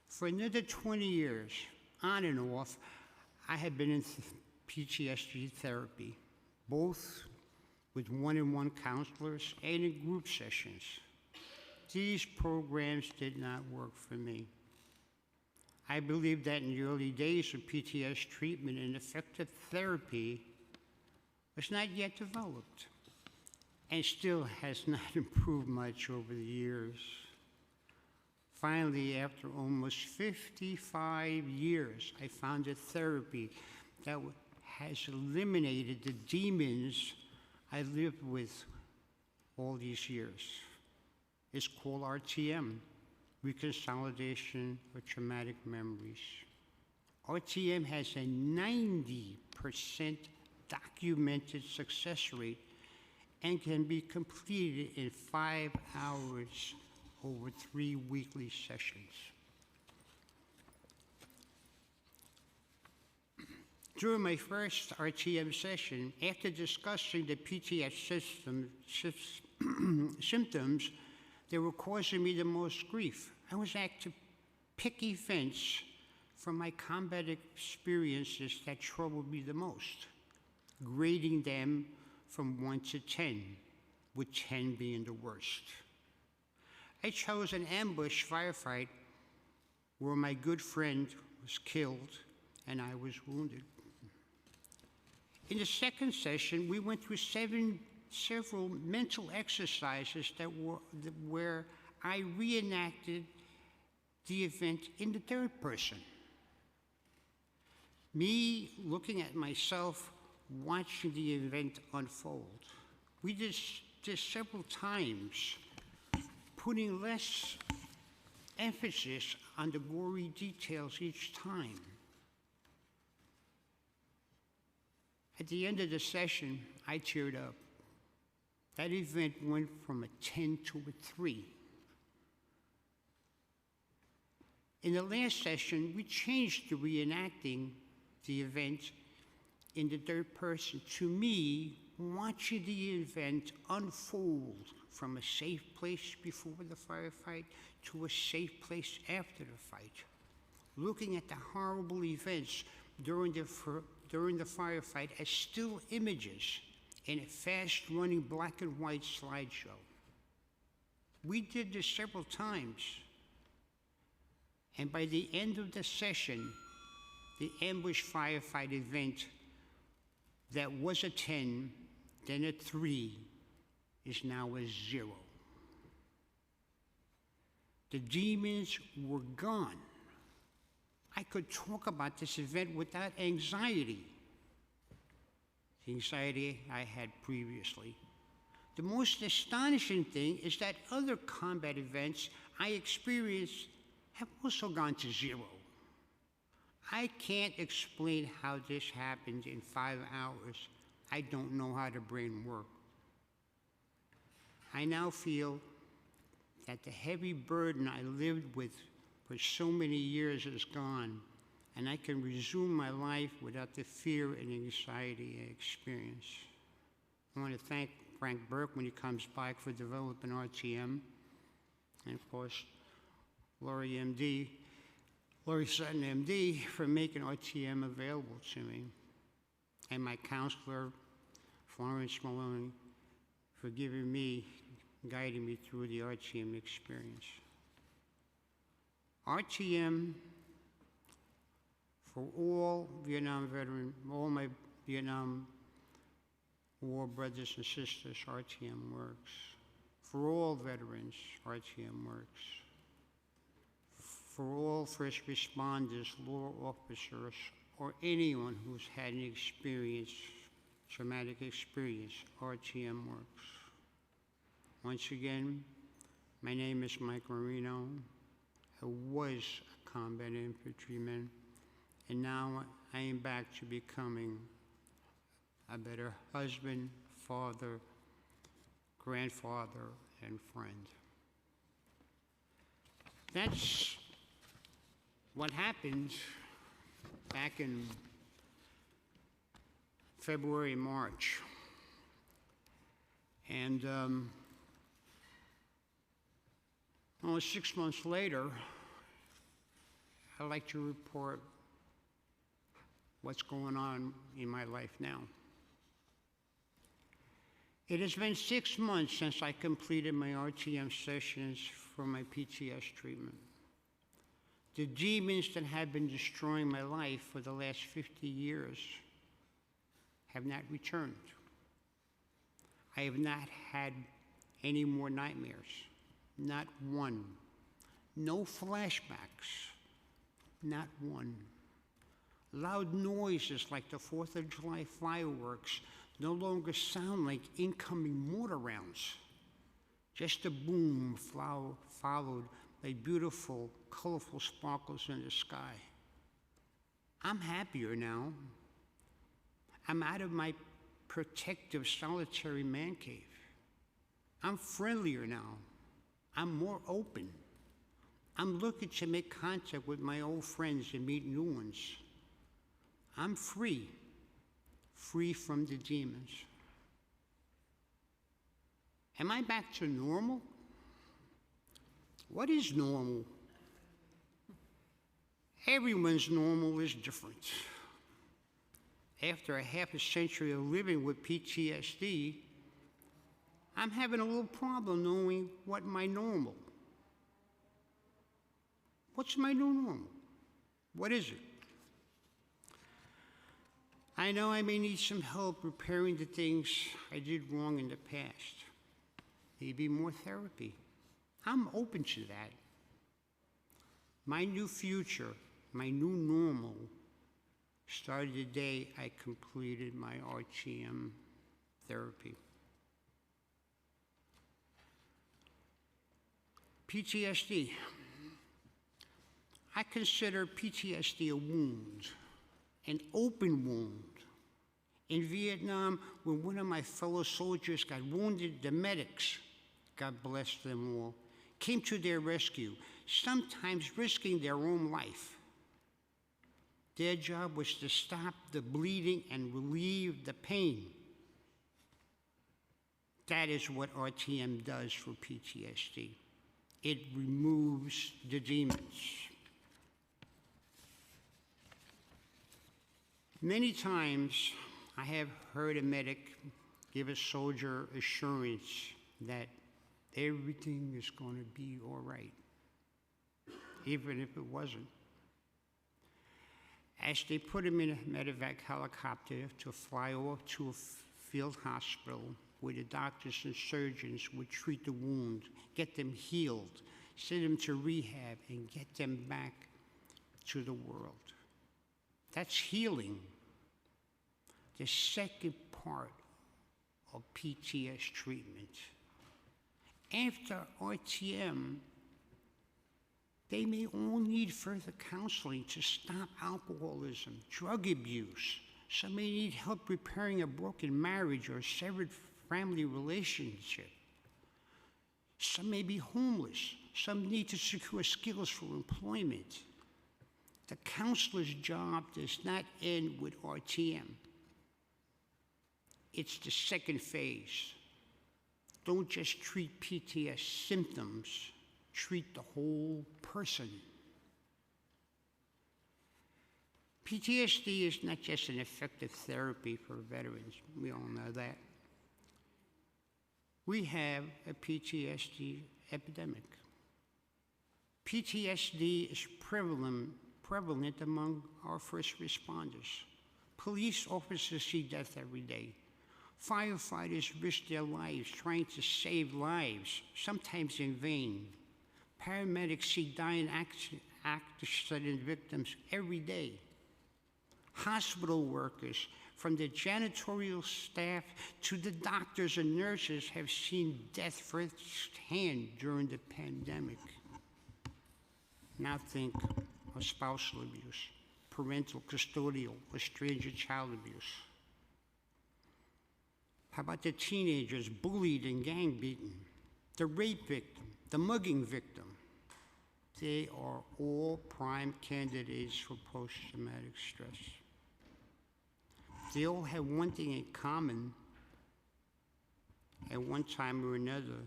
For another 20 years, on and off, I had been in PTSD therapy, both with one-on-one counselors and in group sessions. These programs did not work for me. I believe that in the early days of PTSD treatment, an effective therapy was not yet developed and still has not improved much over the years. Finally, after almost 55 years, I found a therapy that has eliminated the demons I lived with all these years. It's called RTM, Reconsolidation of Traumatic Memories. RTM has a 90% documented success rate and can be completed in 5 hours over 3 weekly sessions. During my first RTM session, after discussing the PTSD symptoms that were causing me the most grief, I was asked to pick events from my combat experiences that troubled me the most, grading them from 1 to 10, with 10 being the worst. I chose an ambush firefight where my good friend was killed and I was wounded. In the second session, we went through several mental exercises where I reenacted the event in the third person. Me looking at myself, watching the event unfold. We did this several times, putting less emphasis on the gory details each time. At the end of the session, I teared up. That event went from a 10 to a 3. In the last session, we changed to reenacting the event in the third person. To me, watching the event unfold from a safe place before the firefight to a safe place after the fight, looking at the horrible events during the firefight as still images in a fast-running black and white slideshow. We did this several times, and by the end of the session, the ambush firefight event that was a 10, then a 3, is now a 0. The demons were gone. I could talk about this event without anxiety, the anxiety I had previously. The most astonishing thing is that other combat events I experienced have also gone to 0. I can't explain how this happened in 5 hours. I don't know how the brain works. I now feel that the heavy burden I lived with for so many years is gone, and I can resume my life without the fear and anxiety I experienced. I want to thank Frank Burke when he comes back for developing RTM, and of course, Lori Sutton, MD, for making RTM available to me, and my counselor, Florence Maloney, for guiding me through the RTM experience. RTM, for all my Vietnam War brothers and sisters, RTM works. For all veterans, RTM works. For all first responders, law officers, or anyone who's had an traumatic experience, RTM works. Once again, my name is Mike Marino. I was a combat infantryman, and now I am back to becoming a better husband, father, grandfather, and friend. That's what happened back in February, March. And almost 6 months later, I'd like to report what's going on in my life now. It has been 6 months since I completed my RTM sessions for my PTS treatment. The demons that have been destroying my life for the last 50 years have not returned. I have not had any more nightmares, not one. No flashbacks, not one. Loud noises like the 4th of July fireworks no longer sound like incoming mortar rounds. Just a boom followed by beautiful, colorful sparkles in the sky. I'm happier now. I'm out of my protective, solitary man cave. I'm friendlier now. I'm more open. I'm looking to make contact with my old friends and meet new ones. I'm free from the demons. Am I back to normal? What is normal? Everyone's normal is different. After a half a century of living with PTSD, I'm having a little problem knowing what my normal. What's my new normal? What is it? I know I may need some help repairing the things I did wrong in the past. Maybe more therapy. I'm open to that. My new future, my new normal, started the day I completed my RTM therapy. PTSD. I consider PTSD a wound, an open wound. In Vietnam, when one of my fellow soldiers got wounded, the medics, God bless them all, came to their rescue, sometimes risking their own life. Their job was to stop the bleeding and relieve the pain. That is what RTM does for PTSD. It removes the demons. Many times, I have heard a medic give a soldier assurance that everything is going to be all right, even if it wasn't. As they put him in a medevac helicopter to fly off to a field hospital where the doctors and surgeons would treat the wound, get them healed, send them to rehab, and get them back to the world. That's healing. The second part of PTS treatment. After RTM, they may all need further counseling to stop alcoholism, drug abuse. Some may need help repairing a broken marriage or a severed family relationship. Some may be homeless. Some need to secure skills for employment. The counselor's job does not end with RTM. It's the second phase. Don't just treat PTS symptoms, treat the whole person. PTSD is not just an effective therapy for veterans. We all know that. We have a PTSD epidemic. PTSD is prevalent among our first responders. Police officers see death every day. Firefighters risk their lives trying to save lives, sometimes in vain. Paramedics see dying accident victims every day. Hospital workers, from the janitorial staff to the doctors and nurses, have seen death firsthand during the pandemic. Now think of spousal abuse, parental, custodial, or stranger child abuse. How about the teenagers bullied and gang beaten, the rape victim, the mugging victim? They are all prime candidates for post-traumatic stress. They all have one thing in common. At one time or another,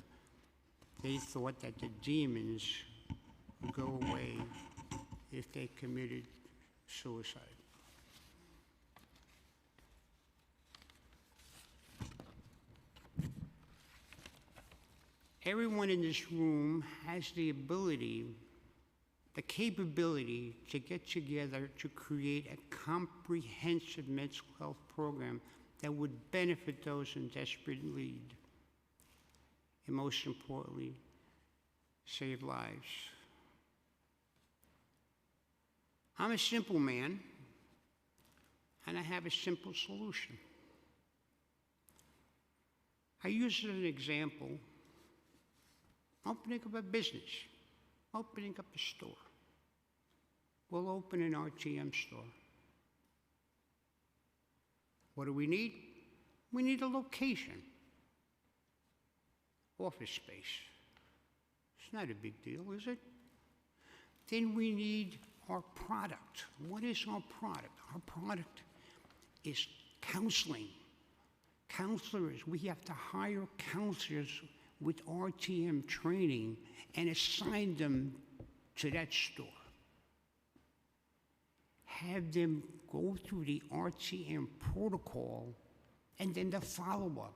they thought that the demons would go away if they committed suicide. Everyone in this room has the ability, the capability to get together to create a comprehensive mental health program that would benefit those in desperate need, and most importantly, save lives. I'm a simple man, and I have a simple solution. I use it as an example, opening up a business, opening up a store. We'll open an RTM store. What do we need? We need a location, office space. It's not a big deal, is it? Then we need our product. What is our product? Our product is counseling. Counselors, we have to hire counselors with RTM training and assign them to that store. Have them go through the RTM protocol and then the follow-up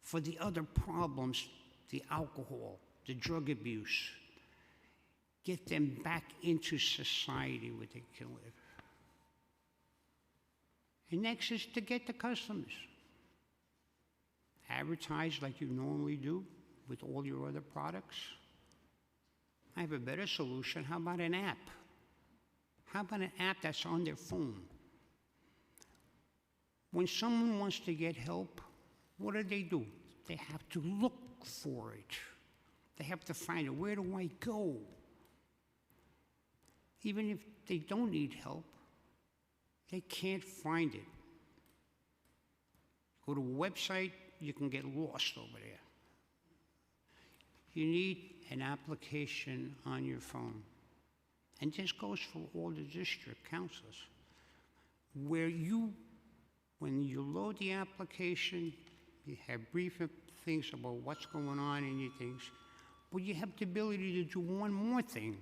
for the other problems, the alcohol, the drug abuse. Get them back into society where they can live. And next is to get the customers. Advertise like you normally do with all your other products. I have a better solution. How about an app? How about an app that's on their phone? When someone wants to get help, what do? They have to look for it. They have to find it. Where do I go? Even if they don't need help, they can't find it. Go to a website, you can get lost over there. You need an application on your phone. And this goes for all the district councils, where when you load the application, you have brief things about what's going on in your things, but you have the ability to do one more thing.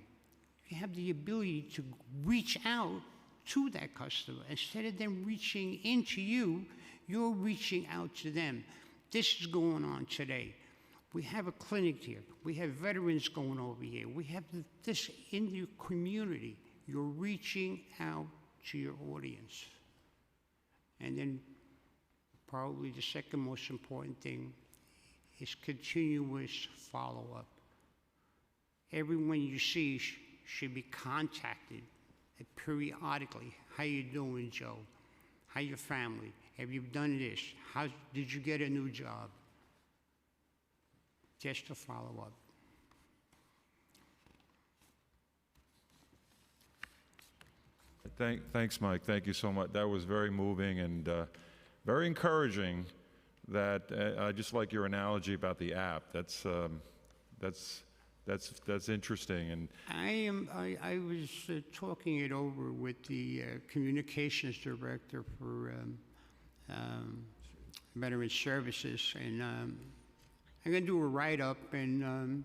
You have the ability to reach out to that customer. Instead of them reaching into you, you're reaching out to them. This is going on today. We have a clinic here. We have veterans going over here. We have this in your community. You're reaching out to your audience. And then probably the second most important thing is continuous follow-up. Everyone you see should be contacted periodically. How you doing, Joe? How your family? Have you done this? How did you get a new job? Just to follow up. Thanks, Mike. Thank you so much. That was very moving and very encouraging. That I just like your analogy about the app. That's interesting. And I was talking it over with the communications director for Veteran Services, and I'm going to do a write-up, and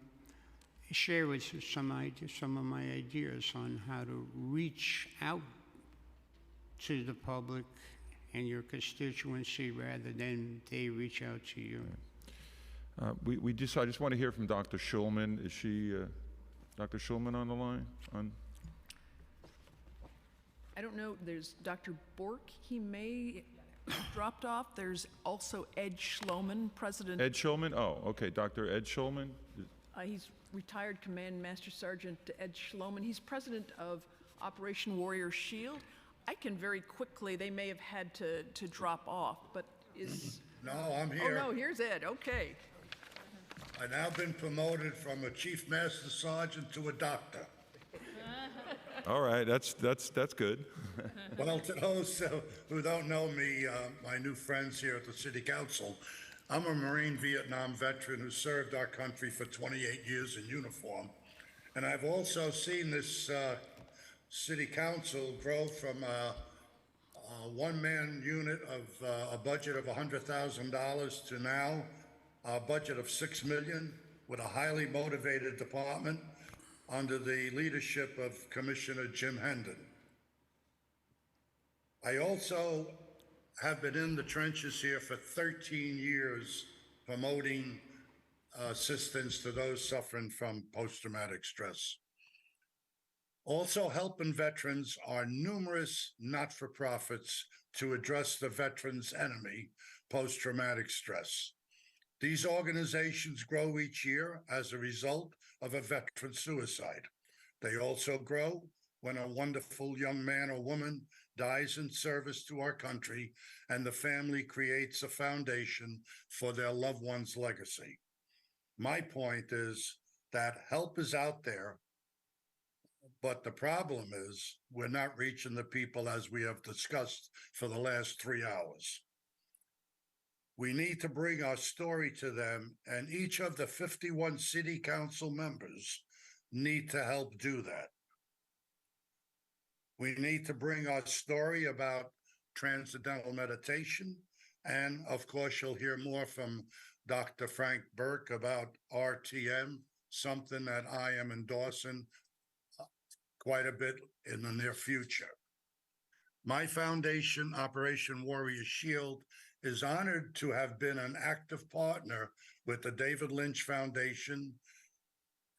share with you some of my ideas on how to reach out to the public and your constituency rather than they reach out to you. I just want to hear from Dr. Schulman. Is she, Dr. Schulman on the line? I don't know, there's Dr. Bork, he may have dropped off. There's also Ed Schloman, President. Ed Schulman? Oh, okay, Dr. Ed Schulman? He's retired Command Master Sergeant Ed Schloman. He's president of Operation Warrior Shield. I can very quickly, they may have had to drop off, but is... No, I'm here. Oh, no, here's Ed, okay. I've now been promoted from a Chief Master Sergeant to a doctor. All right, that's good. Well, to those who don't know me, my new friends here at the City Council, I'm a Marine Vietnam veteran who served our country for 28 years in uniform. And I've also seen this City Council grow from a one-man unit of a budget of $100,000 to now a budget of $6 million with a highly motivated department under the leadership of Commissioner Jim Hendon. I also have been in the trenches here for 13 years promoting assistance to those suffering from post-traumatic stress. Also helping veterans are numerous not-for-profits to address the veterans' enemy, post-traumatic stress. These organizations grow each year as a result of a veteran suicide. They also grow when a wonderful young man or woman dies in service to our country and the family creates a foundation for their loved one's legacy. My point is that help is out there, but the problem is we're not reaching the people as we have discussed for the last 3 hours. We need to bring our story to them, and each of the 51 city council members need to help do that. We need to bring our story about transcendental meditation, and of course, you'll hear more from Dr. Frank Burke about RTM, something that I am endorsing quite a bit in the near future. My foundation, Operation Warrior Shield, is honored to have been an active partner with the David Lynch Foundation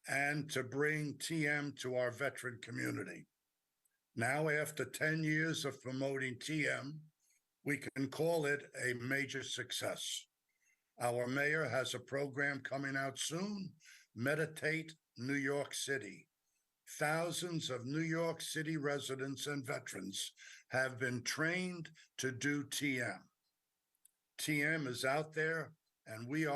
and to bring TM to our veteran community. Now, after 10 years of promoting TM, we can call it a major success. Our mayor has a program coming out soon, Meditate New York City. Thousands of New York City residents and veterans have been trained to do TM. TM is out there, and we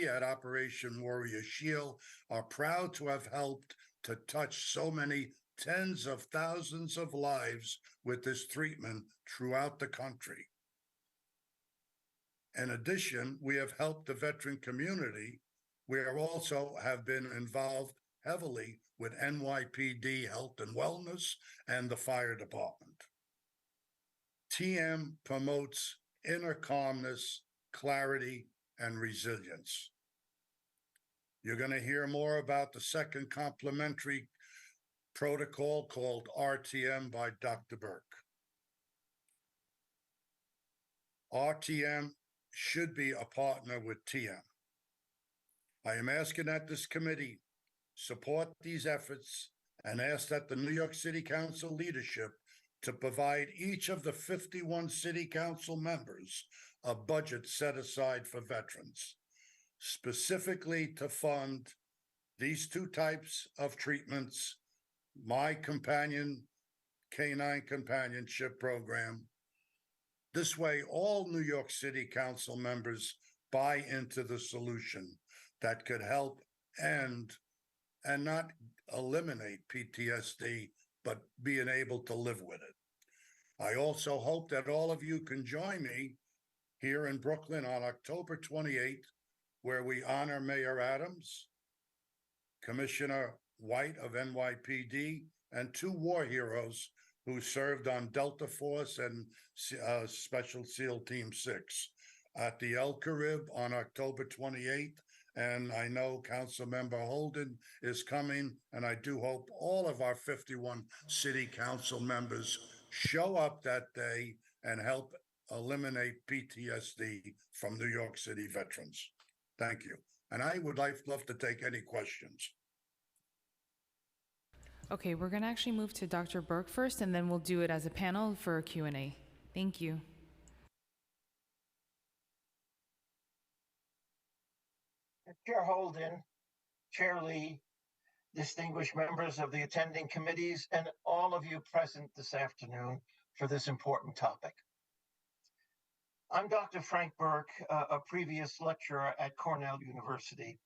at Operation Warrior Shield are proud to have helped to touch so many tens of thousands of lives with this treatment throughout the country. In addition, we have helped the veteran community. We also have been involved heavily with NYPD Health and Wellness and the fire department. TM promotes inner calmness, clarity, and resilience. You're going to hear more about the second complementary protocol called RTM by Dr. Burke. RTM should be a partner with TM. I am asking that this committee support these efforts and ask that the New York City Council leadership to provide each of the 51 city council members a budget set aside for veterans, specifically to fund these two types of treatments, my companion canine companionship program. This way, all New York City Council members buy into the solution that could help end and not eliminate PTSD, but being able to live with it. I also hope that all of you can join me here in Brooklyn on October 28th, where we honor Mayor Adams, Commissioner White of NYPD, and two war heroes who served on Delta Force and Special SEAL Team 6 at the El Carib on October 28th And I know Councilmember Holden is coming, and I do hope all of our 51 city council members show up that day and help eliminate PTSD from New York City veterans. Thank you. And I would love to take any questions. Okay, we're gonna actually move to Dr. Burke first, and then we'll do it as a panel for a Q&A. Thank you. Chair Holden, Chair Lee, distinguished members of the attending committees, and all of you present this afternoon for this important topic. I'm Dr. Frank Burke, a previous lecturer at Cornell University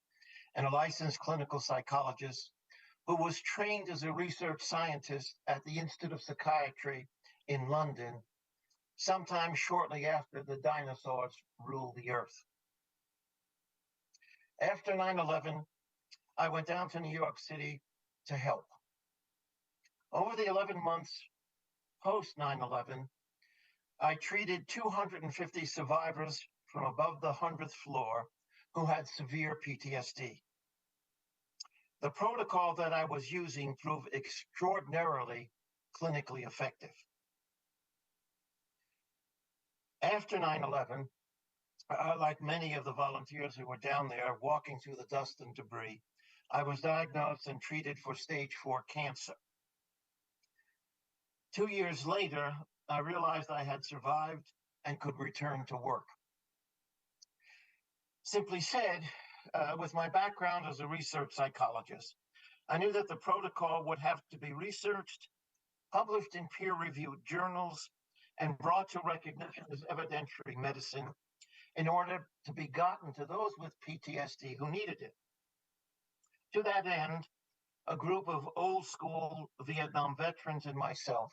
and a licensed clinical psychologist who was trained as a research scientist at the Institute of Psychiatry in London, sometime shortly after the dinosaurs ruled the earth. After 9/11, I went down to New York City to help. Over the 11 months post 9/11, I treated 250 survivors from above the 100th floor who had severe PTSD. The protocol that I was using proved extraordinarily clinically effective. After 9/11, like many of the volunteers who were down there walking through the dust and debris, I was diagnosed and treated for stage 4 cancer. 2 years later, I realized I had survived and could return to work. Simply said, with my background as a research psychologist, I knew that the protocol would have to be researched, published in peer-reviewed journals, and brought to recognition as evidentiary medicine in order to be gotten to those with PTSD who needed it. To that end, a group of old-school Vietnam veterans and myself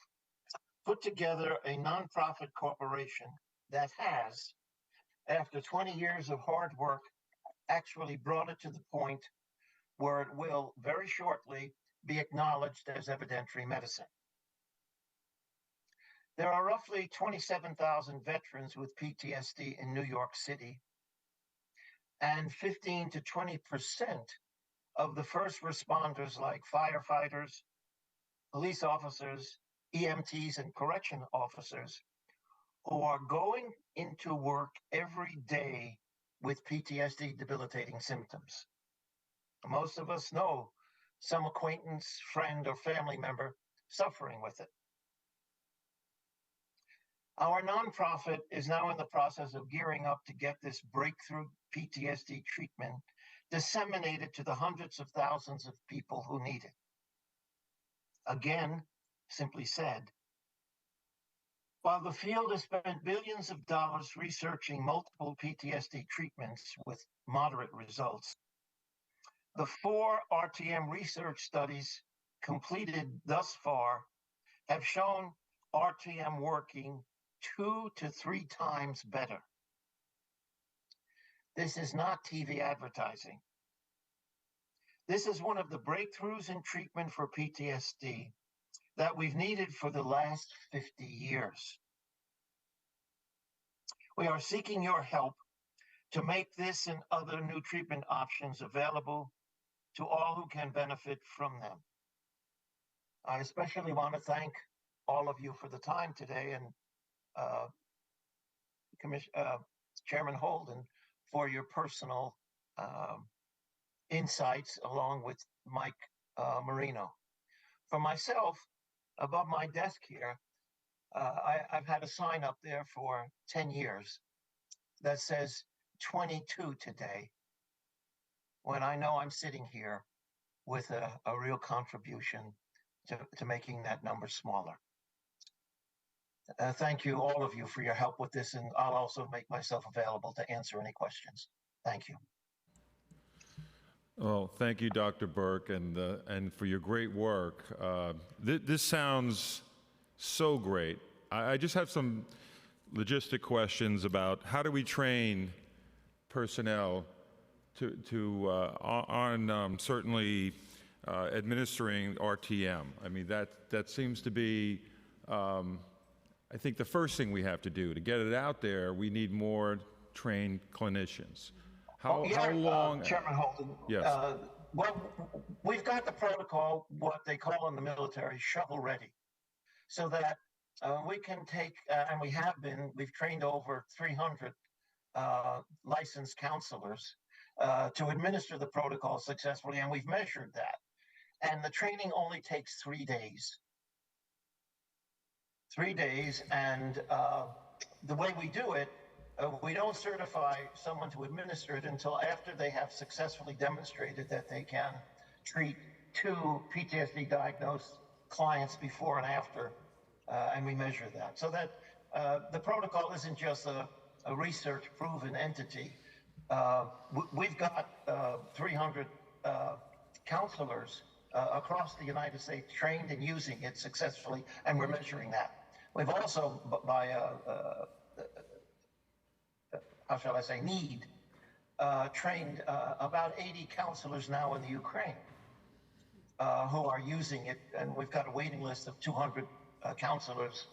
put together a nonprofit corporation that has, after 20 years of hard work, actually brought it to the point where it will very shortly be acknowledged as evidentiary medicine. There are roughly 27,000 veterans with PTSD in New York City, and 15 to 20% of the first responders like firefighters, police officers, EMTs, and correction officers who are going into work every day with PTSD debilitating symptoms. Most of us know some acquaintance, friend, or family member suffering with it. Our nonprofit is now in the process of gearing up to get this breakthrough PTSD treatment disseminated to the hundreds of thousands of people who need it. Again, simply said, while the field has spent billions of dollars researching multiple PTSD treatments with moderate results, the 4 RTM research studies completed thus far have shown RTM working 2 to 3 times better. This is not TV advertising. This is one of the breakthroughs in treatment for PTSD that we've needed for the last 50 years. We are seeking your help to make this and other new treatment options available to all who can benefit from them. I especially want to thank all of you for the time today, and Chairman Holden for your personal insights, along with Mike Marino. For myself, above my desk here, I've had a sign up there for 10 years that says 22 today, when I know I'm sitting here with a real contribution to making that number smaller. Thank you, all of you, for your help with this, and I'll also make myself available to answer any questions. Thank you. Well, thank you, Dr. Burke, and for your great work. This sounds so great. I just have some logistic questions about how do we train personnel on certainly administering RTM. I mean, that seems to be, I think, the first thing we have to do. To get it out there, we need more trained clinicians. How long? Chairman Holden. Yes. Well, we've got the protocol, what they call in the military, shovel ready, so that we can take, and we have been, we've trained over 300 licensed counselors to administer the protocol successfully, and we've measured that. And the training only takes 3 days. 3 days, and the way we do it, we don't certify someone to administer it until after they have successfully demonstrated that they can treat 2 PTSD diagnosed clients before and after, and we measure that. So that the protocol isn't just a research proven entity. We've got 300 counselors across the United States trained in using it successfully, and we're measuring that. We've also, by how shall I say, trained about 80 counselors now in the Ukraine who are using it, and we've got a waiting list of 200 counselors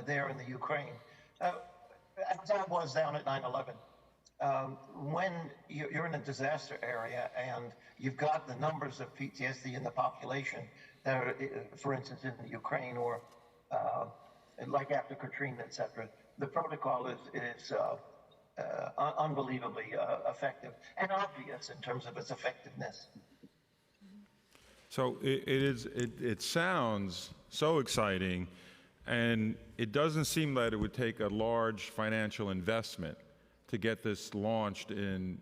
there in the Ukraine. As that was down at 9/11. When you're in a disaster area and you've got the numbers of PTSD in the population that are, for instance, in the Ukraine or like after Katrina, et cetera, the protocol is unbelievably effective and obvious in terms of its effectiveness. So it sounds so exciting, and it doesn't seem that it would take a large financial investment to get this launched in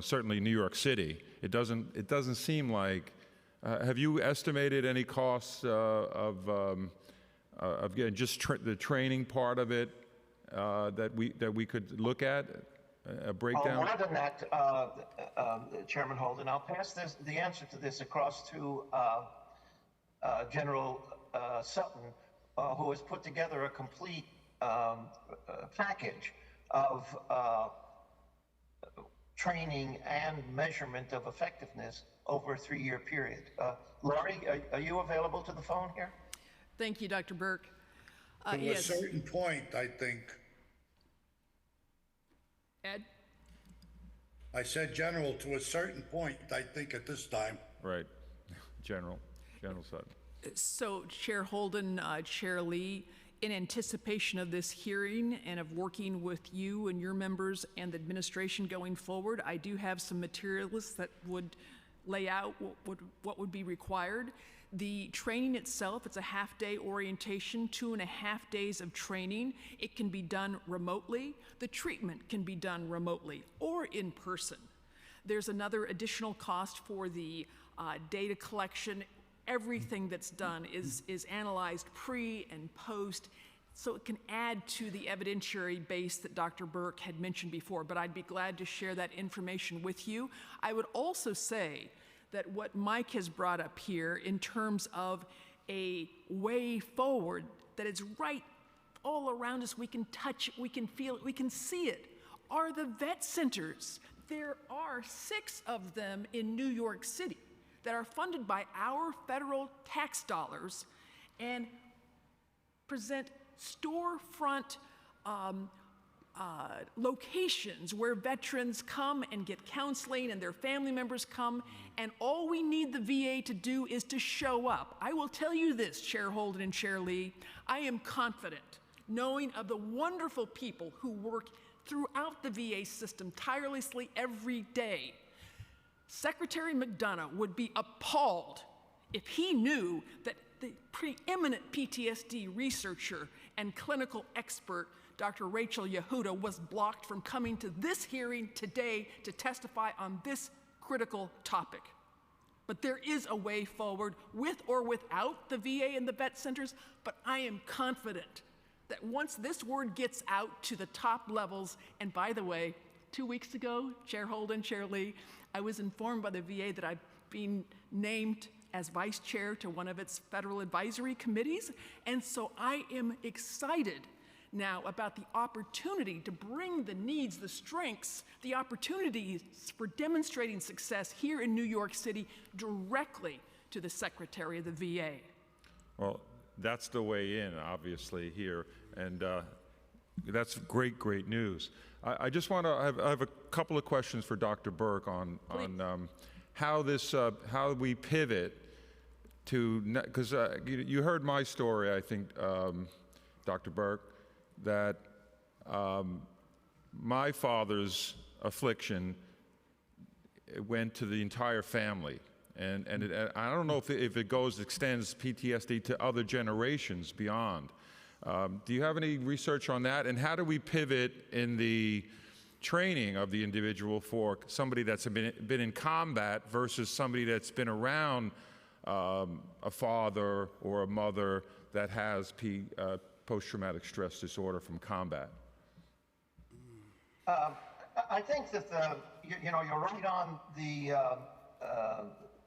certainly New York City. It doesn't seem like. Have you estimated any costs of just the training part of it that we could look at a breakdown? More than that, Chairman Holden, I'll pass the answer to this across to General Sutton, who has put together a complete package of training and measurement of effectiveness over a 3-year period. Laurie, are you available to the phone here? Thank you, Dr. Burke. To yes. a certain point, I think. Ed? I said general, to a certain point, I think at this time. Right. General Sutton. So, Chair Holden, Chair Lee, in anticipation of this hearing and of working with you and your members and the administration going forward, I do have some materials that would lay out what would be required. The training itself, it's a half-day orientation, 2.5 days of training. It can be done remotely. The treatment can be done remotely or in person. There's another additional cost for the data collection. Everything that's done is analyzed pre and post, so it can add to the evidentiary base that Dr. Burke had mentioned before, but I'd be glad to share that information with you. I would also say that what Mike has brought up here in terms of a way forward that is right all around us, we can touch it, we can feel it, we can see it, are the vet centers. There are 6 of them in New York City that are funded by our federal tax dollars and present storefront locations where veterans come and get counseling and their family members come, and all we need the VA to do is to show up. I will tell you this, Chair Holden and Chair Lee, I am confident, knowing of the wonderful people who work throughout the VA system tirelessly every day. Secretary McDonough would be appalled if he knew that the preeminent PTSD researcher and clinical expert, Dr. Rachel Yehuda, was blocked from coming to this hearing today to testify on this critical topic. But there is a way forward with or without the VA and the vet centers, but I am confident that once this word gets out to the top levels, and by the way, 2 weeks ago, Chair Holden, Chair Lee, I was informed by the VA that I've been named as vice chair to one of its federal advisory committees, and so I am excited now about the opportunity to bring the needs, the strengths, the opportunities for demonstrating success here in New York City directly to the Secretary of the VA. Well, that's the way in, obviously, here, and that's great news. I just want to, I have a couple of questions for Dr. Burke on how this, how we pivot to, because you heard my story, I think, Dr. Burke, that my father's affliction went to the entire family. And I don't know if it extends PTSD to other generations beyond. Do you have any research on that? And how do we pivot in the training of the individual for somebody that's been in combat versus somebody that's been around a father or a mother that has post-traumatic stress disorder from combat? I think that you're right on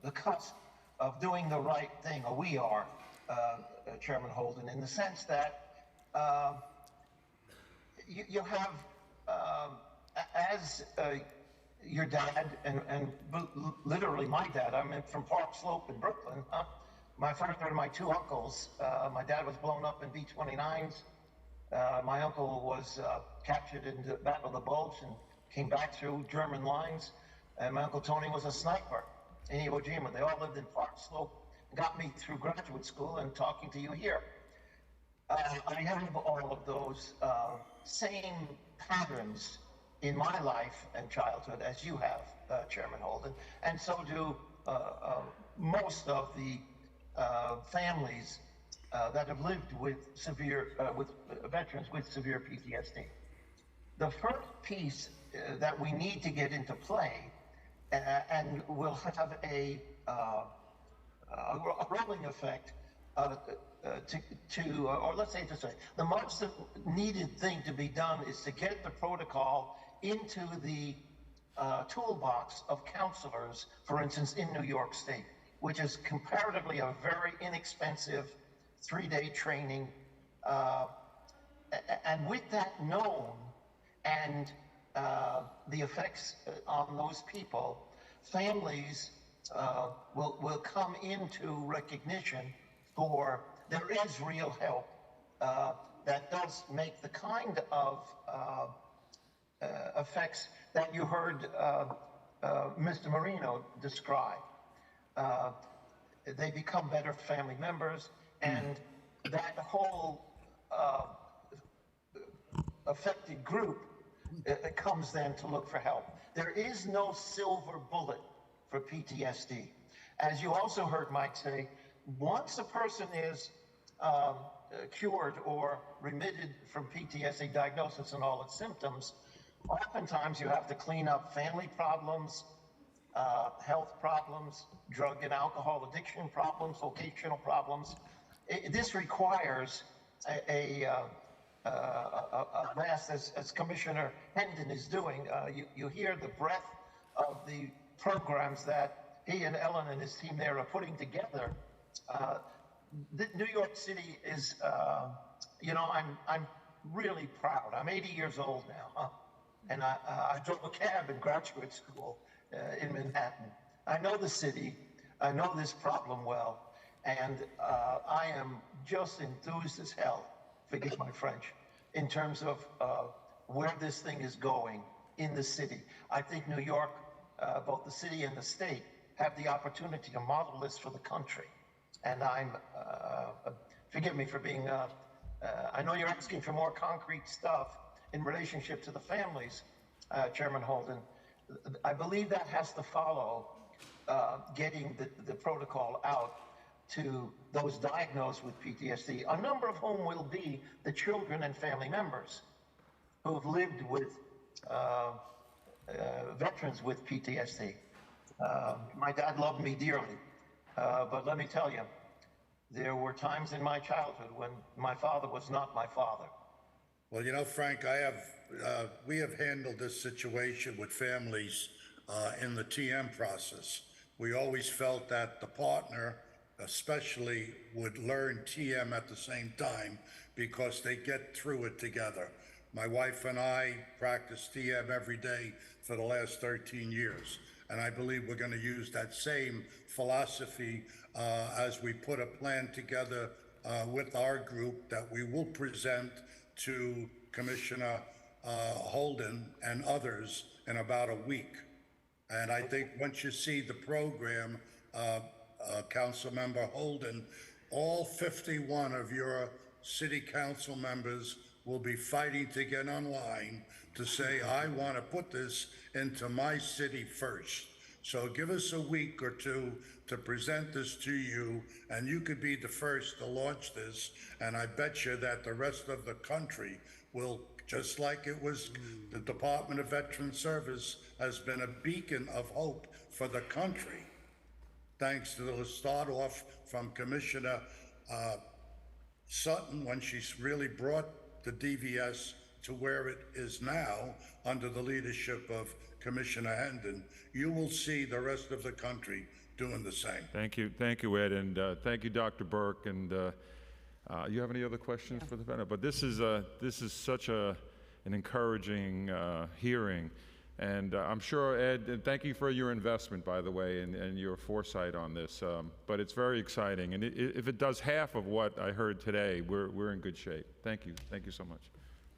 the cusp of doing the right thing, or we are, Chairman Holden, in the sense that you have, as your dad, and literally my dad, I'm from Park Slope in Brooklyn, my father and my two uncles, my dad was blown up in B-29s, my uncle was captured in the Battle of the Bulge and came back through German lines, and my Uncle Tony was a sniper in Iwo Jima. They all lived in Park Slope, got me through graduate school and talking to you here. I have all of those same patterns in my life and childhood as you have, Chairman Holden, and so do most of the families that have lived with with veterans with severe PTSD. The first piece that we need to get into play, and will have a rolling effect or let's say it this way, the most needed thing to be done is to get the protocol into the toolbox of counselors, for instance, in New York State, which is comparatively a very inexpensive 3-day training. And with that known and the effects on those people, families will come into recognition for there is real help that does make the kind of effects that you heard Mr. Marino describe. They become better family members, and that whole affected group comes then to look for help. There is no silver bullet for PTSD. As you also heard Mike say, once a person is cured or remitted from PTSD diagnosis and all its symptoms, oftentimes you have to clean up family problems, health problems, drug and alcohol addiction problems, vocational problems. This requires a vast, as Commissioner Hendon is doing, you hear the breadth of the programs that he and Ellen and his team there are putting together. New York City is, I'm really proud. I'm 80 years old now, and I drove a cab in graduate school in Manhattan. I know the city, I know this problem well, and I am just enthused as hell, forgive my French, in terms of where this thing is going in the city. I think New York, both the city and the state, have the opportunity to model this for the country. And I'm, forgive me for being, I know you're asking for more concrete stuff in relationship to the families, Chairman Holden. I believe that has to follow getting the protocol out to those diagnosed with PTSD, a number of whom will be the children and family members who have lived with veterans with PTSD. My dad loved me dearly, but let me tell you, there were times in my childhood when my father was not my father. Well, Frank, we have handled this situation with families in the TM process. We always felt that the partner especially would learn TM at the same time because they get through it together. My wife and I practice TM every day for the last 13 years. And I believe we're going to use that same philosophy as we put a plan together with our group that we will present to Commissioner Holden and others in about a week. And I think once you see the program, Councilmember Holden, all 51 of your city council members will be fighting to get online to say, I want to put this into my city first. So give us a week or two to present this to you, and you could be the first to launch this. And I bet you that the rest of the country will, just like it was the Department of Veteran Service has been a beacon of hope for the country. Thanks to the start off from Commissioner Sutton when she really brought the DVS to where it is now under the leadership of Commissioner Hendon. You will see the rest of the country doing the same. Thank you, Ed, and thank you, Dr. Burke. And you have any other questions for the panel? But this is such an encouraging hearing, and I'm sure, Ed, and thank you for your investment, by the way, and your foresight on this. But it's very exciting, and if it does half of what I heard today, we're in good shape. Thank you so much.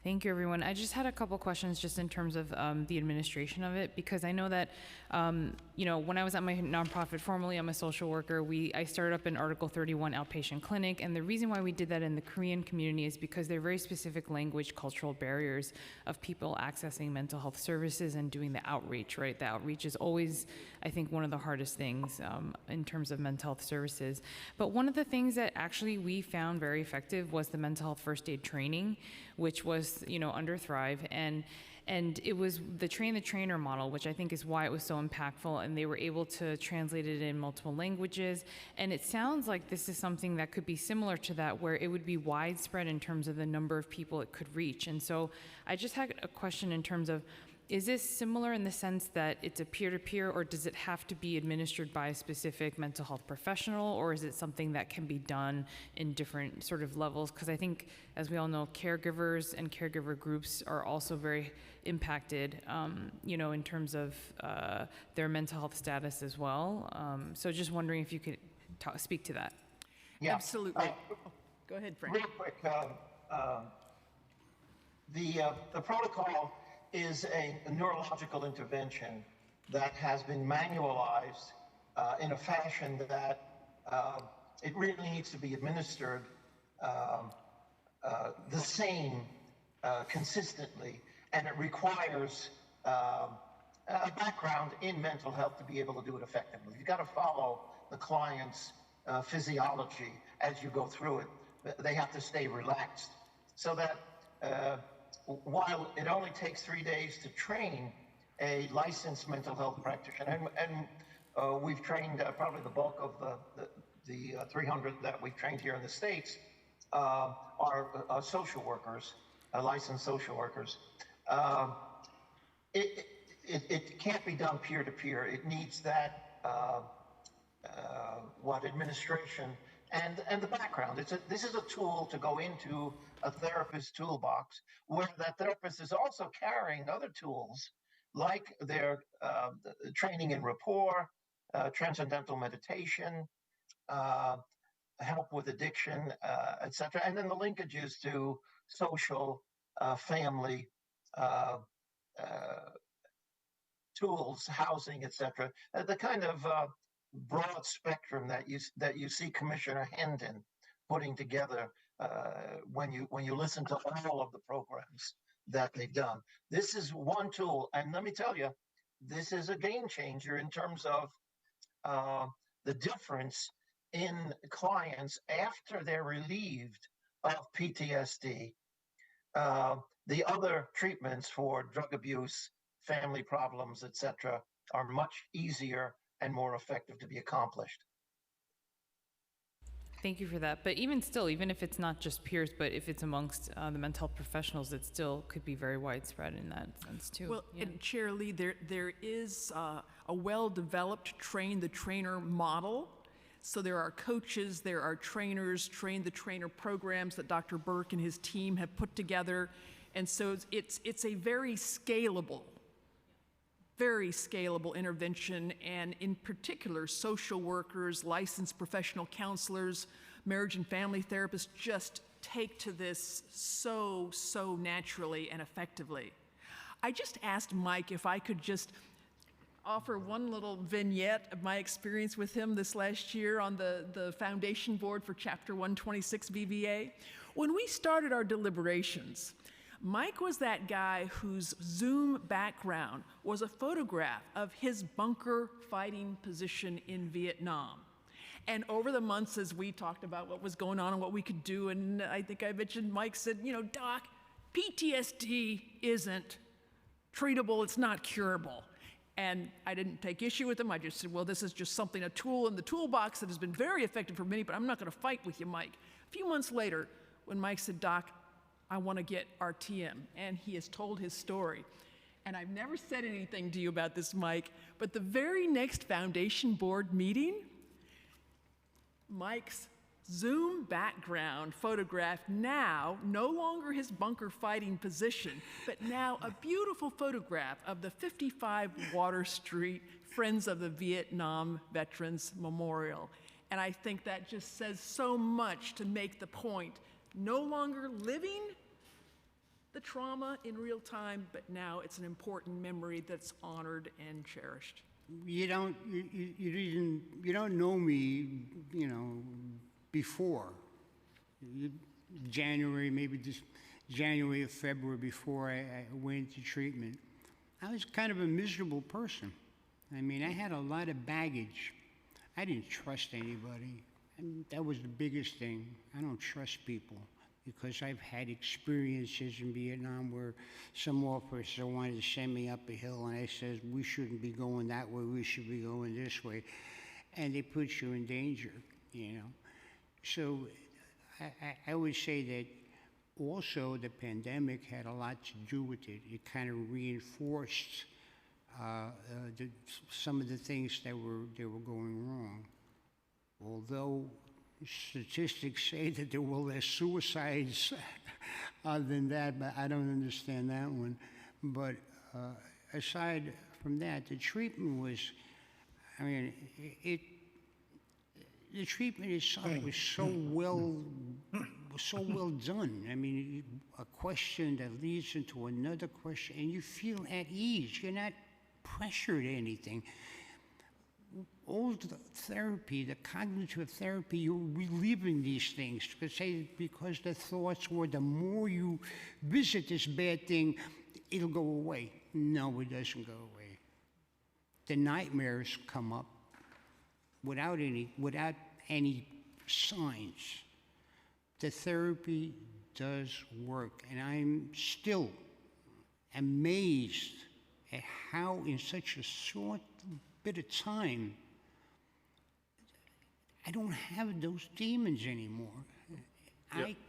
Thank you, everyone. I just had a couple questions just in terms of the administration of it, because I know that, when I was at my nonprofit, formerly I'm a social worker, I started up an Article 31 outpatient clinic, and the reason why we did that in the Korean community is because there are very specific language, cultural barriers of people accessing mental health services and doing the outreach, right? The outreach is always, I think, one of the hardest things in terms of mental health services. But one of the things that actually we found very effective was the mental health first aid training, which was under Thrive, and it was the train-the-trainer model, which I think is why it was so impactful, and they were able to translate it in multiple languages, and it sounds like this is something that could be similar to that, where it would be widespread in terms of the number of people it could reach. And so I just had a question in terms of, is this similar in the sense that it's a peer-to-peer, or does it have to be administered by a specific mental health professional, or is it something that can be done in different sort of levels? Because I think, as we all know, caregivers and caregiver groups are also very impacted, in terms of their mental health status as well. So just wondering if you could speak to that. Yeah. Absolutely. Go ahead, Frank. Real quick, the protocol is a neurological intervention that has been manualized in a fashion that it really needs to be administered the same consistently, and it requires a background in mental health to be able to do it effectively. You've got to follow the client's physiology as you go through it. They have to stay relaxed so that while it only takes 3 days to train a licensed mental health practitioner, and we've trained probably the bulk of the 300 that we've trained here in the States are social workers, licensed social workers. It can't be done peer-to-peer. It needs that administration and the background. This is a tool to go into a therapist's toolbox, where that therapist is also carrying other tools like their training in rapport, transcendental meditation, help with addiction, etc., and then the linkages to social, family tools, housing, etc. The kind of broad spectrum that you see Commissioner Hendon putting together when you listen to all of the programs that they've done. This is one tool, and let me tell you, this is a game changer in terms of the difference in clients after they're relieved of PTSD. The other treatments for drug abuse, family problems, etc., are much easier and more effective to be accomplished. Thank you for that. But even still, even if it's not just peers, but if it's amongst the mental health professionals, it still could be very widespread in that sense too. Well, and Chair Lee, there is a well-developed train-the-trainer model. So there are coaches, there are trainers, train-the-trainer programs that Dr. Burke and his team have put together. And so it's a very scalable intervention, and in particular, social workers, licensed professional counselors, marriage and family therapists just take to this so naturally and effectively. I just asked Mike if I could just offer one little vignette of my experience with him this last year on the foundation board for Chapter 126 VBA. When we started our deliberations, Mike was that guy whose Zoom background was a photograph of his bunker fighting position in Vietnam. And over the months, as we talked about what was going on and what we could do, and I think I mentioned, Mike said, you know, Doc, PTSD isn't treatable, it's not curable. And I didn't take issue with him. I just said, well, this is just something, a tool in the toolbox that has been very effective for many, but I'm not going to fight with you, Mike. A few months later, when Mike said, Doc, I want to get RTM, and he has told his story. And I've never said anything to you about this, Mike, but the very next foundation board meeting, Mike's Zoom background photographed now, no longer his bunker fighting position, but now a beautiful photograph of the 55 Water Street Friends of the Vietnam Veterans Memorial. And I think that just says so much to make the point, no longer living the trauma in real time, but now it's an important memory that's honored and cherished. You don't know me, you know, before January, maybe just January or February before I went into treatment. I was kind of a miserable person. I mean, I had a lot of baggage. I didn't trust anybody. And that was the biggest thing. I don't trust people because I've had experiences in Vietnam where some officer wanted to send me up a hill and I said, we shouldn't be going that way, we should be going this way. And they put you in danger, you know. So I would say that also the pandemic had a lot to do with it. It kind of reinforced some of the things that were going wrong. Although statistics say that there were less suicides than that, but I don't understand that one. But aside from that, the treatment was, I mean, the treatment itself was so well done. I mean, a question that leads into another question, and you feel at ease. You're not pressured to anything. All the therapy, the cognitive therapy, you're reliving these things because the thoughts were the more you visit this bad thing, it'll go away. No, it doesn't go away. The nightmares come up without any signs. The therapy does work, and I'm still amazed at how in such a short bit of time I don't have those demons anymore.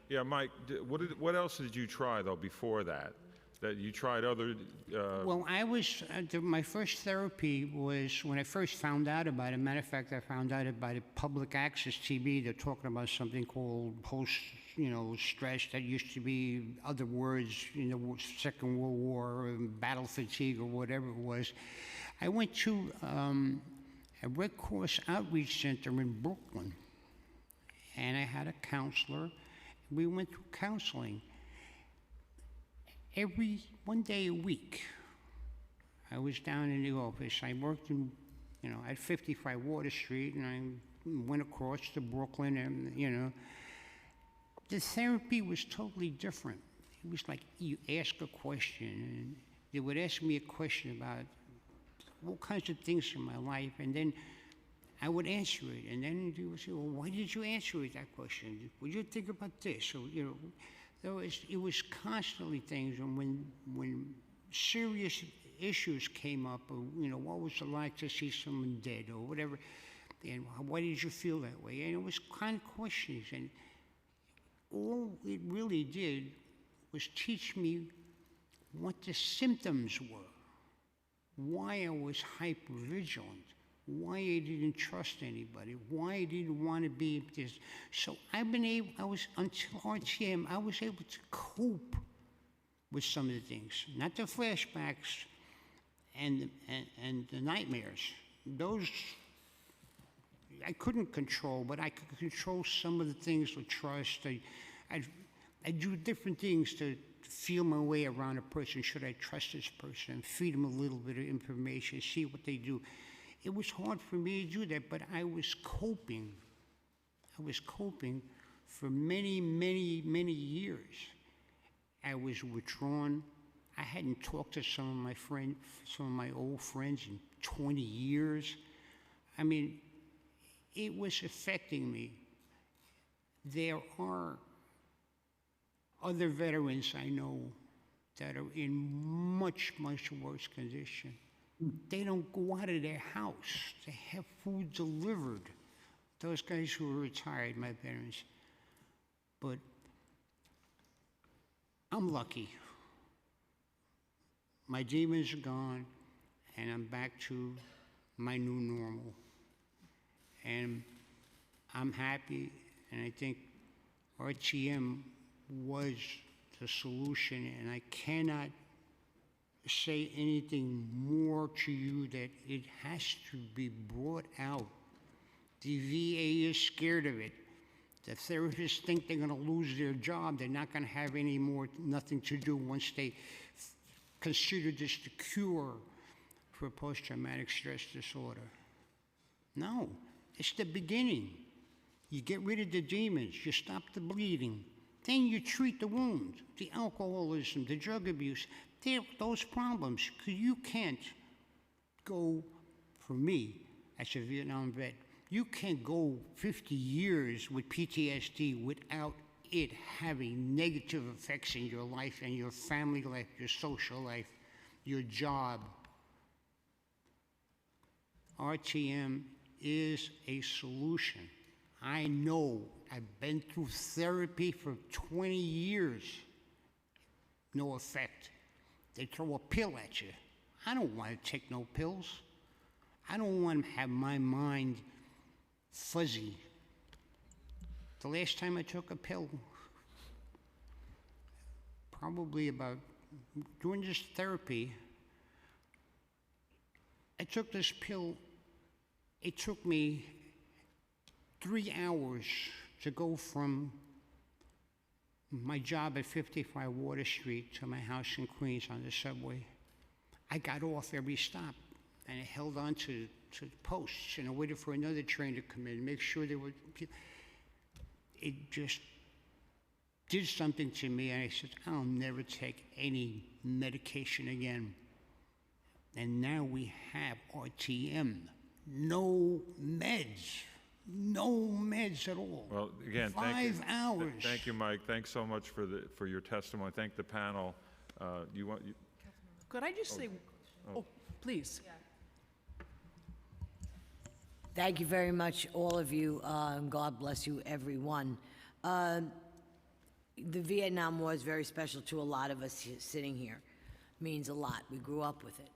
Yeah, Mike, what else did you try though before that? That you tried other... Well, I was, my first therapy was when I first found out about it. Matter of fact, I found out about it public access TV. They're talking about something called stress that used to be other words in the Second World War, battle fatigue or whatever it was. I went to a Red Cross outreach center in Brooklyn, and I had a counselor. We went through counseling. One day a week, I was down in the office. I worked at 55 Water Street, and I went across to Brooklyn, and, the therapy was totally different. It was like you ask a question, and they would ask me a question about all kinds of things in my life, and then I would answer it, and then they would say, well, why did you answer that question? Would you think about this? So, it was constantly things, and when serious issues came up, or, what was it like to see someone dead, or whatever, and why did you feel that way? And it was kind of questions, and all it really did was teach me what the symptoms were, why I was hypervigilant, why I didn't trust anybody, why I didn't want to be this. So until RTM, I was able to cope with some of the things, not the flashbacks and the nightmares. Those I couldn't control, but I could control some of the things with trust. I do different things to feel my way around a person. Should I trust this person? Feed them a little bit of information, see what they do. It was hard for me to do that, but I was coping. I was coping for many, many, many years. I was withdrawn. I hadn't talked to some of my old friends in 20 years. I mean, it was affecting me. There are other veterans I know that are in much, much worse condition. They don't go out of their house. They have food delivered. Those guys who are retired, my veterans. But I'm lucky. My demons are gone, and I'm back to my new normal. And I'm happy, and I think RTM was the solution, and I cannot say anything more to you that it has to be brought out. The VA is scared of it. The therapists think they're going to lose their job. They're not going to have any more, nothing to do once they consider this the cure for post-traumatic stress disorder. No, it's the beginning. You get rid of the demons, you stop the bleeding, then you treat the wound, the alcoholism, the drug abuse, those problems. You can't go, for me, as a Vietnam vet, you can't go 50 years with PTSD without it having negative effects in your life and your family life, your social life, your job. RTM is a solution. I know. I've been through therapy for 20 years. No effect. They throw a pill at you. I don't want to take no pills. I don't want to have my mind fuzzy. The last time I took a pill, probably about, during this therapy, I took this pill. It took me 3 hours to go from my job at 55 Water Street to my house in Queens on the subway. I got off every stop, and I held on to the posts, and I waited for another train to come in, make sure there were people. It just did something to me, and I said, I'll never take any medication again. And now we have RTM. No meds. No meds at all. Well, again, 5 hours. Thank you, Mike. Thanks so much for your testimony. Thank the panel. Could I just say, please. Thank you very much, all of you. God bless you, everyone. The Vietnam War is very special to a lot of us sitting here. Means a lot. We grew up with it.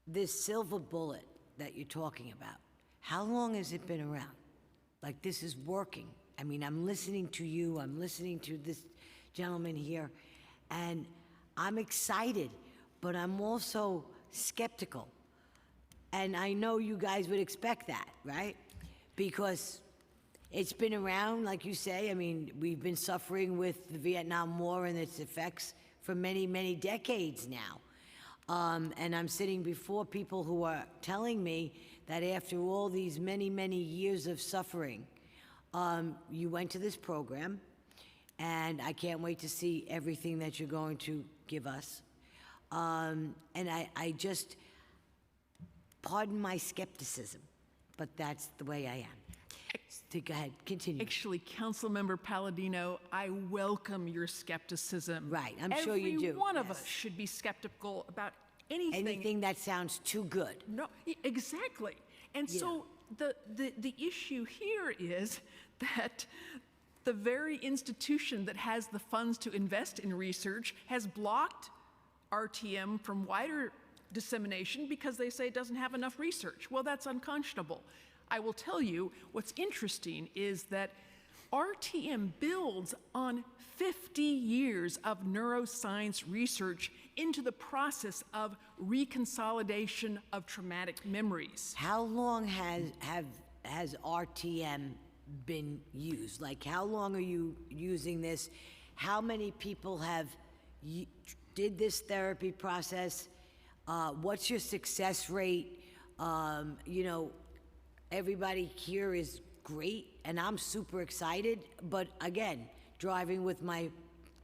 This silver bullet that you're talking about, how long has it been around? Like, this is working. I mean, I'm listening to you, I'm listening to this gentleman here, and I'm excited, but I'm also skeptical. And I know you guys would expect that, right? Because it's been around, like you say. I mean, we've been suffering with the Vietnam War and its effects for many, many decades now. And I'm sitting before people who are telling me that after all these many, many years of suffering, you went to this program, and I can't wait to see everything that you're going to give us. And I just, pardon my skepticism, but that's the way I am. Go ahead, continue. Actually, Councilmember Palladino, I welcome your skepticism. Right, I'm sure you do. Every one of us should be skeptical about anything. Anything that sounds too good. No, exactly. And so the issue here is that the very institution that has the funds to invest in research has blocked RTM from wider dissemination because they say it doesn't have enough research. Well, that's unconscionable. I will tell you what's interesting is that RTM builds on 50 years of neuroscience research into the process of reconsolidation of traumatic memories. How long has RTM been used? Like, how long are you using this? How many people have did this therapy process? What's your success rate? You know, everybody here is great, and I'm super excited, but again, driving with my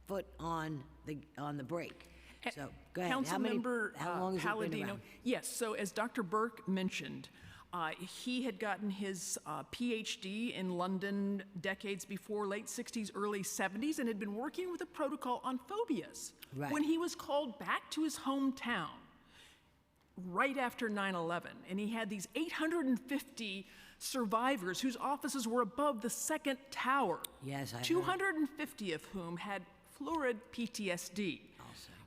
foot on the brake. So, go ahead. Councilmember how long has it been Palladino. around? Yes, so as Dr. Burke mentioned, he had gotten his PhD in London decades before, late 60s, early 70s, and had been working with a protocol on phobias. Right. When he was called back to his hometown right after 9/11, and he had these 850 survivors whose offices were above the second tower. Yes, I heard. 250 of whom had florid PTSD.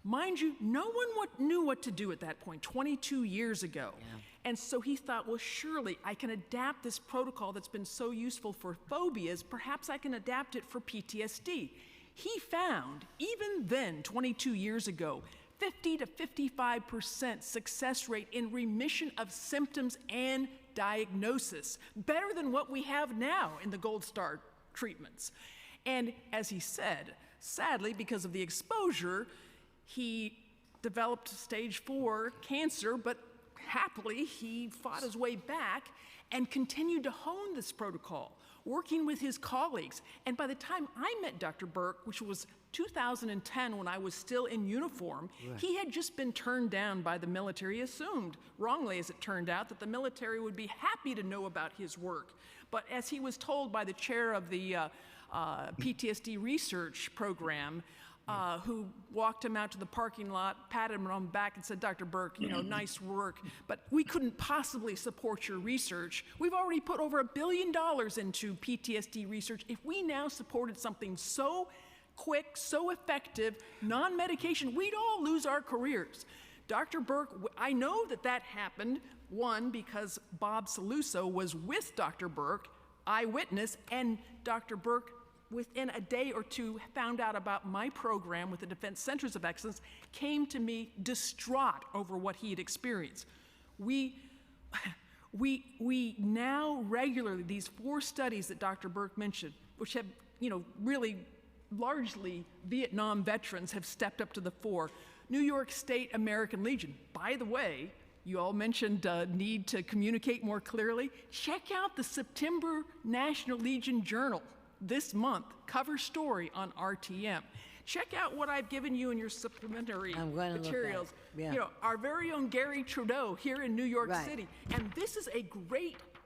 Mind you, no one knew what to do at that point, 22 years ago. Yeah. And so he thought, well, surely I can adapt this protocol that's been so useful for phobias, perhaps I can adapt it for PTSD. He found, even then, 22 years ago, 50 to 55% success rate in remission of symptoms and diagnosis, better than what we have now in the Gold Star treatments. And as he said, sadly, because of the exposure, he developed stage 4 cancer, but happily he fought his way back and continued to hone this protocol, working with his colleagues. And by the time I met Dr. Burke, which was 2010 when I was still in uniform, he had just been turned down by the military. He assumed, wrongly as it turned out, that the military would be happy to know about his work. But as he was told by the chair of the PTSD research program, who walked him out to the parking lot, patted him on the back and said, Dr. Burke, you know, nice work, but we couldn't possibly support your research. We've already put over $1 billion into PTSD research. If we now supported something so quick, so effective, non-medication, we'd all lose our careers. Dr. Burke, I know that happened, one, because Bob Saluso was with Dr. Burke, eyewitness, and Dr. Burke, within a day or two, found out about my program with the Defense Centers of Excellence, came to me distraught over what he had experienced. We now regularly, these 4 studies that Dr. Burke mentioned, which have, you know, really largely Vietnam veterans have stepped up to the fore. New York State American Legion, by the way, you all mentioned need to communicate more clearly. Check out the September National Legion Journal this month, cover story on RTM. Check out what I've given you in your supplementary materials. Yeah. You know, our very own Gary Trudeau here in New York City. And this is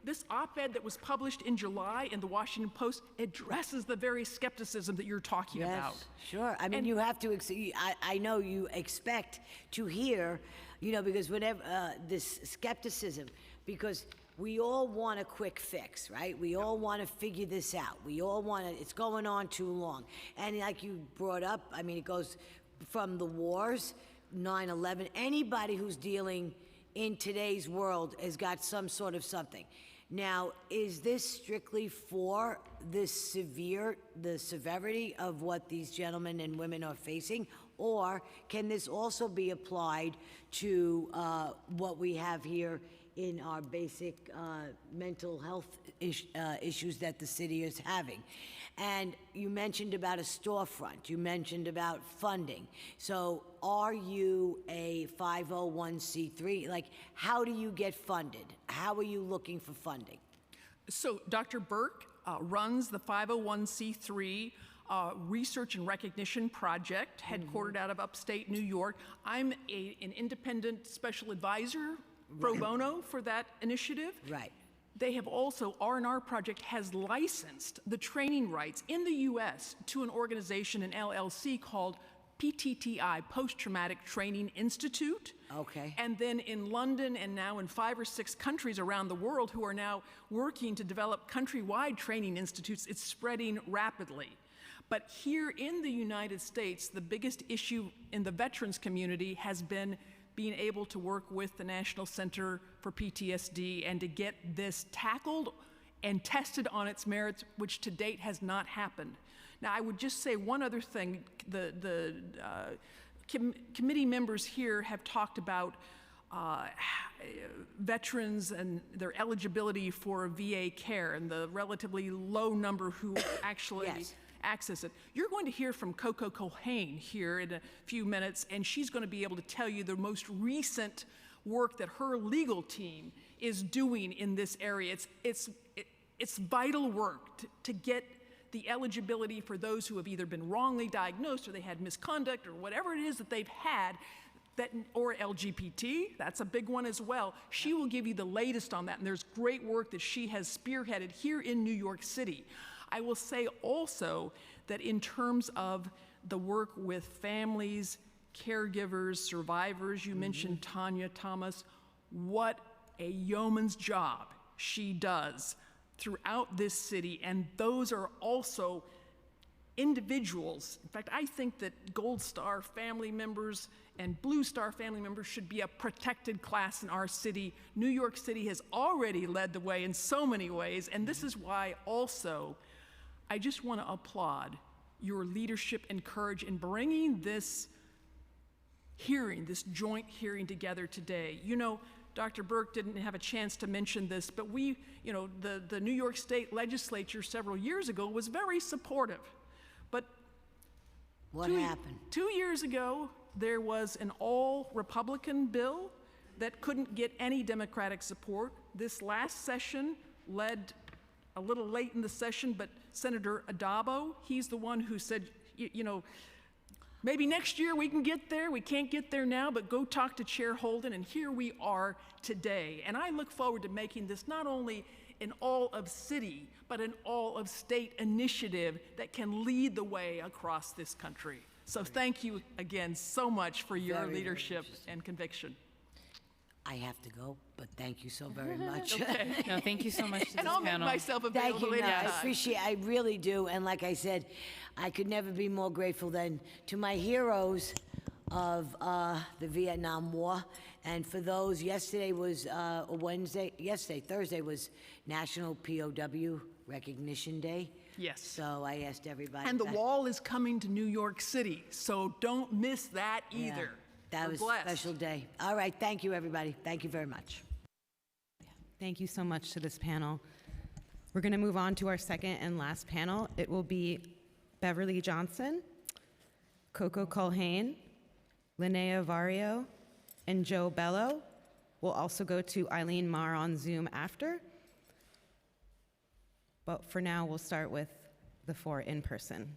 this op-ed that was published in July in the Washington Post addresses the very skepticism that you're talking about. Sure. I mean, you have to, I know you expect to hear, you know, because whenever, this skepticism, because we all want a quick fix, right? We all want to figure this out. We all want to, it's going on too long. And like you brought up, I mean, it goes from the wars, 9/11, anybody who's dealing in today's world has got some sort of something. Now, is this strictly for the severity of what these gentlemen and women are facing? Or can this also be applied to what we have here in our basic mental health issues that the city is having? And you mentioned about a storefront, you mentioned about funding. So are you a 501c3? Like, how do you get funded? How are you looking for funding? So Dr. Burke runs the 501c3 Research and Recognition Project, headquartered out of upstate New York. I'm an independent special advisor pro bono for that initiative. Right. They have also, R&R Project has licensed the training rights in the U.S. to an organization, an LLC called PTTI, Post-Traumatic Training Institute. Okay. And then in London and now in 5 or 6 countries around the world who are now working to develop countrywide training institutes. It's spreading rapidly. But here in the United States, the biggest issue in the veterans community has been being able to work with the National Center for PTSD and to get this tackled and tested on its merits, which to date has not happened. Now, I would just say one other thing. The committee members here have talked about veterans and their eligibility for VA care and the relatively low number who actually access it. You're going to hear from Coco Culhane here in a few minutes, and she's going to be able to tell you the most recent work that her legal team is doing in this area. It's vital work to get the eligibility for those who have either been wrongly diagnosed or they had misconduct or whatever it is that they've had, or LGBT, that's a big one as well. She will give you the latest on that, and there's great work that she has spearheaded here in New York City. I will say also that in terms of the work with families, caregivers, survivors, you mentioned Tanya Thomas, what a yeoman's job she does throughout this city, and those are also individuals. In fact, I think that Gold Star family members and Blue Star family members should be a protected class in our city. New York City has already led the way in so many ways, and this is why also I just want to applaud your leadership and courage in bringing this hearing, this joint hearing together today. You know, Dr. Burke didn't have a chance to mention this, but we, you know, the New York State legislature several years ago was very supportive. But what happened? 2 years ago, there was an all-Republican bill that couldn't get any Democratic support. This last session led a little late in the session, but Senator Adabo, he's the one who said, you know, maybe next year we can get there. We can't get there now, but go talk to Chair Holden, and here we are today. And I look forward to making this not only an all-of-city, but an all-of-state initiative that can lead the way across this country. So thank you again so much for your leadership and conviction. I have to go, but thank you so very much. Okay. No, thank you so much to And this I'll make panel. myself Thank available you. No, I anytime. appreciate. I really do. And like I said, I could never be more grateful than to my heroes of the Vietnam War. And for those, yesterday was Thursday was National POW Recognition Day. Yes. So I asked everybody. And the wall is coming to New York City, so don't miss that either. That We're was blessed. a special day. All right. Thank you, everybody. Thank you very much. Thank you so much to this panel. We're going to move on to our second and last panel. It will be Beverly Johnson, Coco Culhane, Linnea Vario, and Joe Bello. We'll also go to Eileen Marr on Zoom after. But for now, we'll start with the four in person.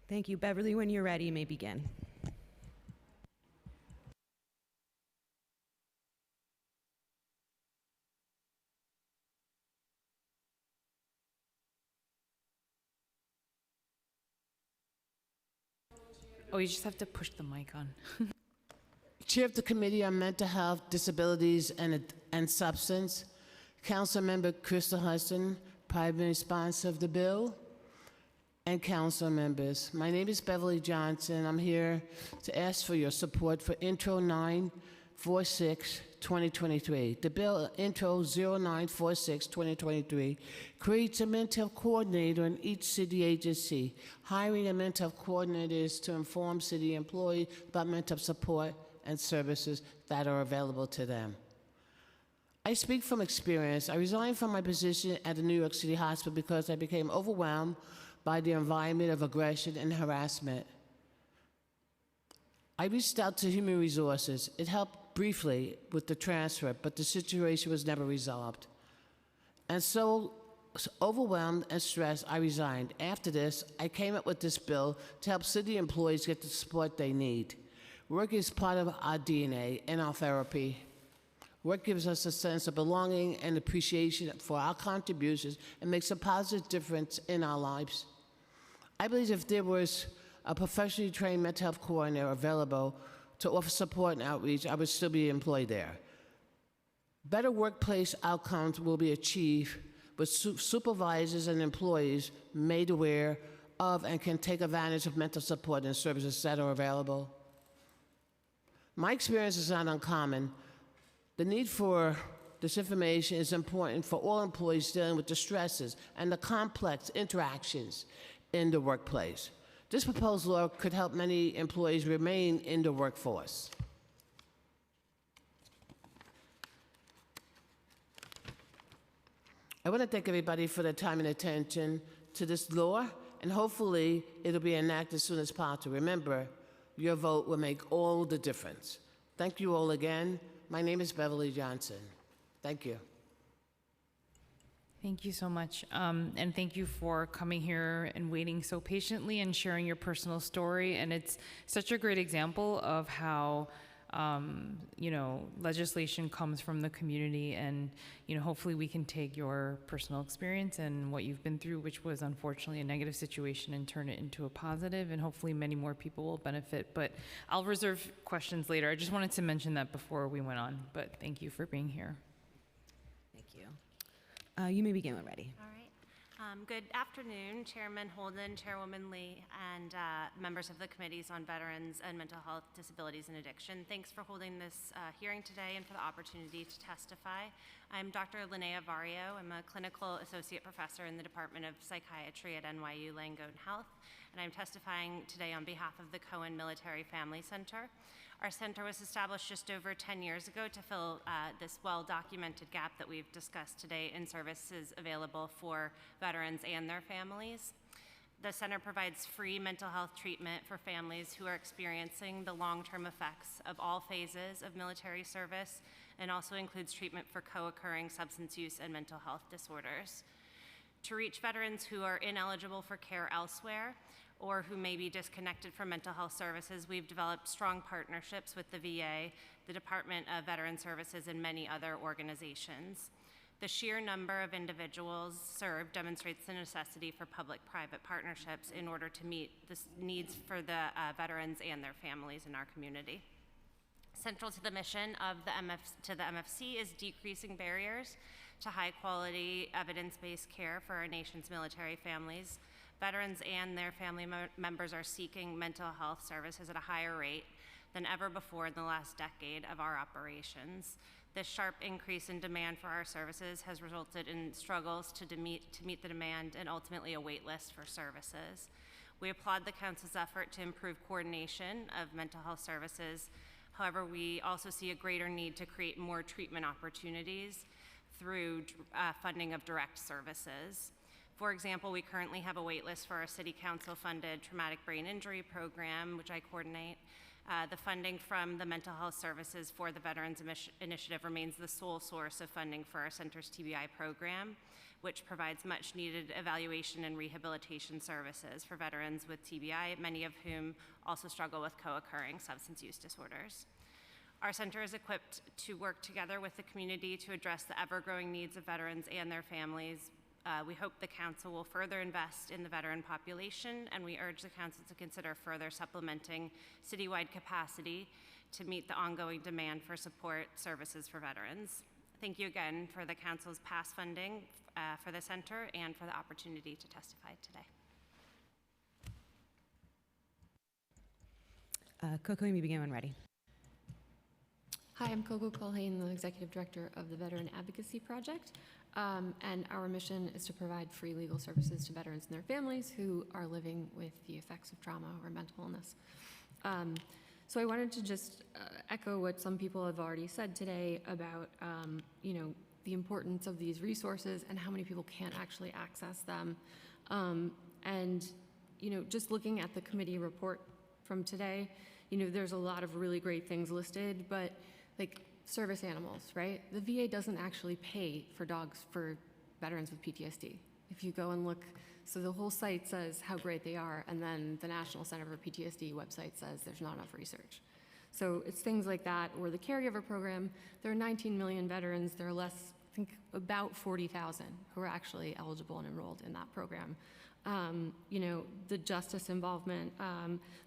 Thank you. Beverly, when you're ready, you may begin. Oh, you just have to push the mic on. Chair of the Committee on Mental Health, Disabilities, and Substance, Councilmember Crystal Hudson, primary sponsor of the bill, and council members. My name is Beverly Johnson. I'm here to ask for your support for Intro 946 2023. The bill Intro 0946 2023 creates a mental health coordinator in each city agency. Hiring a mental health coordinator is to inform city employees about mental health support and services that are available to them. I speak from experience. I resigned from my position at the New York City Hospital because I became overwhelmed by the environment of aggression and harassment. I reached out to Human Resources. It helped briefly with the transfer, but the situation was never resolved. And so overwhelmed and stressed, I resigned. After this, I came up with this bill to help city employees get the support they need. Work is part of our DNA and our therapy. Work gives us a sense of belonging and appreciation for our contributions and makes a positive difference in our lives. I believe if there was a professionally trained mental health coordinator available to offer support and outreach, I would still be employed there. Better workplace outcomes will be achieved with supervisors and employees made aware of and can take advantage of mental support and services that are available. My experience is not uncommon. The need for this information is important for all employees dealing with the stresses and the complex interactions in the workplace. This proposed law could help many employees remain in the workforce. I want to thank everybody for their time and attention to this law, and hopefully it'll be enacted as soon as possible. Remember, your vote will make all the difference. Thank you all again. My name is Beverly Johnson. Thank you. Thank you so much. And thank you for coming here and waiting so patiently and sharing your personal story. And it's such a great example of how, legislation comes from the community. And, hopefully we can take your personal experience and what you've been through, which was unfortunately a negative situation, and turn it into a positive. And hopefully many more people will benefit. But I'll reserve questions later. I just wanted to mention that before we went on. But thank you for being here. Thank you. You may begin when ready. All right. Good afternoon, Chairman Holden, Chairwoman Lee, and members of the committees on veterans and mental health, disabilities, and addiction. Thanks for holding this hearing today and for the opportunity to testify. I'm Dr. Linnea Vario. I'm a clinical associate professor in the Department of Psychiatry at NYU Langone Health, and I'm testifying today on behalf of the Cohen Military Family Center. Our center was established just over 10 years ago to fill this well-documented gap that we've discussed today in services available for veterans and their families. The center provides free mental health treatment for families who are experiencing the long-term effects of all phases of military service, and also includes treatment for co-occurring substance use and mental health disorders. To reach veterans who are ineligible for care elsewhere, or who may be disconnected from mental health services, we've developed strong partnerships with the VA, the Department of Veteran Services, and many other organizations. The sheer number of individuals served demonstrates the necessity for public-private partnerships in order to meet the needs for the veterans and their families in our community. Central to the mission of the MFC is decreasing barriers to high-quality, evidence-based care for our nation's military families. Veterans and their family members are seeking mental health services at a higher rate than ever before in the last decade of our operations. This sharp increase in demand for our services has resulted in struggles to meet the demand and ultimately a wait list for services. We applaud the Council's effort to improve coordination of mental health services. However, we also see a greater need to create more treatment opportunities through funding of direct services. For example, we currently have a wait list for our City Council-funded traumatic brain injury program, which I coordinate. The funding from the Mental Health Services for the Veterans Initiative remains the sole source of funding for our center's TBI program, which provides much-needed evaluation and rehabilitation services for veterans with TBI, many of whom also struggle with co-occurring substance use disorders. Our center is equipped to work together with the community to address the ever-growing needs of veterans and their families. We hope the Council will further invest in the veteran population, and we urge the Council to consider further supplementing citywide capacity to meet the ongoing demand for support services for veterans. Thank you again for the Council's past funding for the Center and for the opportunity to testify today. Coco, you may begin when ready. Hi, I'm Coco Culhane, the Executive Director of the Veteran Advocacy Project. And our mission is to provide free legal services to veterans and their families who are living with the effects of trauma or mental illness. So I wanted to just echo what some people have already said today about, the importance of these resources and how many people can't actually access them. Just looking at the committee report from today, there's a lot of really great things listed, but service animals, right? The VA doesn't actually pay for dogs for veterans with PTSD. If you go and look, so the whole site says how great they are, and then the National Center for PTSD website says there's not enough research. So it's things like that, or the caregiver program. There are 19 million veterans. There are less, I think, about 40,000 who are actually eligible and enrolled in that program. You know, the justice involvement,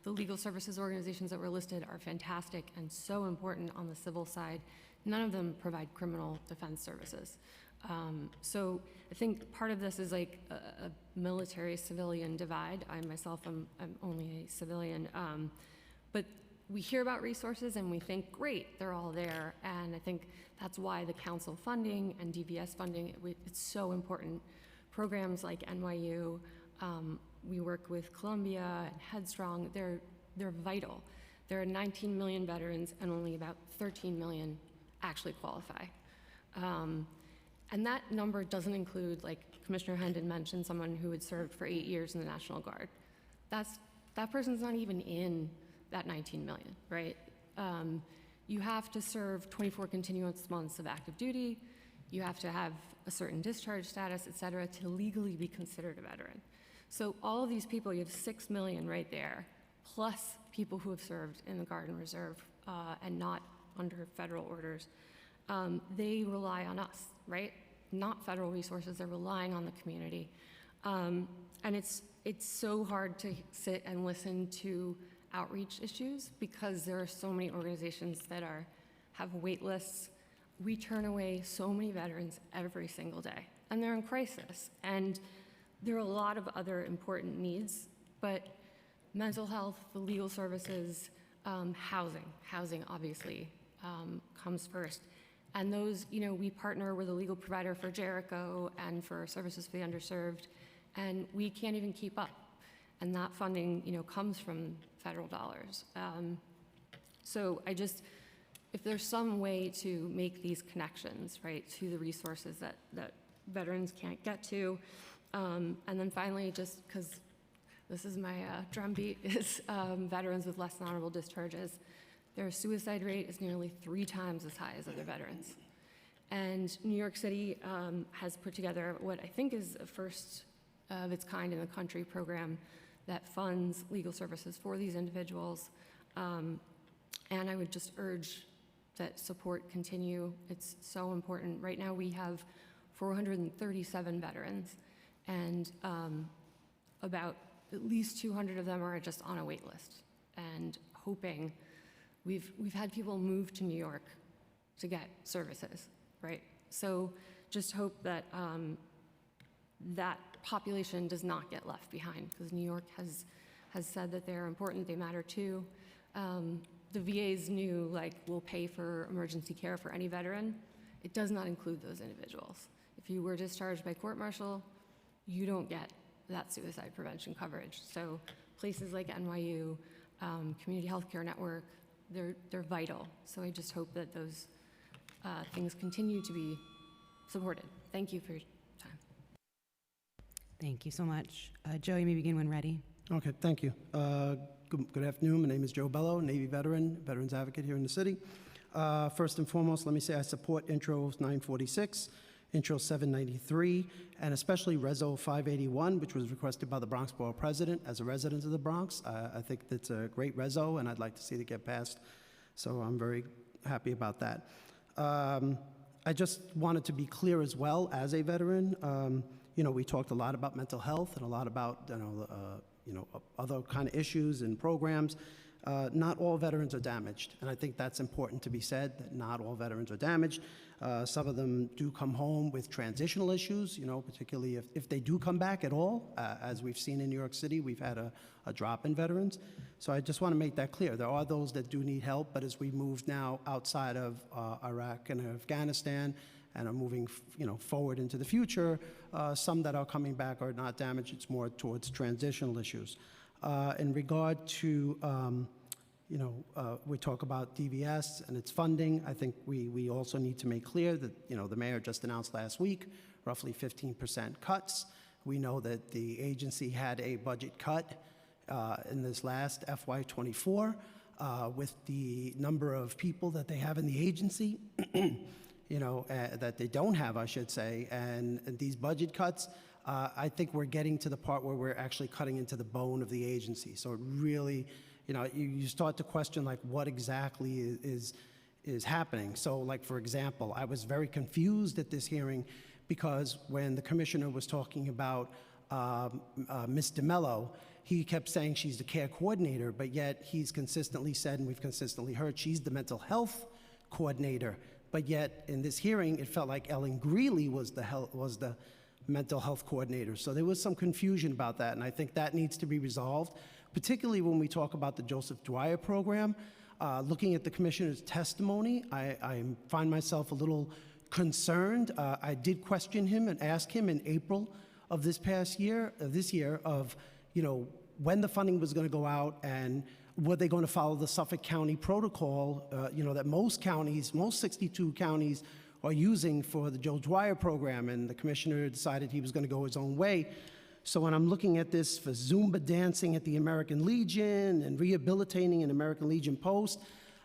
the legal services organizations that were listed are fantastic and so important on the civil side. None of them provide criminal defense services. So I think part of this is like a military-civilian divide. I myself am only a civilian. But we hear about resources and we think, great, they're all there. And I think that's why the council funding and DVS funding, it's so important. Programs like NYU, we work with Columbia and Headstrong, they're vital. There are 19 million veterans and only about 13 million actually qualify. And that number doesn't include, like Commissioner Hendon mentioned, someone who had served for 8 years in the National Guard. That person's not even in that 19 million, right? You have to serve 24 continuous months of active duty. You have to have a certain discharge status, et cetera, to legally be considered a veteran. So all of these people, you have 6 million right there, plus people who have served in the Guard and Reserve and not under federal orders. They rely on us, right? Not federal resources, they're relying on the community. And it's so hard to sit and listen to outreach issues because there are so many organizations that have wait lists. We turn away so many veterans every single day, and they're in crisis. And there are a lot of other important needs, but mental health, the legal services, housing obviously comes first. And those, you know, we partner with a legal provider for Jericho and for Services for the Underserved, and we can't even keep up. And that funding, you know, comes from federal dollars. So if there's some way to make these connections, right, to the resources that veterans can't get to. And then finally, just because this is my drumbeat, is veterans with less than honorable discharges. Their suicide rate is nearly 3 times as high as other veterans. And New York City has put together what I think is a first of its kind in the country program that funds legal services for these individuals. And I would just urge that support continue. It's so important. Right now we have 437 veterans, and about at least 200 of them are just on a wait list. And hoping, we've had people move to New York to get services, right? So just hope that that population does not get left behind, because New York has said that they're important, they matter too. The VA's new, will pay for emergency care for any veteran. It does not include those individuals. If you were discharged by court-martial, you don't get that suicide prevention coverage. So places like NYU, Community Healthcare Network, they're vital. So I just hope that those things continue to be supported. Thank you for your time. Thank you so much. Joe, you may begin when ready. Okay, thank you. Good afternoon. My name is Joe Bello, Navy veteran, veterans advocate here in the city. First and foremost, let me say I support Intro 946, Intro 793, and especially Reso 581, which was requested by the Bronx Borough President as a resident of the Bronx. I think that's a great Reso, and I'd like to see it get passed. So I'm very happy about that. I just wanted to be clear as well, as a veteran. We talked a lot about mental health and a lot about other kind of issues and programs. Not all veterans are damaged, and I think that's important to be said, that not all veterans are damaged. Some of them do come home with transitional issues, particularly if they do come back at all. As we've seen in New York City, we've had a drop in veterans. So I just want to make that clear. There are those that do need help, but as we move now outside of Iraq and Afghanistan and are moving forward into the future, some that are coming back are not damaged. It's more towards transitional issues. In regard to, we talk about DVS and its funding. I think we also need to make clear that, the mayor just announced last week, roughly 15% cuts. We know that the agency had a budget cut in this last FY24 with the number of people that they have in the agency, that they don't have, I should say, and these budget cuts, I think we're getting to the part where we're actually cutting into the bone of the agency. So it really you start to question like what exactly is happening. So like, for example, I was very confused at this hearing because when the commissioner was talking about Ms. DeMello, he kept saying she's the care coordinator, but yet he's consistently said, and we've consistently heard, she's the mental health coordinator. But yet in this hearing, it felt like Ellen Greeley was the mental health coordinator. So there was some confusion about that, and I think that needs to be resolved, particularly when we talk about the Joseph Dwyer program. Looking at the commissioner's testimony, I find myself a little concerned. I did question him and ask him in April of this year, when the funding was going to go out and were they going to follow the Suffolk County protocol, that most 62 counties are using for the Joe Dwyer program, and the commissioner decided he was going to go his own way. So when I'm looking at this for Zumba dancing at the American Legion and rehabilitating an American Legion post,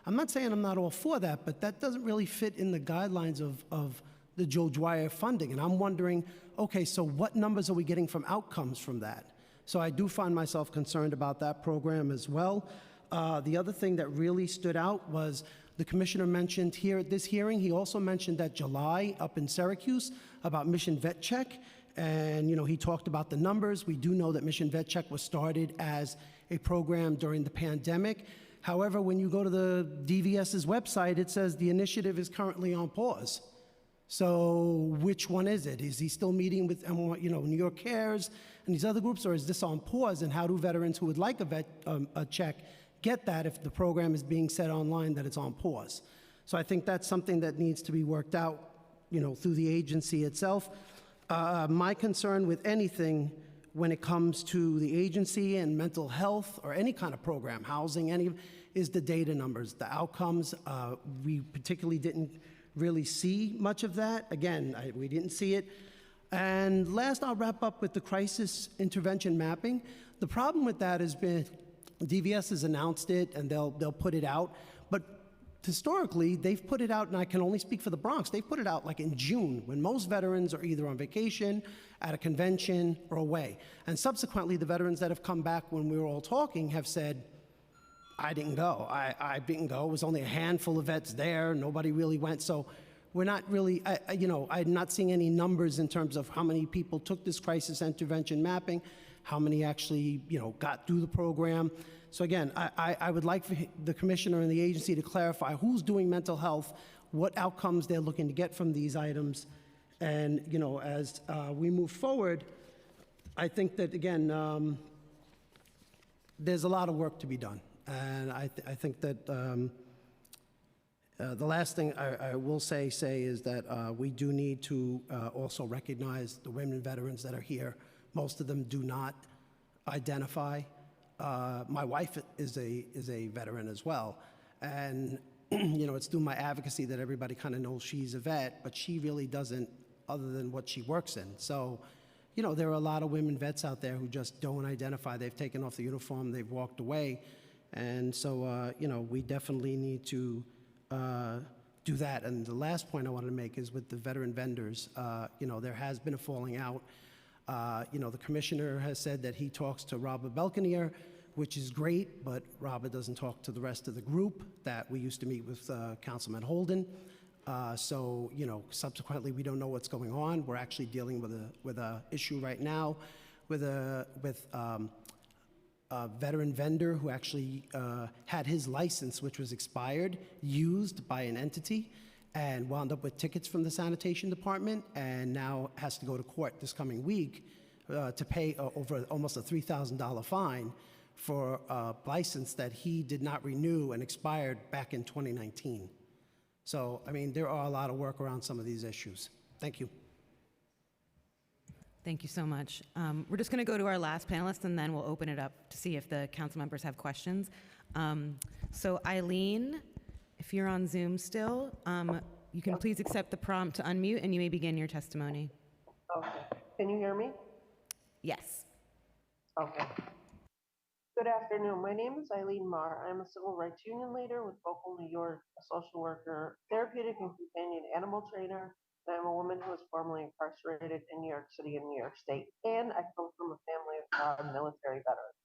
I'm not saying I'm not all for that, but that doesn't really fit in the guidelines of the Joe Dwyer funding. And I'm wondering, okay, so what numbers are we getting from outcomes from that? So I do find myself concerned about that program as well. The other thing that really stood out was the commissioner mentioned here at this hearing, he also mentioned that July up in Syracuse about Mission Vet Check. And, he talked about the numbers. We do know that Mission Vet Check was started as a program during the pandemic. However, when you go to the DVS's website, it says the initiative is currently on pause. So which one is it? Is he still meeting with, New York Cares and these other groups, or is this on pause? And how do veterans who would like a check get that if the program is being said online that it's on pause? So I think that's something that needs to be worked out, through the agency itself. My concern with anything when it comes to the agency and mental health or any kind of program, housing, is the data numbers, the outcomes. We particularly didn't really see much of that. Again, we didn't see it. And last, I'll wrap up with the crisis intervention mapping. The problem with that has been DVS has announced it and they'll put it out, but historically they've put it out, and I can only speak for the Bronx, they've put it out like in June when most veterans are either on vacation, at a convention, or away. And subsequently, the veterans that have come back when we were all talking have said, I didn't go. I didn't go. It was only a handful of vets there. Nobody really went. So we're not really, I'm not seeing any numbers in terms of how many people took this crisis intervention mapping, how many actually, got through the program. So again, I would like for the commissioner and the agency to clarify who's doing mental health, what outcomes they're looking to get from these items. And, as we move forward, I think that, again, there's a lot of work to be done. And I think that the last thing I will say is that we do need to also recognize the women veterans that are here. Most of them do not identify. My wife is a veteran as well. And, it's through my advocacy that everybody kind of knows she's a vet, but she really doesn't, other than what she works in. So, there are a lot of women vets out there who just don't identify. They've taken off the uniform, they've walked away. And so, we definitely need to do that. And the last point I wanted to make is with the veteran vendors. There has been a falling out. The commissioner has said that he talks to Robert Belkanier, which is great, but Robert doesn't talk to the rest of the group that we used to meet with Councilman Holden. So, subsequently, we don't know what's going on. We're actually dealing with a issue right now with a veteran vendor who actually had his license, which was expired, used by an entity, and wound up with tickets from the sanitation department, and now has to go to court this coming week to pay over almost a $3,000 fine for a license that he did not renew and expired back in 2019. So, there are a lot of work around some of these issues. Thank you. Thank you so much. We're just going to go to our last panelist, and then we'll open it up to see if the council members have questions. So Eileen, if you're on Zoom still, you can please accept the prompt to unmute, and you may begin your testimony. Okay. Can you hear me? Yes. Okay. Good afternoon. My name is Eileen Marr. I'm a civil rights union leader with Vocal New York, a social worker, therapeutic and companion animal trainer. I'm a woman who was formerly incarcerated in New York City and New York State, and I come from a family of military veterans.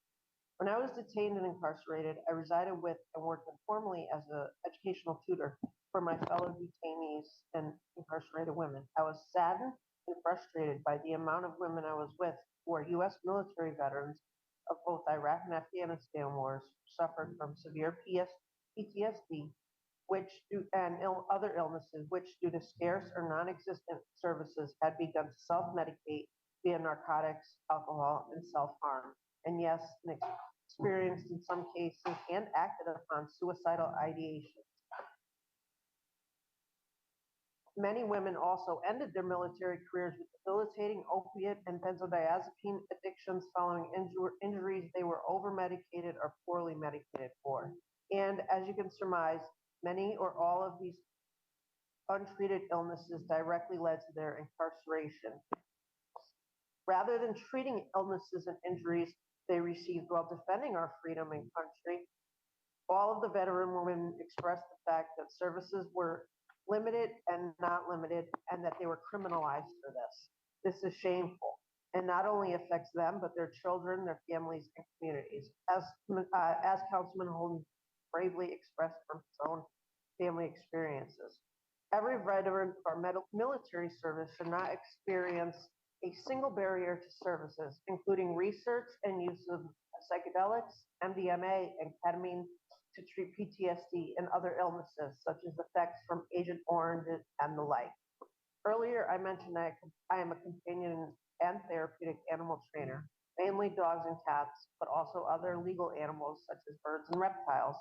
When I was detained and incarcerated, I resided with and worked informally as an educational tutor for my fellow detainees and incarcerated women. I was saddened and frustrated by the amount of women I was with who are U.S. military veterans of both Iraq and Afghanistan wars, who suffered from severe PTSD, other illnesses, which due to scarce or non-existent services had begun to self-medicate via narcotics, alcohol, and self-harm. And yes, experienced in some cases and acted upon suicidal ideation. Many women also ended their military careers with debilitating opiate and benzodiazepine addictions following injuries they were over-medicated or poorly medicated for. And as you can surmise, many or all of these untreated illnesses directly led to their incarceration. Rather than treating illnesses and injuries they received while defending our freedom and country, all of the veteran women expressed the fact that services were limited and not limited, and that they were criminalized for this. This is shameful, and not only affects them, but their children, their families, and communities. As Councilman Holden bravely expressed from his own family experiences. Every veteran or military service should not experience a single barrier to services, including research and use of psychedelics, MDMA, and ketamine to treat PTSD and other illnesses, such as effects from Agent Orange and the like. Earlier, I mentioned I am a companion and therapeutic animal trainer, mainly dogs and cats, but also other legal animals such as birds and reptiles.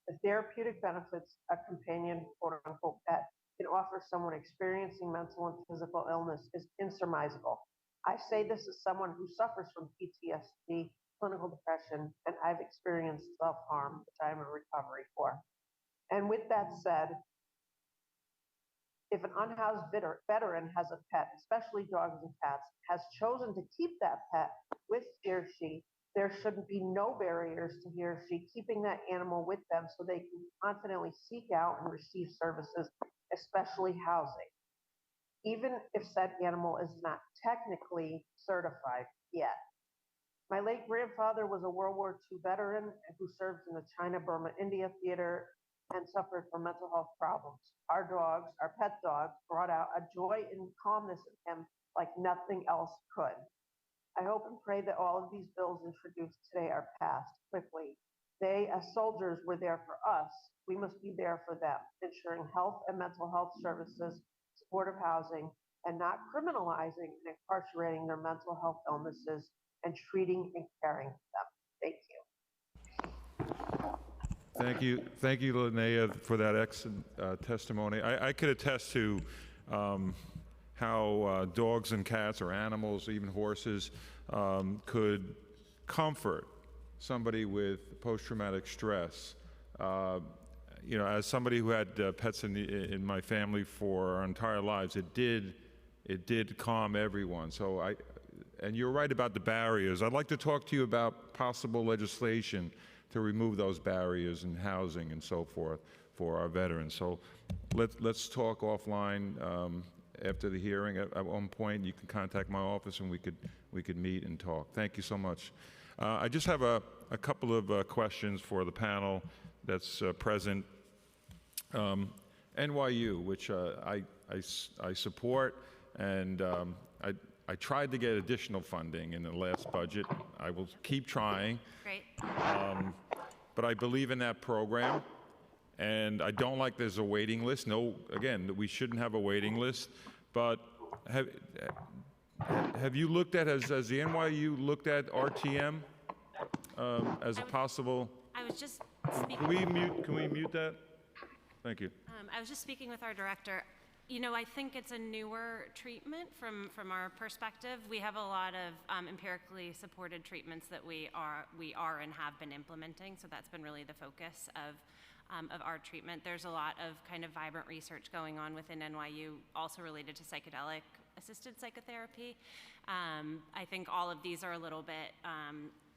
The therapeutic benefits a companion, quote-unquote, pet can offer someone experiencing mental and physical illness is insurmountable. I say this as someone who suffers from PTSD, clinical depression, and I've experienced self-harm, which I'm in recovery for. And with that said, if an unhoused veteran has a pet, especially dogs and cats, has chosen to keep that pet with he or she, there shouldn't be no barriers to he or she keeping that animal with them so they can confidently seek out and receive services, especially housing, even if said animal is not technically certified yet. My late grandfather was a World War II veteran who served in the China-Burma-India theater and suffered from mental health problems. Our dogs, our pet dogs, brought out a joy and calmness in him like nothing else could. I hope and pray that all of these bills introduced today are passed quickly. They, as soldiers, were there for us. We must be there for them, ensuring health and mental health services, supportive housing, and not criminalizing and incarcerating their mental health illnesses and treating and caring for them. Thank you. Thank you, Linnea, for that excellent testimony. I could attest to how dogs and cats or animals, even horses, could comfort somebody with post-traumatic stress. You know, as somebody who had pets in my family for our entire lives, it did calm everyone. So and you're right about the barriers. I'd like to talk to you about possible legislation to remove those barriers in housing and so forth for our veterans. So let's talk offline after the hearing. At one point, you can contact my office and we could meet and talk. Thank you so much. I just have a couple of questions for the panel that's present. NYU, which I support, and I tried to get additional funding in the last budget. I will keep trying. Great. But I believe in that program, and I don't like there's a waiting list. No, again, we shouldn't have a waiting list. But have you looked at, has the NYU looked at RTM as a possible? I was just speaking. Can we mute that? Thank you. I was just speaking with our director. You know, I think it's a newer treatment from our perspective. We have a lot of empirically supported treatments that we are and have been implementing. So that's been really the focus of our treatment. There's a lot of kind of vibrant research going on within NYU, also related to psychedelic-assisted psychotherapy. I think all of these are a little bit,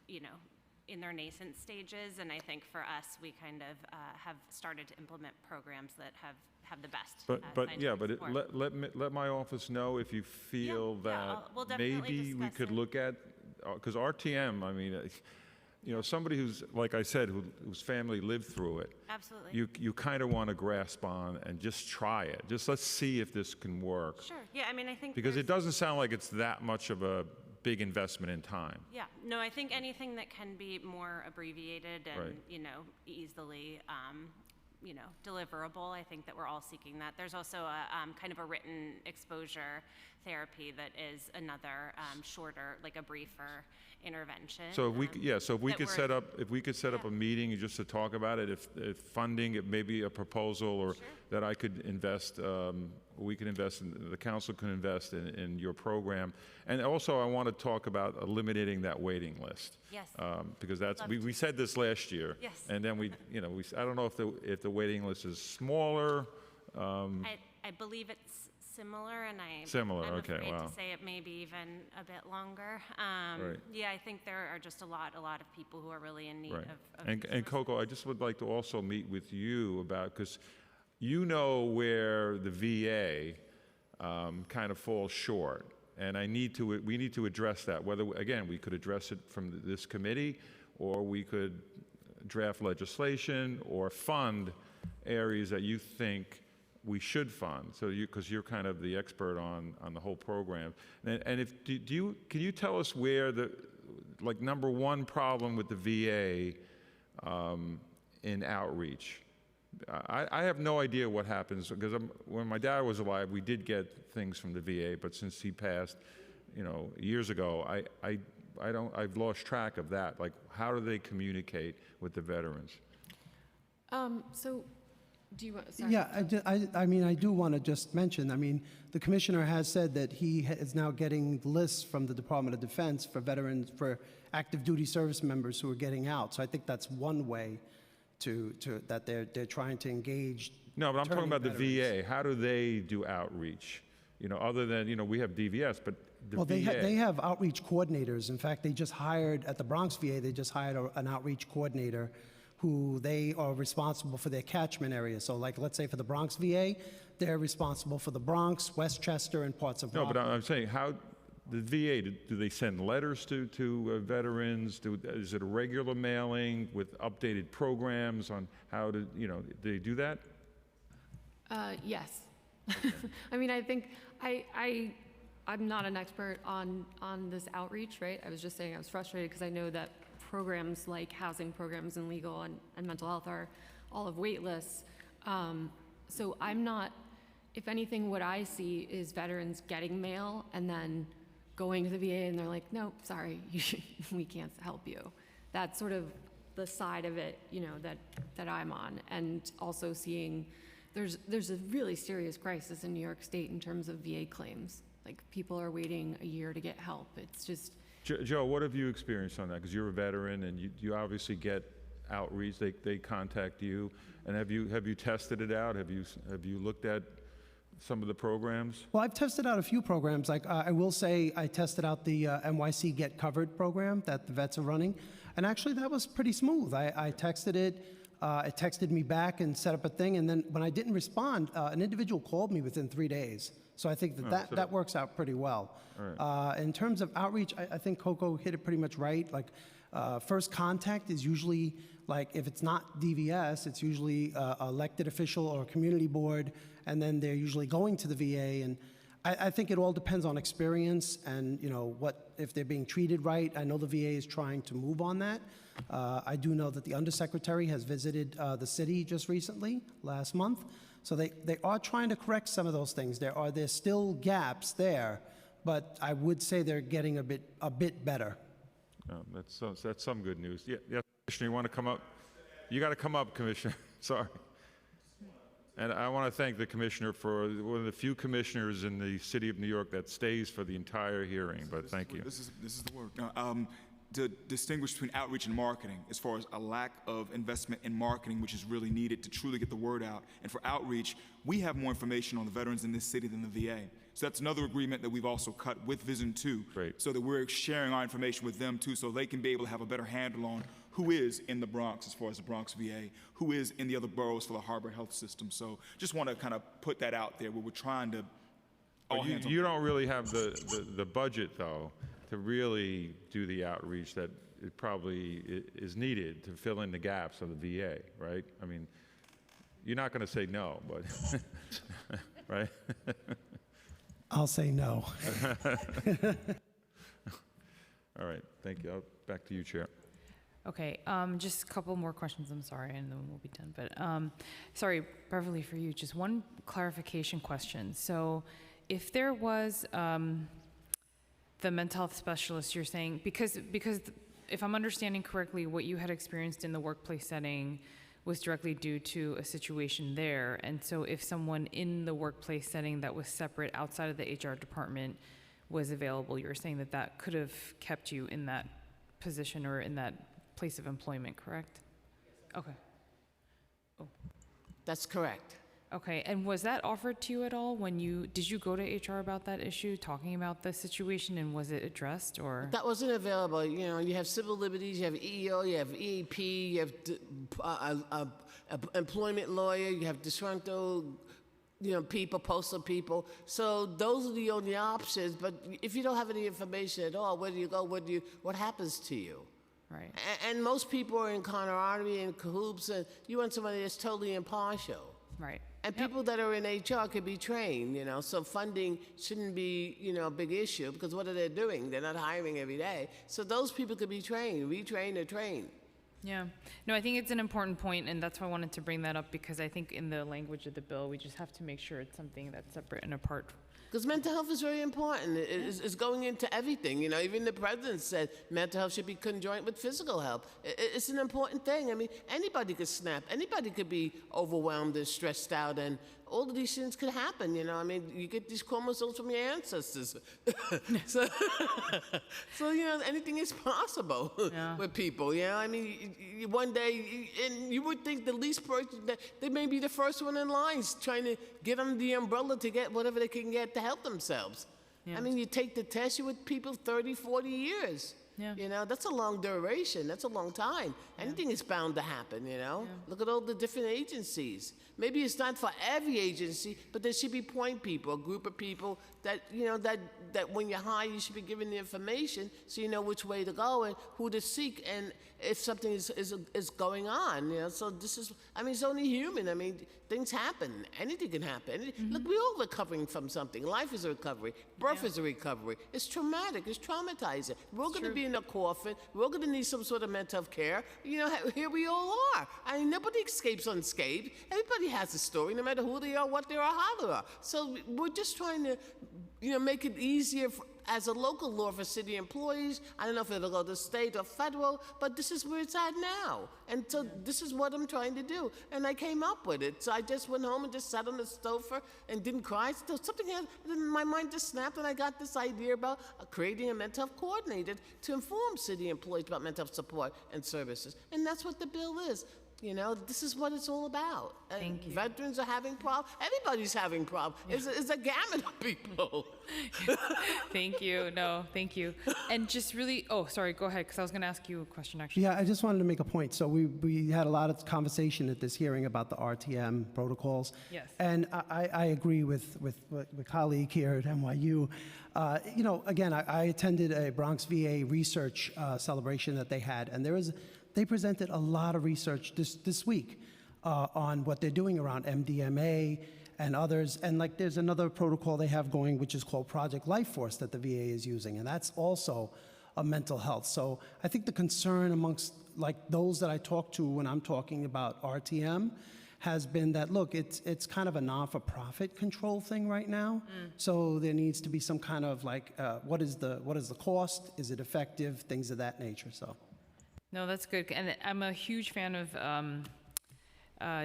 you know, in their nascent stages, and I think for us, we kind of have started to implement programs that have the best. Let my office know if you feel that we'll definitely maybe we could look at, because RTM, I mean, you know, somebody who's, like I said, whose family lived through it. Absolutely. You kind of want to grasp on and just try it. Just let's see if this can work. Sure. Yeah, I mean, I think Because there's- it doesn't sound like it's that much of a big investment in time. Yeah, no, I think anything that can be more abbreviated and, Right. you know, easily, you know, deliverable, I think that we're all seeking that. There's also a kind of a written exposure therapy that is another shorter, like a briefer intervention. So if we, so if we that could we're- set up, if we could set up a meeting just to talk about it, if funding, it may be a proposal or that I could invest, we could invest in, the council could invest in your program. And also I want to talk about eliminating that waiting list. Yes. Because that's, we said this last year. Yes. And then we, you know, I don't know if the waiting list is smaller. I believe it's similar, and Similar, I'm okay, afraid wow. to say it may be even a bit longer. Right. Yeah, I think there are just a lot of people who are really in need Right. of And Coco, I just would like to also meet with you about, because you know where the VA kind of falls short. And we need to address that, whether, again, we could address it from this committee, or we could draft legislation or fund areas that you think we should fund. So because you're kind of the expert on the whole program. And if, can you tell us where the, like, number one problem with the VA in outreach? I have no idea what happens, because when my dad was alive, we did get things from the VA, but since he passed, you know, years ago, I've lost track of that. Like, how do they communicate with the veterans? So, do you want, sorry. Yeah, I mean, I do want to just mention, I mean, the commissioner has said that he is now getting lists from the Department of Defense for veterans, for active duty service members who are getting out. So I think that's one way that they're trying to engage. No, but I'm talking about veterans. the VA. How do they do outreach? You know, other than, you know, we have DVS, but the Well, VA. they have outreach coordinators. In fact, they just hired, at the Bronx VA, they just hired an outreach coordinator who they are responsible for their catchment area. So like, let's say for the Bronx VA, they're responsible for the Bronx, Westchester, and parts of No, but Rockland. I'm saying, how, the VA, do they send letters to veterans? Is it a regular mailing with updated programs on how to, you know, do they do that? Yes. I mean, I think I'm not an expert on this outreach, right? I was just saying I was frustrated because I know that programs like housing programs and legal and mental health are all of wait lists. So I'm not, if anything, what I see is veterans getting mail and then going to the VA and they're like, no, sorry, we can't help you. That's sort of the side of it, you know, that I'm on. And also seeing there's a really serious crisis in New York State in terms of VA claims. Like, people are waiting a year to get help. It's just, Joe, what have you experienced on that? Because you're a veteran and you obviously get outreach. They contact you, and have you tested it out? Have you looked at some of the programs? Well, I've tested out a few programs. Like, I will say I tested out the NYC Get Covered program that the vets are running. And actually, that was pretty smooth. I texted it. It texted me back and set up a thing. And then when I didn't respond, an individual called me within 3 days. So I think that works out pretty well. Right. In terms of outreach, I think Coco hit it pretty much right. Like, first contact is usually, like, if it's not DVS, it's usually an elected official or a community board, and then they're usually going to the VA. And I think it all depends on experience and, you know, if they're being treated right. I know the VA is trying to move on that. I do know that the undersecretary has visited the city just recently, last month. So they are trying to correct some of those things. There's still gaps there, but I would say they're getting a bit better. That's some good news. Yeah, Commissioner, you want to come up? You got to come up, Commissioner. Sorry. And I want to thank the Commissioner for one of the few commissioners in the city of New York that stays for the entire hearing, but thank you. This is the word. To distinguish between outreach and marketing, as far as a lack of investment in marketing, which is really needed to truly get the word out. And for outreach, we have more information on the veterans in this city than the VA. So that's another agreement that we've also cut with Vision 2, so that we're sharing our information with them too, so they can be able to have a better handle on who is in the Bronx as far as the Bronx VA, who is in the other boroughs for the Harbor Health System. So just want to kind of put that out there where we're trying to you don't really have the budget, though, to really do the outreach that it probably is needed to fill in the gaps of the VA, right? I mean, you're not going to say no, but, right? I'll say no. All right, thank you. Back to you, Chair. Okay, just a couple more questions, I'm sorry, and then we'll be done. But sorry, Beverly, for you, just one clarification question. So if there was the mental health specialist, you're saying, because if I'm understanding correctly, what you had experienced in the workplace setting was directly due to a situation there. And so if someone in the workplace setting that was separate outside of the HR department was available, you're saying that that could have kept you in that position or in that place of employment, correct? Okay. Oh. That's correct. Okay, and was that offered to you at all when did you go to HR about that issue, talking about the situation, and was it addressed, or? That wasn't available. You know, you have civil liberties, you have EEO, you have EAP, you have employment lawyer, you have disgruntled, people, postal people. So those are the only options. But if you don't have any information at all, where do you go? What happens to you? Right. And most people are in camaraderie and cahoots, and you want somebody that's totally impartial. Right. And people that are in HR could be trained, so funding shouldn't be, a big issue, because what are they doing? They're not hiring every day. So those people could be trained, retrained or trained. Yeah. No, I think it's an important point, and that's why I wanted to bring that up, because I think in the language of the bill, we just have to make sure it's something that's separate and apart. Because mental health is very important. It's going into everything. Even the president said mental health should be conjoined with physical health. It's an important thing. I mean, anybody could snap. Anybody could be overwhelmed and stressed out, and all of these things could happen. I mean, you get these chromosomes from your ancestors. so anything is possible with people. I mean, one day, and you would think the least person, that they may be the first one in line trying to get under the umbrella to get whatever they can get to help themselves. I mean, you take the test, you're with people 30, 40 years. That's a long duration. That's a long time. Anything is bound to happen, Look at all the different agencies. Maybe it's not for every agency, but there should be point people, a group of people that, that when you hire, you should be given the information so you know which way to go and who to seek and if something is going on, So this is, I mean, it's only human. I mean, things happen. Anything can happen. Look, we're all recovering from something. Life is a recovery. Birth is a recovery. It's traumatic. It's traumatizing. We're all going to be in a coffin. We're all going to need some sort of mental health care. Here we all are. I mean, nobody escapes unscathed. Everybody has a story, no matter who they are, what they are, how they are. So we're just trying to, make it easier as a local law for city employees. I don't know if it'll go to state or federal, but this is where it's at now. And so this is what I'm trying to do. And I came up with it. So I just went home and just sat on the sofa and didn't cry. So something had, my mind just snapped, and I got this idea about creating a mental health coordinator to inform city employees about mental health support and services. And that's what the bill is. This is what it's all about. Thank you. Veterans are having problems. Everybody's having problems. It's a gamut of people. Thank you. No, thank you. And just really, sorry, go ahead, because I was going to ask you a question, actually. Yeah, I just wanted to make a point. So we had a lot of conversation at this hearing about the RTM protocols. Yes. And I agree with my colleague here at NYU. Again, I attended a Bronx VA research celebration that they had, and they presented a lot of research this week on what they're doing around MDMA and others. And there's another protocol they have going, which is called Project Life Force, that the VA is using. And that's also a mental health. So I think the concern amongst those that I talk to when I'm talking about RTM has been that, look, it's kind of a non-for-profit control thing right now. So there needs to be some kind of what is the cost? Is it effective? Things of that nature. So. No, that's good. And I'm a huge fan of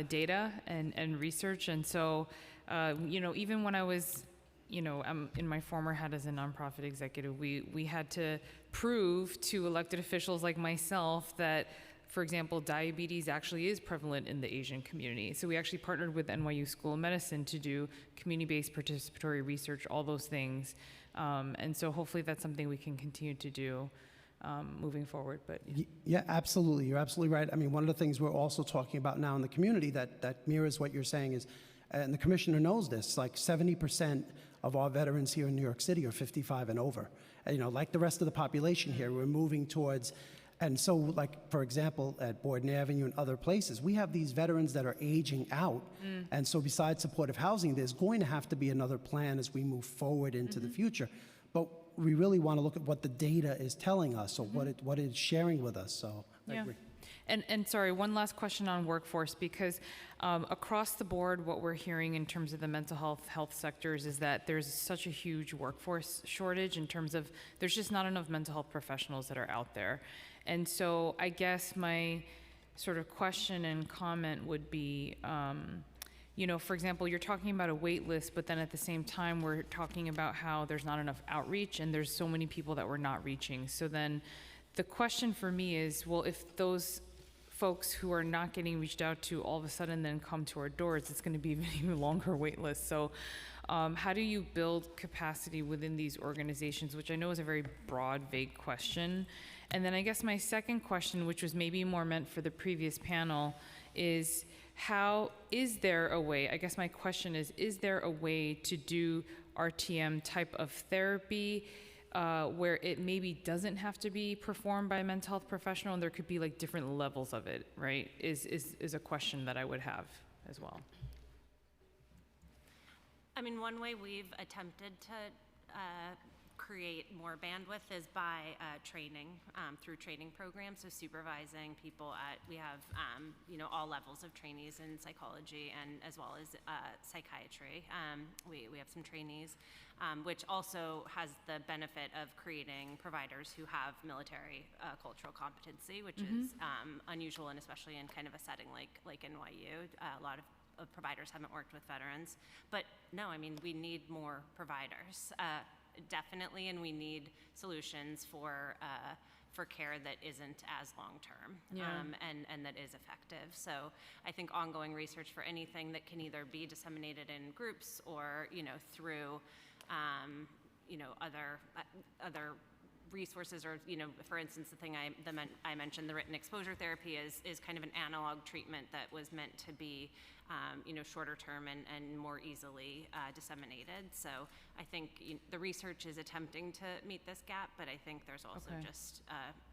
data and research. And so, even when I was, I'm in my former hat as a nonprofit executive, we had to prove to elected officials like myself that, for example, diabetes actually is prevalent in the Asian community. So we actually partnered with NYU School of Medicine to do community-based participatory research, all those things. And so hopefully that's something we can continue to do. Moving forward, but yeah, absolutely, you're absolutely right. I mean, one of the things we're also talking about now in the community that mirrors what you're saying is, and the commissioner knows this, 70% of our veterans here in New York City are 55 and over. And, like the rest of the population here, we're moving towards And so, like, for example, at Borden Avenue and other places, we have these veterans that are aging out. And so besides supportive housing, there's going to have to be another plan as we move forward into the future. But we really want to look at what the data is telling us, or what it is sharing with us, so I agree. And sorry, one last question on workforce, because across the board, what we're hearing in terms of the mental health sectors is that there's such a huge workforce shortage in terms of there's just not enough mental health professionals that are out there. And so I guess my sort of question and comment would be, you know, for example, you're talking about a wait list, but then at the same time, we're talking about how there's not enough outreach and there's so many people that we're not reaching. So then the question for me is, well, if those folks who are not getting reached out to all of a sudden then come to our doors, it's going to be an even longer wait list. So how do you build capacity within these organizations, which I know is a very broad, vague question. And then I guess my second question, which was maybe more meant for the previous panel, is how is there a way, I guess my question is there a way to do RTM type of therapy where it maybe doesn't have to be performed by a mental health professional, and there could be like different levels of it, right? Is a question that I would have as well. I mean, one way we've attempted to create more bandwidth is by training through training programs. So supervising people we have you know, all levels of trainees in psychology and as well as psychiatry. We have some trainees, which also has the benefit of creating providers who have military cultural competency, which is unusual, and especially in kind of a setting like NYU. A lot of providers haven't worked with veterans, but no, I mean, we need more providers. Definitely, and we need solutions for care that isn't as long-term and that is effective. So I think ongoing research for anything that can either be disseminated in groups or, you know, through, you know, other resources, or, you know, for instance, the thing I mentioned, the written exposure therapy is kind of an analog treatment that was meant to be, you know, shorter term and more easily disseminated. So I think the research is attempting to meet this gap, but I think there's also just,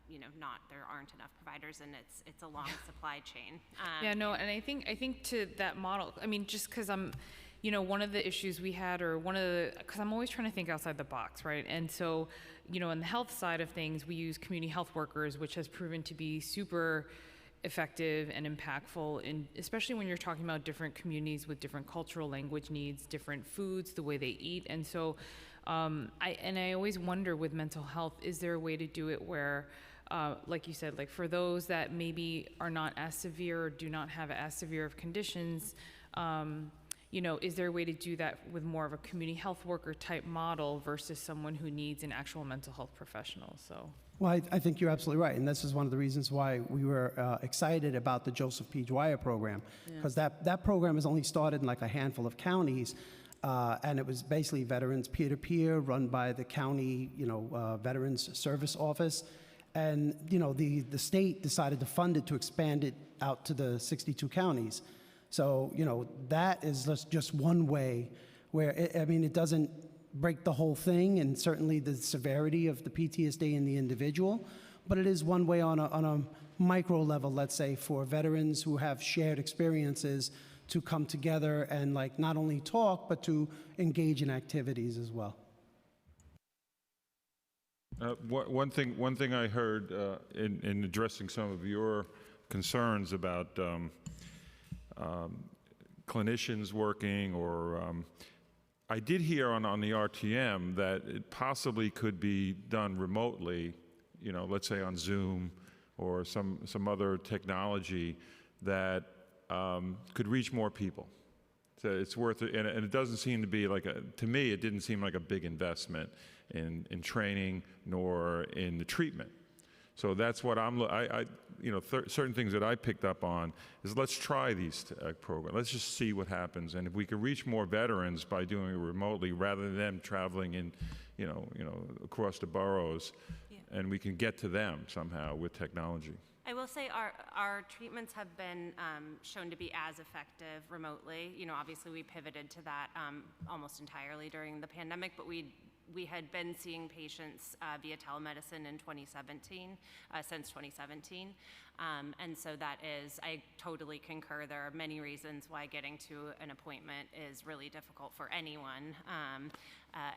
you know, there aren't enough providers, and it's a long supply chain. Yeah, no, and I think to that model, I mean, just because you know, one of the issues we had, or because I'm always trying to think outside the box, right? And so, you know, on the health side of things, we use community health workers, which has proven to be super effective and impactful, especially when you're talking about different communities with different cultural language needs, different foods, the way they eat. And so I always wonder with mental health, is there a way to do it where, like you said, like for those that maybe are not as severe or do not have as severe of conditions, you know, is there a way to do that with more of a community health worker type model versus someone who needs an actual mental health professional? So. Well, I think you're absolutely right, and this is one of the reasons why we were excited about the Joseph P. Dwyer program, because that program has only started in like a handful of counties, and it was basically veterans peer-to-peer, run by the county, you know, Veterans Service Office, and you know, the state decided to fund it to expand it out to the 62 counties. So you know, that is just one way where it doesn't break the whole thing, and certainly the severity of the PTSD in the individual, but it is one way on a micro level, let's say, for veterans who have shared experiences to come together and like not only talk, but to engage in activities as well. One thing I heard in addressing some of your concerns about clinicians working, or I did hear on the RTM that it possibly could be done remotely, you know, let's say on Zoom or some other technology that could reach more people. So it's worth it, and it doesn't seem to be like to me, it didn't seem like a big investment in training nor in the treatment. So that's what you know, certain things that I picked up on is let's try these programs. Let's just see what happens. And if we could reach more veterans by doing it remotely rather than them traveling in, you know, across the boroughs, and we can get to them somehow with technology. I will say our treatments have been shown to be as effective remotely. You know, obviously we pivoted to that almost entirely during the pandemic, but we we had been seeing patients via telemedicine in 2017, since 2017. And so that is, I totally concur. There are many reasons why getting to an appointment is really difficult for anyone.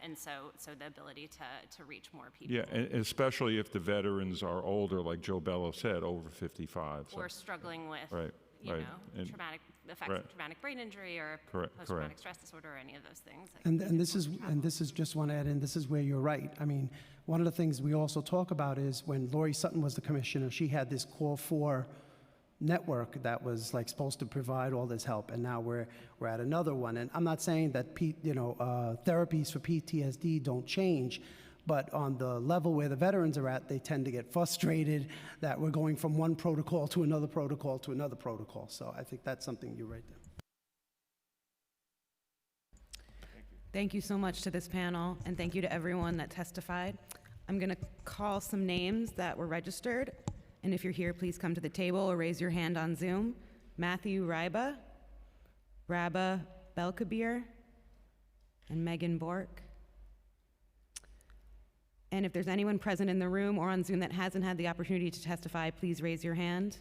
And so the ability to reach more people. Yeah, and especially if the veterans are older, like Joe Bello said, over 55. So. Or struggling with, right, you right. know, And- traumatic effects right. of traumatic brain injury or Correct, post-traumatic correct. stress disorder or any of those things. And this is just want to add in, this is where you're right. I mean, one of the things we also talk about is when Lori Sutton was the commissioner, she had this Core 4 network that was like supposed to provide all this help, and now we're at another one. And I'm not saying that therapies for PTSD don't change, but on the level where the veterans are at, they tend to get frustrated that we're going from one protocol to another protocol to another protocol. So I think that's something you're right there. Thank you so much to this panel, and thank you to everyone that testified. I'm going to call some names that were registered, and if you're here, please come to the table or raise your hand on Zoom. Matthew Ryba, Rabah Belkabir, and Megan Bork. And if there's anyone present in the room or on Zoom that hasn't had the opportunity to testify, please raise your hand.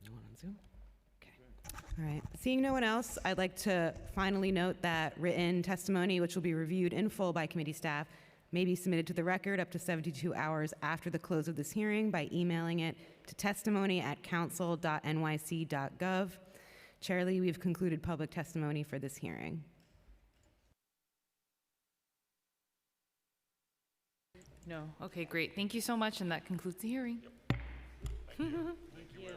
No one on Zoom? All right. Seeing no one else, I'd like to finally note that written testimony, which will be reviewed in full by committee staff, may be submitted to the record up to 72 hours after the close of this hearing by emailing it to testimony@council.nyc.gov. Chair Lee, we've concluded public testimony for this hearing. No. Okay, great. Thank you so much, and that concludes the hearing. Thank you.